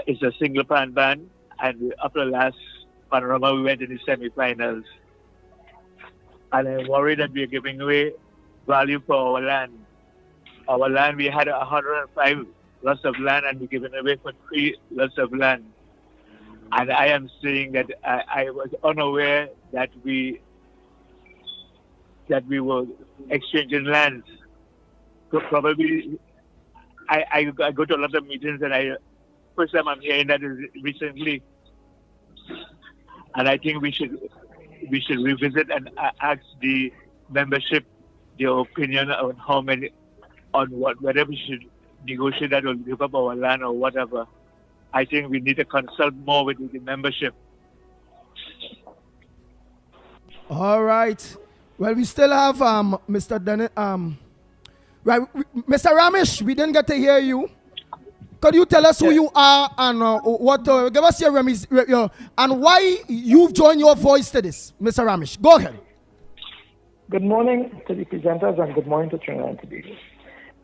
It's a single pan band, and after last Panorama, we went in the semi-finals. And I'm worried that we're giving away value for our land. Our land, we had 105 lots of land, and we're giving away for 3 lots of land. And I am saying that I was unaware that we were exchanging lands. So probably, I go to a lot of meetings, and first time I'm hearing that is recently. And I think we should revisit and ask the membership their opinion on whether we should negotiate that or give up our land or whatever. I think we need to consult more with the membership. All right. Well, we still have Mr. Dennis. Right, Mr. Ramesh, we didn't get to hear you. Could you tell us who you are and what? Give us your and why you've joined your voice to this, Mr. Ramesh. Go ahead. Good morning to the presenters and good morning to Trinidad and Tobago.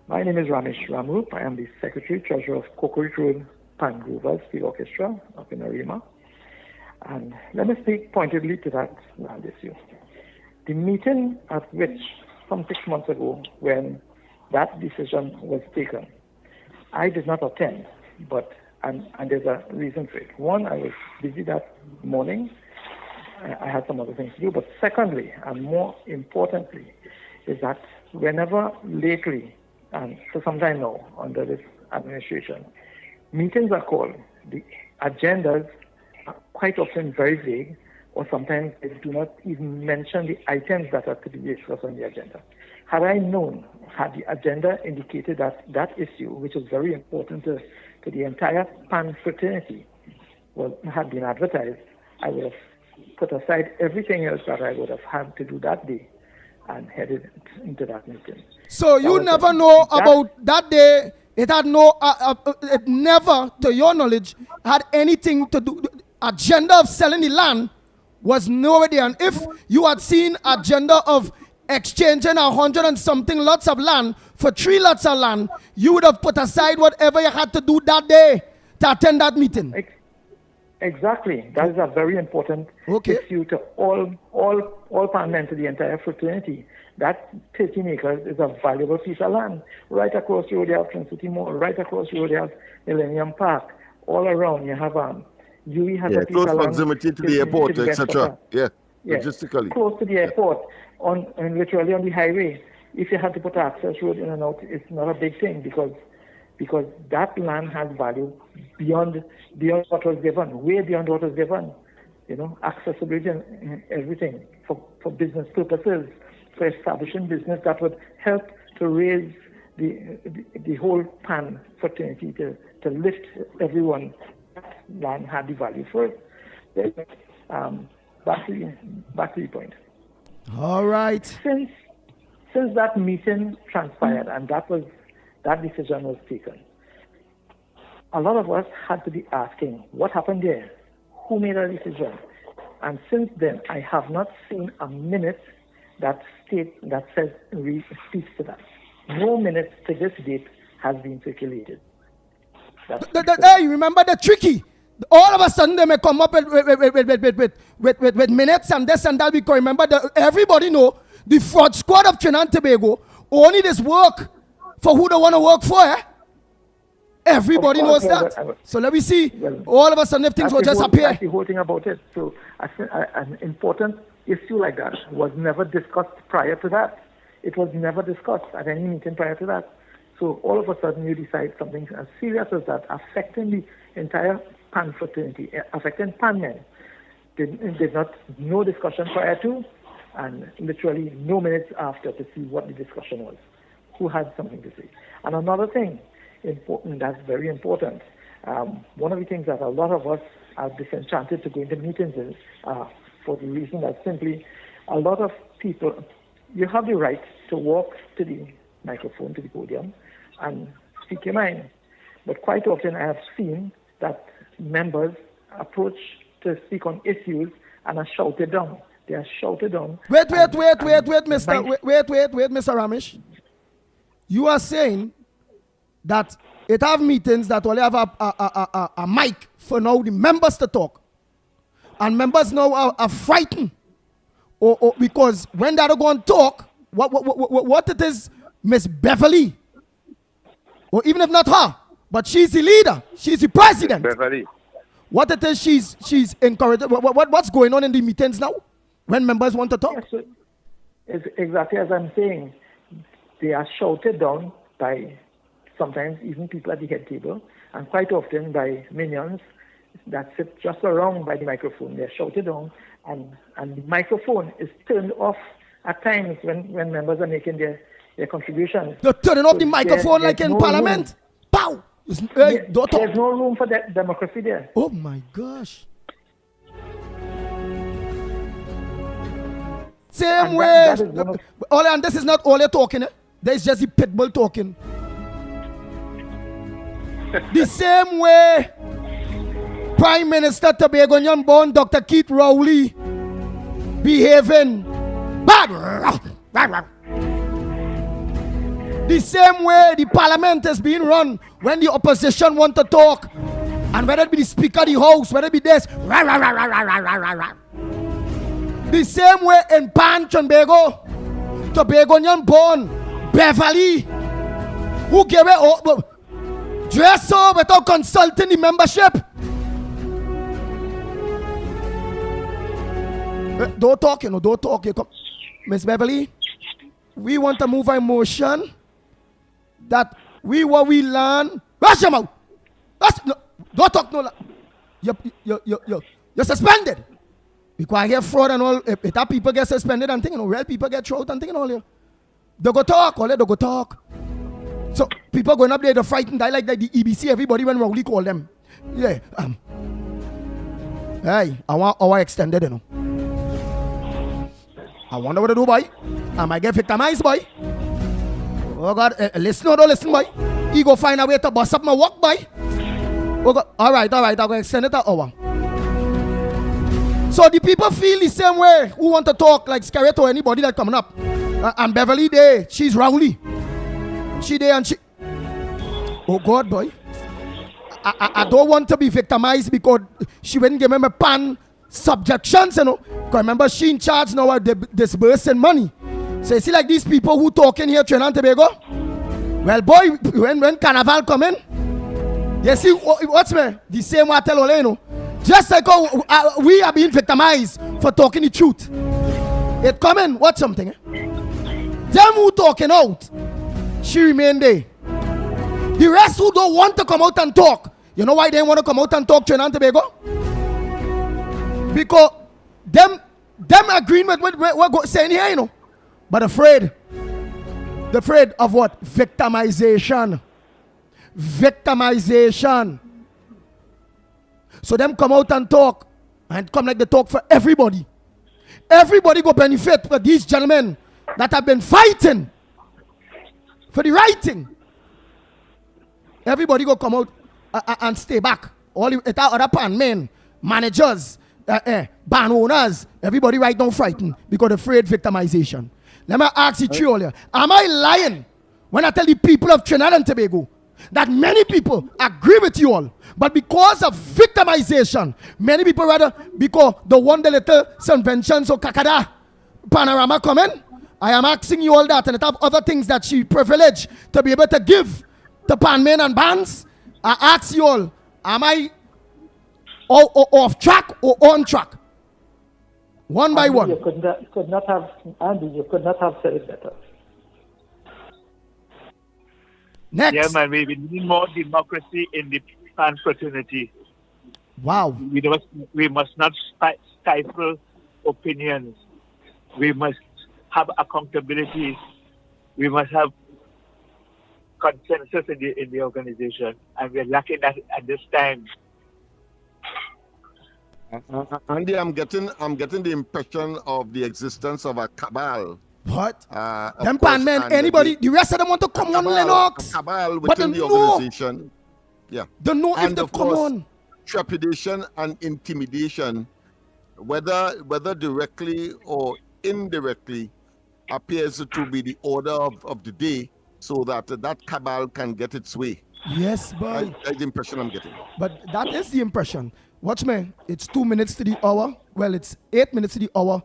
My name is Ramesh Ramrup. I am the Secretary Treasurer of Cocorit Road Pan Groovers Field Orchestra up in Arima. And let me speak pointedly to that land issue. The meeting at which, some 6 months ago, when that decision was taken, I did not attend, but and there's a reason for it. One, I was busy that morning. I had some other things to do. But secondly, and more importantly, is that whenever lately, and for some time now under this administration, meetings are called, the agendas are quite often very vague, or sometimes they do not even mention the items that are to be discussed on the agenda. Had I known, had the agenda indicated that that issue, which is very important to the entire PAN fraternity, had been advertised, I would have put aside everything else that I would have had to do that day and headed into that meeting. So you never know about that day. It had it never, to your knowledge, had anything to do. Agenda of selling the land was nowhere there. And if you had seen agenda of exchanging 100 and something lots of land for 3 lots of land, you would have put aside whatever you had to do that day to attend that meeting. Exactly. That is a very important issue to all PAN men, to the entire fraternity. That 13 acres is a valuable piece of land. Right across the road you have City Mall, right across the road you have Millennium Park. All around you have UE has a piece close of land. proximity to the airport, etc. Yeah, logistically. Close to the airport, and literally on the highway. If you had to put an access road in and out, it's not a big thing because that land has value beyond what was given, way beyond what was given. You know, accessibility and everything for business purposes, for establishing business that would help to raise the whole PAN fraternity to lift everyone. That land had the value for it. Back to the point. All right. Since that meeting transpired and that decision was taken, a lot of us had to be asking, what happened there? Who made a decision? And since then, I have not seen a minute that speaks to that. No minute to this date has been circulated. Hey, remember the tricky? All of a sudden they may come up with minutes and this and that, because remember everybody know the fraud squad of Trinidad and Tobago only this work for who they want to work for. Everybody knows that. So let me see. All of a sudden, if things will just appear. That's the whole thing about it. So an important issue like that was never discussed prior to that. It was never discussed at any meeting prior to that. So all of a sudden, you decide something as serious as that, affecting the entire PAN fraternity, affecting PAN men. Did not no discussion prior to, and literally no minutes after to see what the discussion was. Who had something to say? And another thing important, that's very important. One of the things that a lot of us are disenchanted to go into meetings is for the reason that simply a lot of people, you have the right to walk to the microphone, to the podium, and speak your mind. But quite often I have seen that members approach to speak on issues and are shouted down. They are shouted down. Wait, Mr. Ramesh. You are saying that it have meetings that only have a mic for now the members to talk, and members now are frightened, or because when they are going to talk, what it is, Miss Beverly, or even if not her, but she's the leader, she's the president. Beverly. What it is, she's encouraged. What's going on in the meetings now when members want to talk? Yes, so it's exactly as I'm saying. They are shouted down by sometimes even people at the head table, and quite often by minions that sit just around by the microphone. They're shouted down, and the microphone is turned off at times when members are making their contributions. They're turning off the microphone like in Parliament. Pow! There's no room for that democracy there. Oh my gosh. Same And way. that is one of- Ole, and this is not Ole talking. There's just the pitbull talking. The same way Prime Minister Tobago Born Dr. Keith Rowley behaving bad. The same way the parliament is being run when the opposition want to talk, and whether it be the speaker of the house, whether it be this, the same way in Tobago born Beverly, who gave it dress up without consulting the membership. Don't talk, don't talk. Miss Beverly, we want to move our motion that we learn. Rush him out. No, don't talk no. You're suspended. Because I get fraud and all. If that people get suspended and thinking, real people get thrown and thinking all here. They go talk, they go talk. So people going up there to frighten, die like the EBC, everybody when Rowley call them. Yeah. Hey, I want our extended, I wonder what to do, boy. I might get victimized, boy. Oh God, listen or don't listen, boy. He go find a way to bust up my work, boy. Oh God. All right, I'm going to extend it an hour. So the people feel the same way who want to talk like Scarlett or anybody that coming up. And Beverly there, she's Rowley. She there and she... Oh God, boy. I don't want to be victimized because she wouldn't give me my pan subjections, Because remember, she in charge now of disbursing money. So you see like these people who talking here, Trinidad and Tobago? Well, boy, when Carnival come in, you see, what's me? The same way I tell Ole, just like how we are being victimized for talking the truth. It come in, watch something. Them who talking out, she remain there. The rest who don't want to come out and talk, you know why they want to come out and talk, Trinidad and Tobago? Because them agreeing with what we're saying here, but afraid of what? Victimization. So them come out and talk, and come like they talk for everybody. Everybody go benefit for these gentlemen that have been fighting for the right thing. Everybody go come out and stay back. All the other pan men, managers, ban owners, everybody right now frightened because afraid victimization. Let me ask you earlier, am I lying when I tell the people of Trinidad and Tobago that many people agree with you all, but because of victimization, many people rather, because the one the little subventions or kakada panorama coming, I am asking you all that, and it have other things that she privileged to be able to give to pan men and bands. I ask you all, am I off track or on track? One by one. You could not have, Andy, you could not have said it better. Next. Yeah, man, we need more democracy in the fan fraternity. Wow. We must not stifle opinions. We must have accountability. We must have consensus in the organization, and we're lacking that at this time. Andy, I'm getting the impression of the existence of a cabal. What? Them pan men, anybody, the rest of them want to come on, Lennox. A cabal within the organization. Yeah. Don't know and if they come on. Trepidation and intimidation, whether directly or indirectly, appears to be the order of the day, so that that cabal can get its way. Yes, boy. That's the impression I'm getting. But that is the impression. Watch me. It's 2 minutes to the hour. Well, it's 8 minutes to the hour,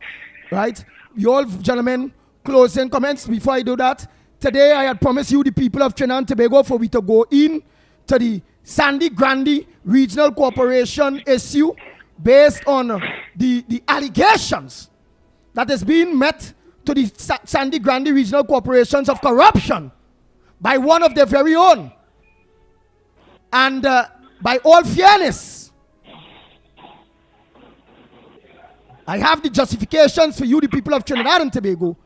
right? You all gentlemen, closing comments before I do that. Today, I had promised you, the people of Trinidad and Tobago, for we to go in to the Sandy Grande Regional Corporation issue based on the allegations that is being met to the Sandy Grande Regional Corporations of corruption by one of their very own. And by all fairness, I have the justifications for you, the people of Trinidad and Tobago,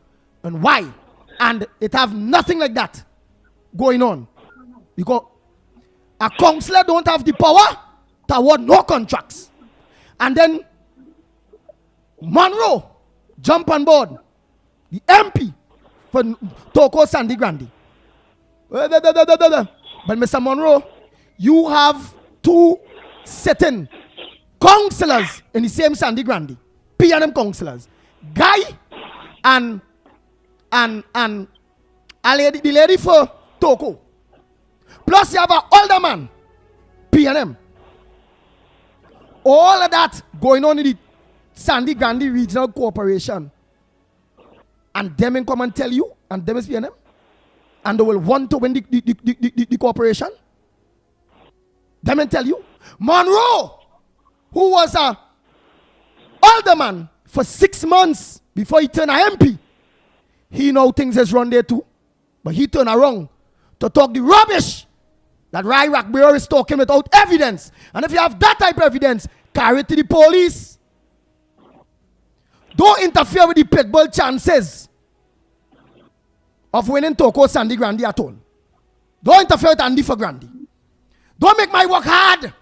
and why. And it have nothing like that going on. Because a councillor don't have the power to award no contracts. And then Monroe jump on board the MP for Toko Sandy Grande. But Mr. Monroe, you have two sitting councillors in the same Sandy Grande, P&M councillors, Guy and the lady for Toko. Plus you have an older man, P&M. All of that going on in the Sandy Grande Regional Corporation. And them in come and tell you, and them is P&M, and they will want to win the corporation. Them and tell you. Monroe, who was a alderman for 6 months before he turned a MP, he know things is run there too. But he turned around to talk the rubbish that Rai Rockbear is talking without evidence. And if you have that type of evidence, carry it to the police. Don't interfere with the pitbull chances of winning Toko Sandy Grande at all. Don't interfere with Andy for Grande. Don't make my work hard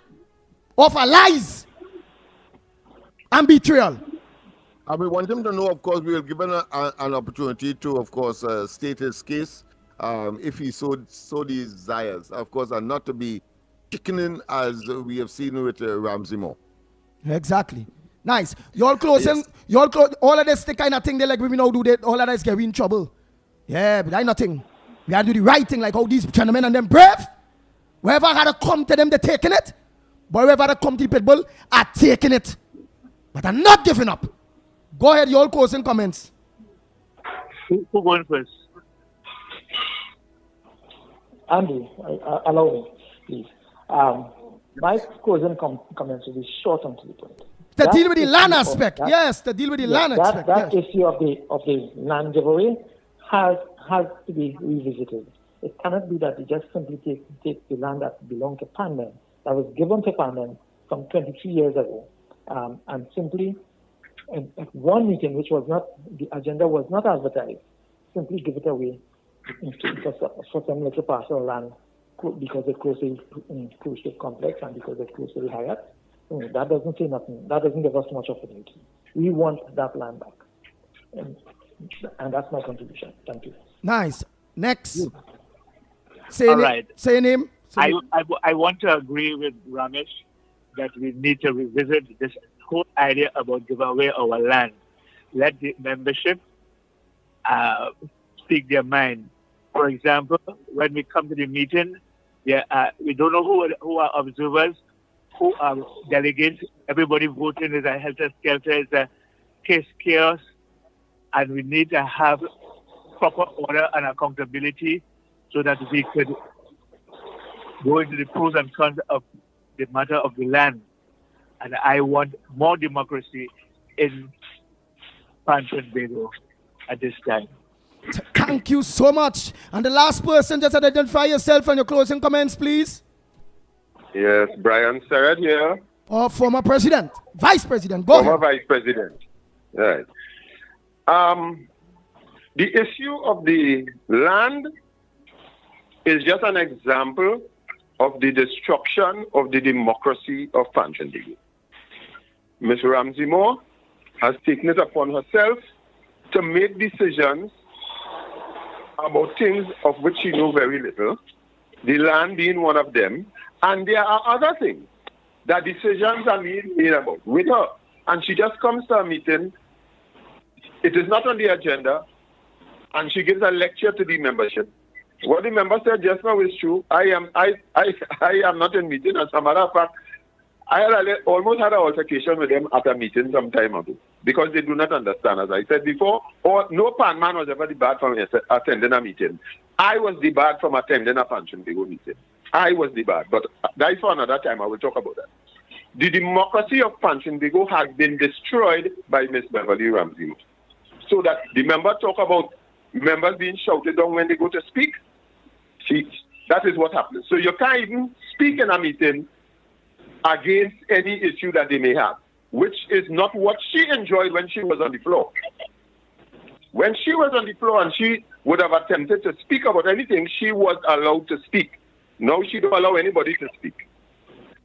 of lies and betrayal. And we want him to know, of course, we will give him an opportunity to, of course, state his case if he so desires, of course, and not to be chickening as we have seen with Ramsey Moore. Exactly. Nice. Y'all closing, yes. All of this the kind of thing they like we now do that, all of this get we in trouble. Yeah, but that's nothing. We have to do the right thing like how these gentlemen and them brave. Whoever had to come to them, they're taking it. But whoever had to come to the pitbull are taking it. But I'm not giving up. Go ahead, y'all closing comments. Who going first? Andy, allow me, please. My closing comments will be short and to the point. To deal with the land aspect, yes. To deal with the land aspect. That issue of the land giveaway has to be revisited. It cannot be that we just simply take the land that belonged to Panman, that was given to Panman some 23 years ago, and simply at one meeting, which was not, the agenda was not advertised, simply give it away for some little parcel of land because it's close to the cruise ship complex and because it's close to the Hyatt. That doesn't say nothing. That doesn't give us much opportunity. We want that land back. And that's my contribution. Thank you. Nice. Next. Say your name. I want to agree with Ramesh that we need to revisit this whole idea about give away our land. Let the membership speak their mind. For example, when we come to the meeting, we don't know who are observers, who are delegates. Everybody voting is a helter-skelter, is a chaos, and we need to have proper order and accountability so that we could go into the pros and cons of the matter of the land. And I want more democracy in Pancho at this time. Thank you so much. And the last person, just identify yourself and your closing comments, please. Yes, Brian Serrett here. Former president, vice president. Go former ahead. Vice president. Right. The issue of the land is just an example of the destruction of the democracy of Panchandigo. Ms. Ramsey Moore has taken it upon herself to make decisions about things of which she knows very little, the land being one of them, and there are other things that decisions are being made about with her. And she just comes to a meeting, it is not on the agenda, and she gives a lecture to the membership. What the member said just now is true. I am not in meeting. As a matter of fact, I almost had an altercation with them at a meeting some time ago because they do not understand. As I said before, no pan man was ever debarred from attending a meeting. I was debarred from attending a Panchandigo meeting. I was debarred, but that is for another time. I will talk about that. The democracy of Panchandigo has been destroyed by Miss Beverly Ramsey. So that the member talk about members being shouted down when they go to speak. That is what happens. So you can't even speak in a meeting against any issue that they may have, which is not what she enjoyed when she was on the floor. When she was on the floor and she would have attempted to speak about anything, she was allowed to speak. Now she don't allow anybody to speak.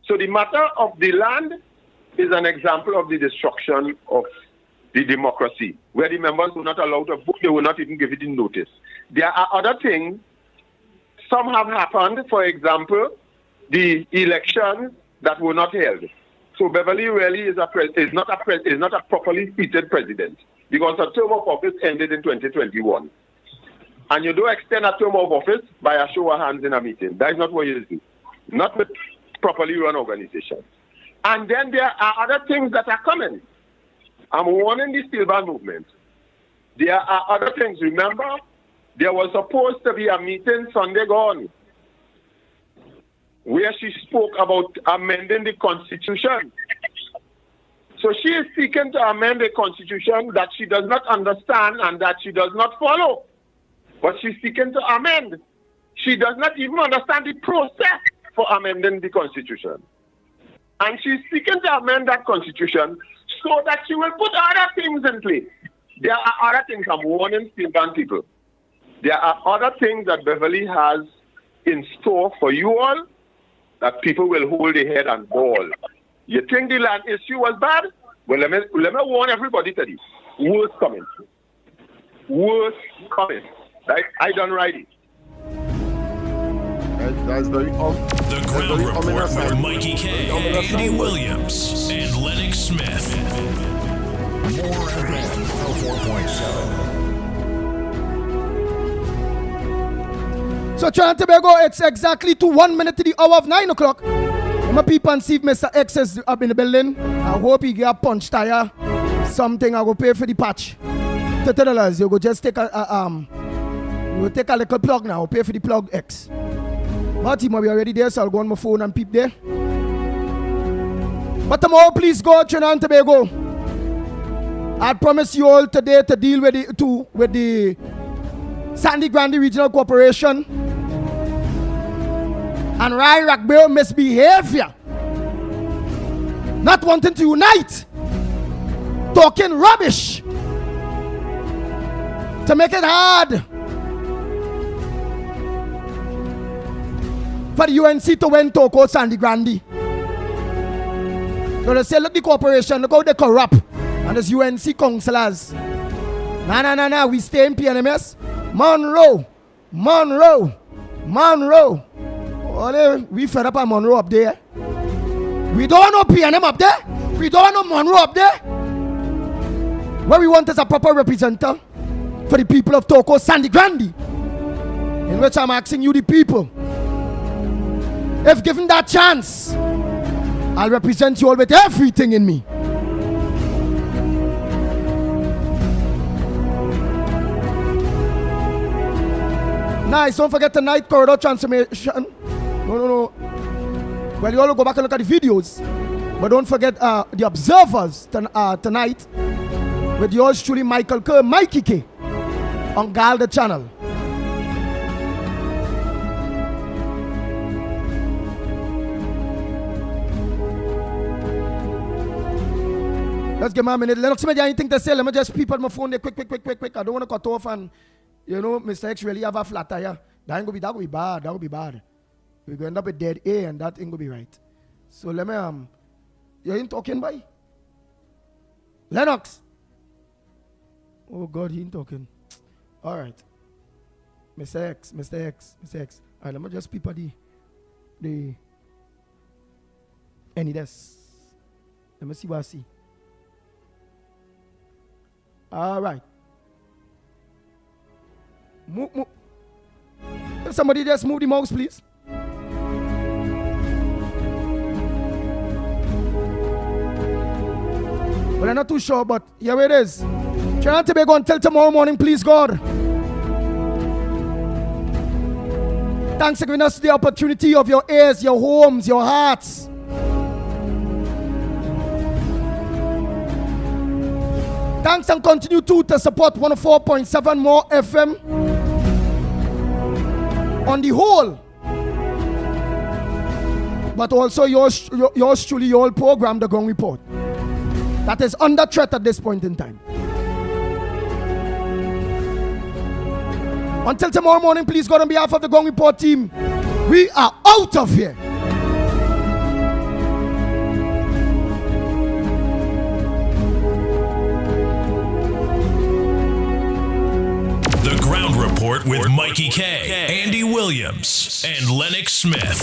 So the matter of the land is an example of the destruction of the democracy, where the members were not allowed to vote, they were not even given notice. There are other things. Some have happened, for example, the elections that were not held. So Beverly really is not a properly seated president because her term of office ended in 2021. And you don't extend a term of office by a show of hands in a meeting. That is not what you do. Not with properly run organizations. And then there are other things that are coming. I'm warning the Steel Band movement. There are other things. Remember, there was supposed to be a meeting Sunday gone where she spoke about amending the Constitution. So she is seeking to amend a Constitution that she does not understand and that she does not follow. But she's seeking to amend. She does not even understand the process for amending the Constitution. And she's seeking to amend that Constitution so that she will put other things in place. There are other things. I'm warning Steel Band people. There are other things that Beverly has in store for you all that people will hold their head and bawl. You think the land issue was bad? Well, let me warn everybody to this. Worse coming. Worse coming. Like, I done right it. That's very The Ground Report with Mikey K, Andy Williams, and Lennox Smith. More FM 4.7. So Trinidad and Tobago, it's exactly to 1 minute to the hour of 9 o'clock. I'm a peep and see if Mr. X is up in the building. I hope he get a punch tire. Something I go pay for the patch. $30. You go just take we'll take a little plug now. Pay for the plug X. Marty might be already there, so I'll go on my phone and peep there. But tomorrow, please go Trinidad and Tobago. I promise you all today to deal with the Sandy Grande Regional Corporation and Rai Ragbeo misbehavior. Not wanting to unite. Talking rubbish. To make it hard for the UNC to win Toko Sandy Grande. So they say, look the corporation, look how they corrupt. And there's UNC councillors. Nah, we stay in PNMS. Monroe. We fed up on Monroe up there. We don't want no PNM up there. We don't want no Monroe up there. What we want is a proper representative for the people of Toko Sandy Grande. In which I'm asking you the people, if given that chance, I'll represent you all with everything in me. Nice, don't forget tonight, corridor transformation. No. Well, you all go back and look at the videos. But don't forget the observers tonight with yours truly, Michael Kerr, Mikey K, on Galda channel. Let's give me a minute. Lennox, anything to say? Let me just peep on my phone there quick. I don't want to cut off and, Mr. X really have a flat tire. That will be bad. We're going to end up with dead A and that ain't going to be right. So let me, you ain't talking, boy? Lennox. Oh God, he ain't talking. All right. Mr. X. All right, let me just peep at the any desk. Let me see what I see. All right. Move. If somebody just move the mouse, please. Well, I'm not too sure, but here it is. Trinidad and Tobago until tomorrow morning, please, God. Thanks for giving us the opportunity of your ears, your homes, your hearts. Thanks and continue to support 104.7 more FM on the whole. But also yours truly, your program, The Ground Report. That is under threat at this point in time. Until tomorrow morning, please God, on behalf of the Ground Report team, we are out of here. Report with Mikey K, Andy Williams, and Lennox Smith.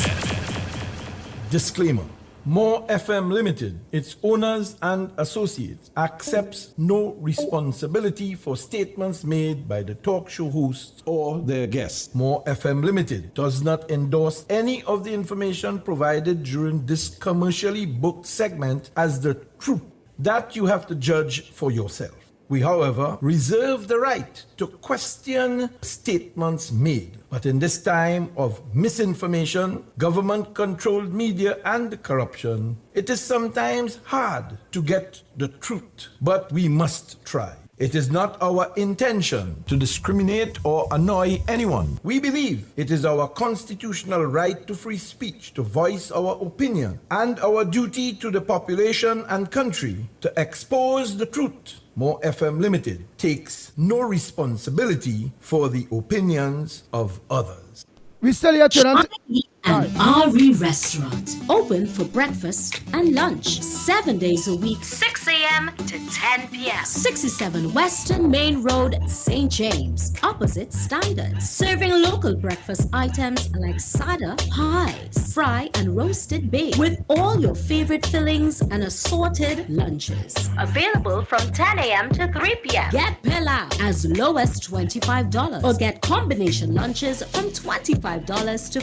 Disclaimer. More FM Limited, its owners and associates, accepts no responsibility for statements made by the talk show hosts or their guests. More FM Limited does not endorse any of the information provided during this commercially booked segment as the truth. That you have to judge for yourself. We, however, reserve the right to question statements made. But in this time of misinformation, government-controlled media, and corruption, it is sometimes hard to get the truth. But we must try. It is not our intention to discriminate or annoy anyone. We believe it is our constitutional right to free speech, to voice our opinion, and our duty to the population and country to expose the truth. More FM Limited takes no responsibility for the opinions of others. We still here, Trinant. An RE restaurant, open for breakfast and lunch, 7 days a week, 6 a.m. to 10 p.m. 67 Western Main Road, St. James, opposite Standard. Serving local breakfast items like sada, pies, fry and roasted baked, with all your favorite fillings and assorted lunches. Available from 10 a.m. to 3 p.m. Get pilau as low as $25 or get combination lunches from $25 to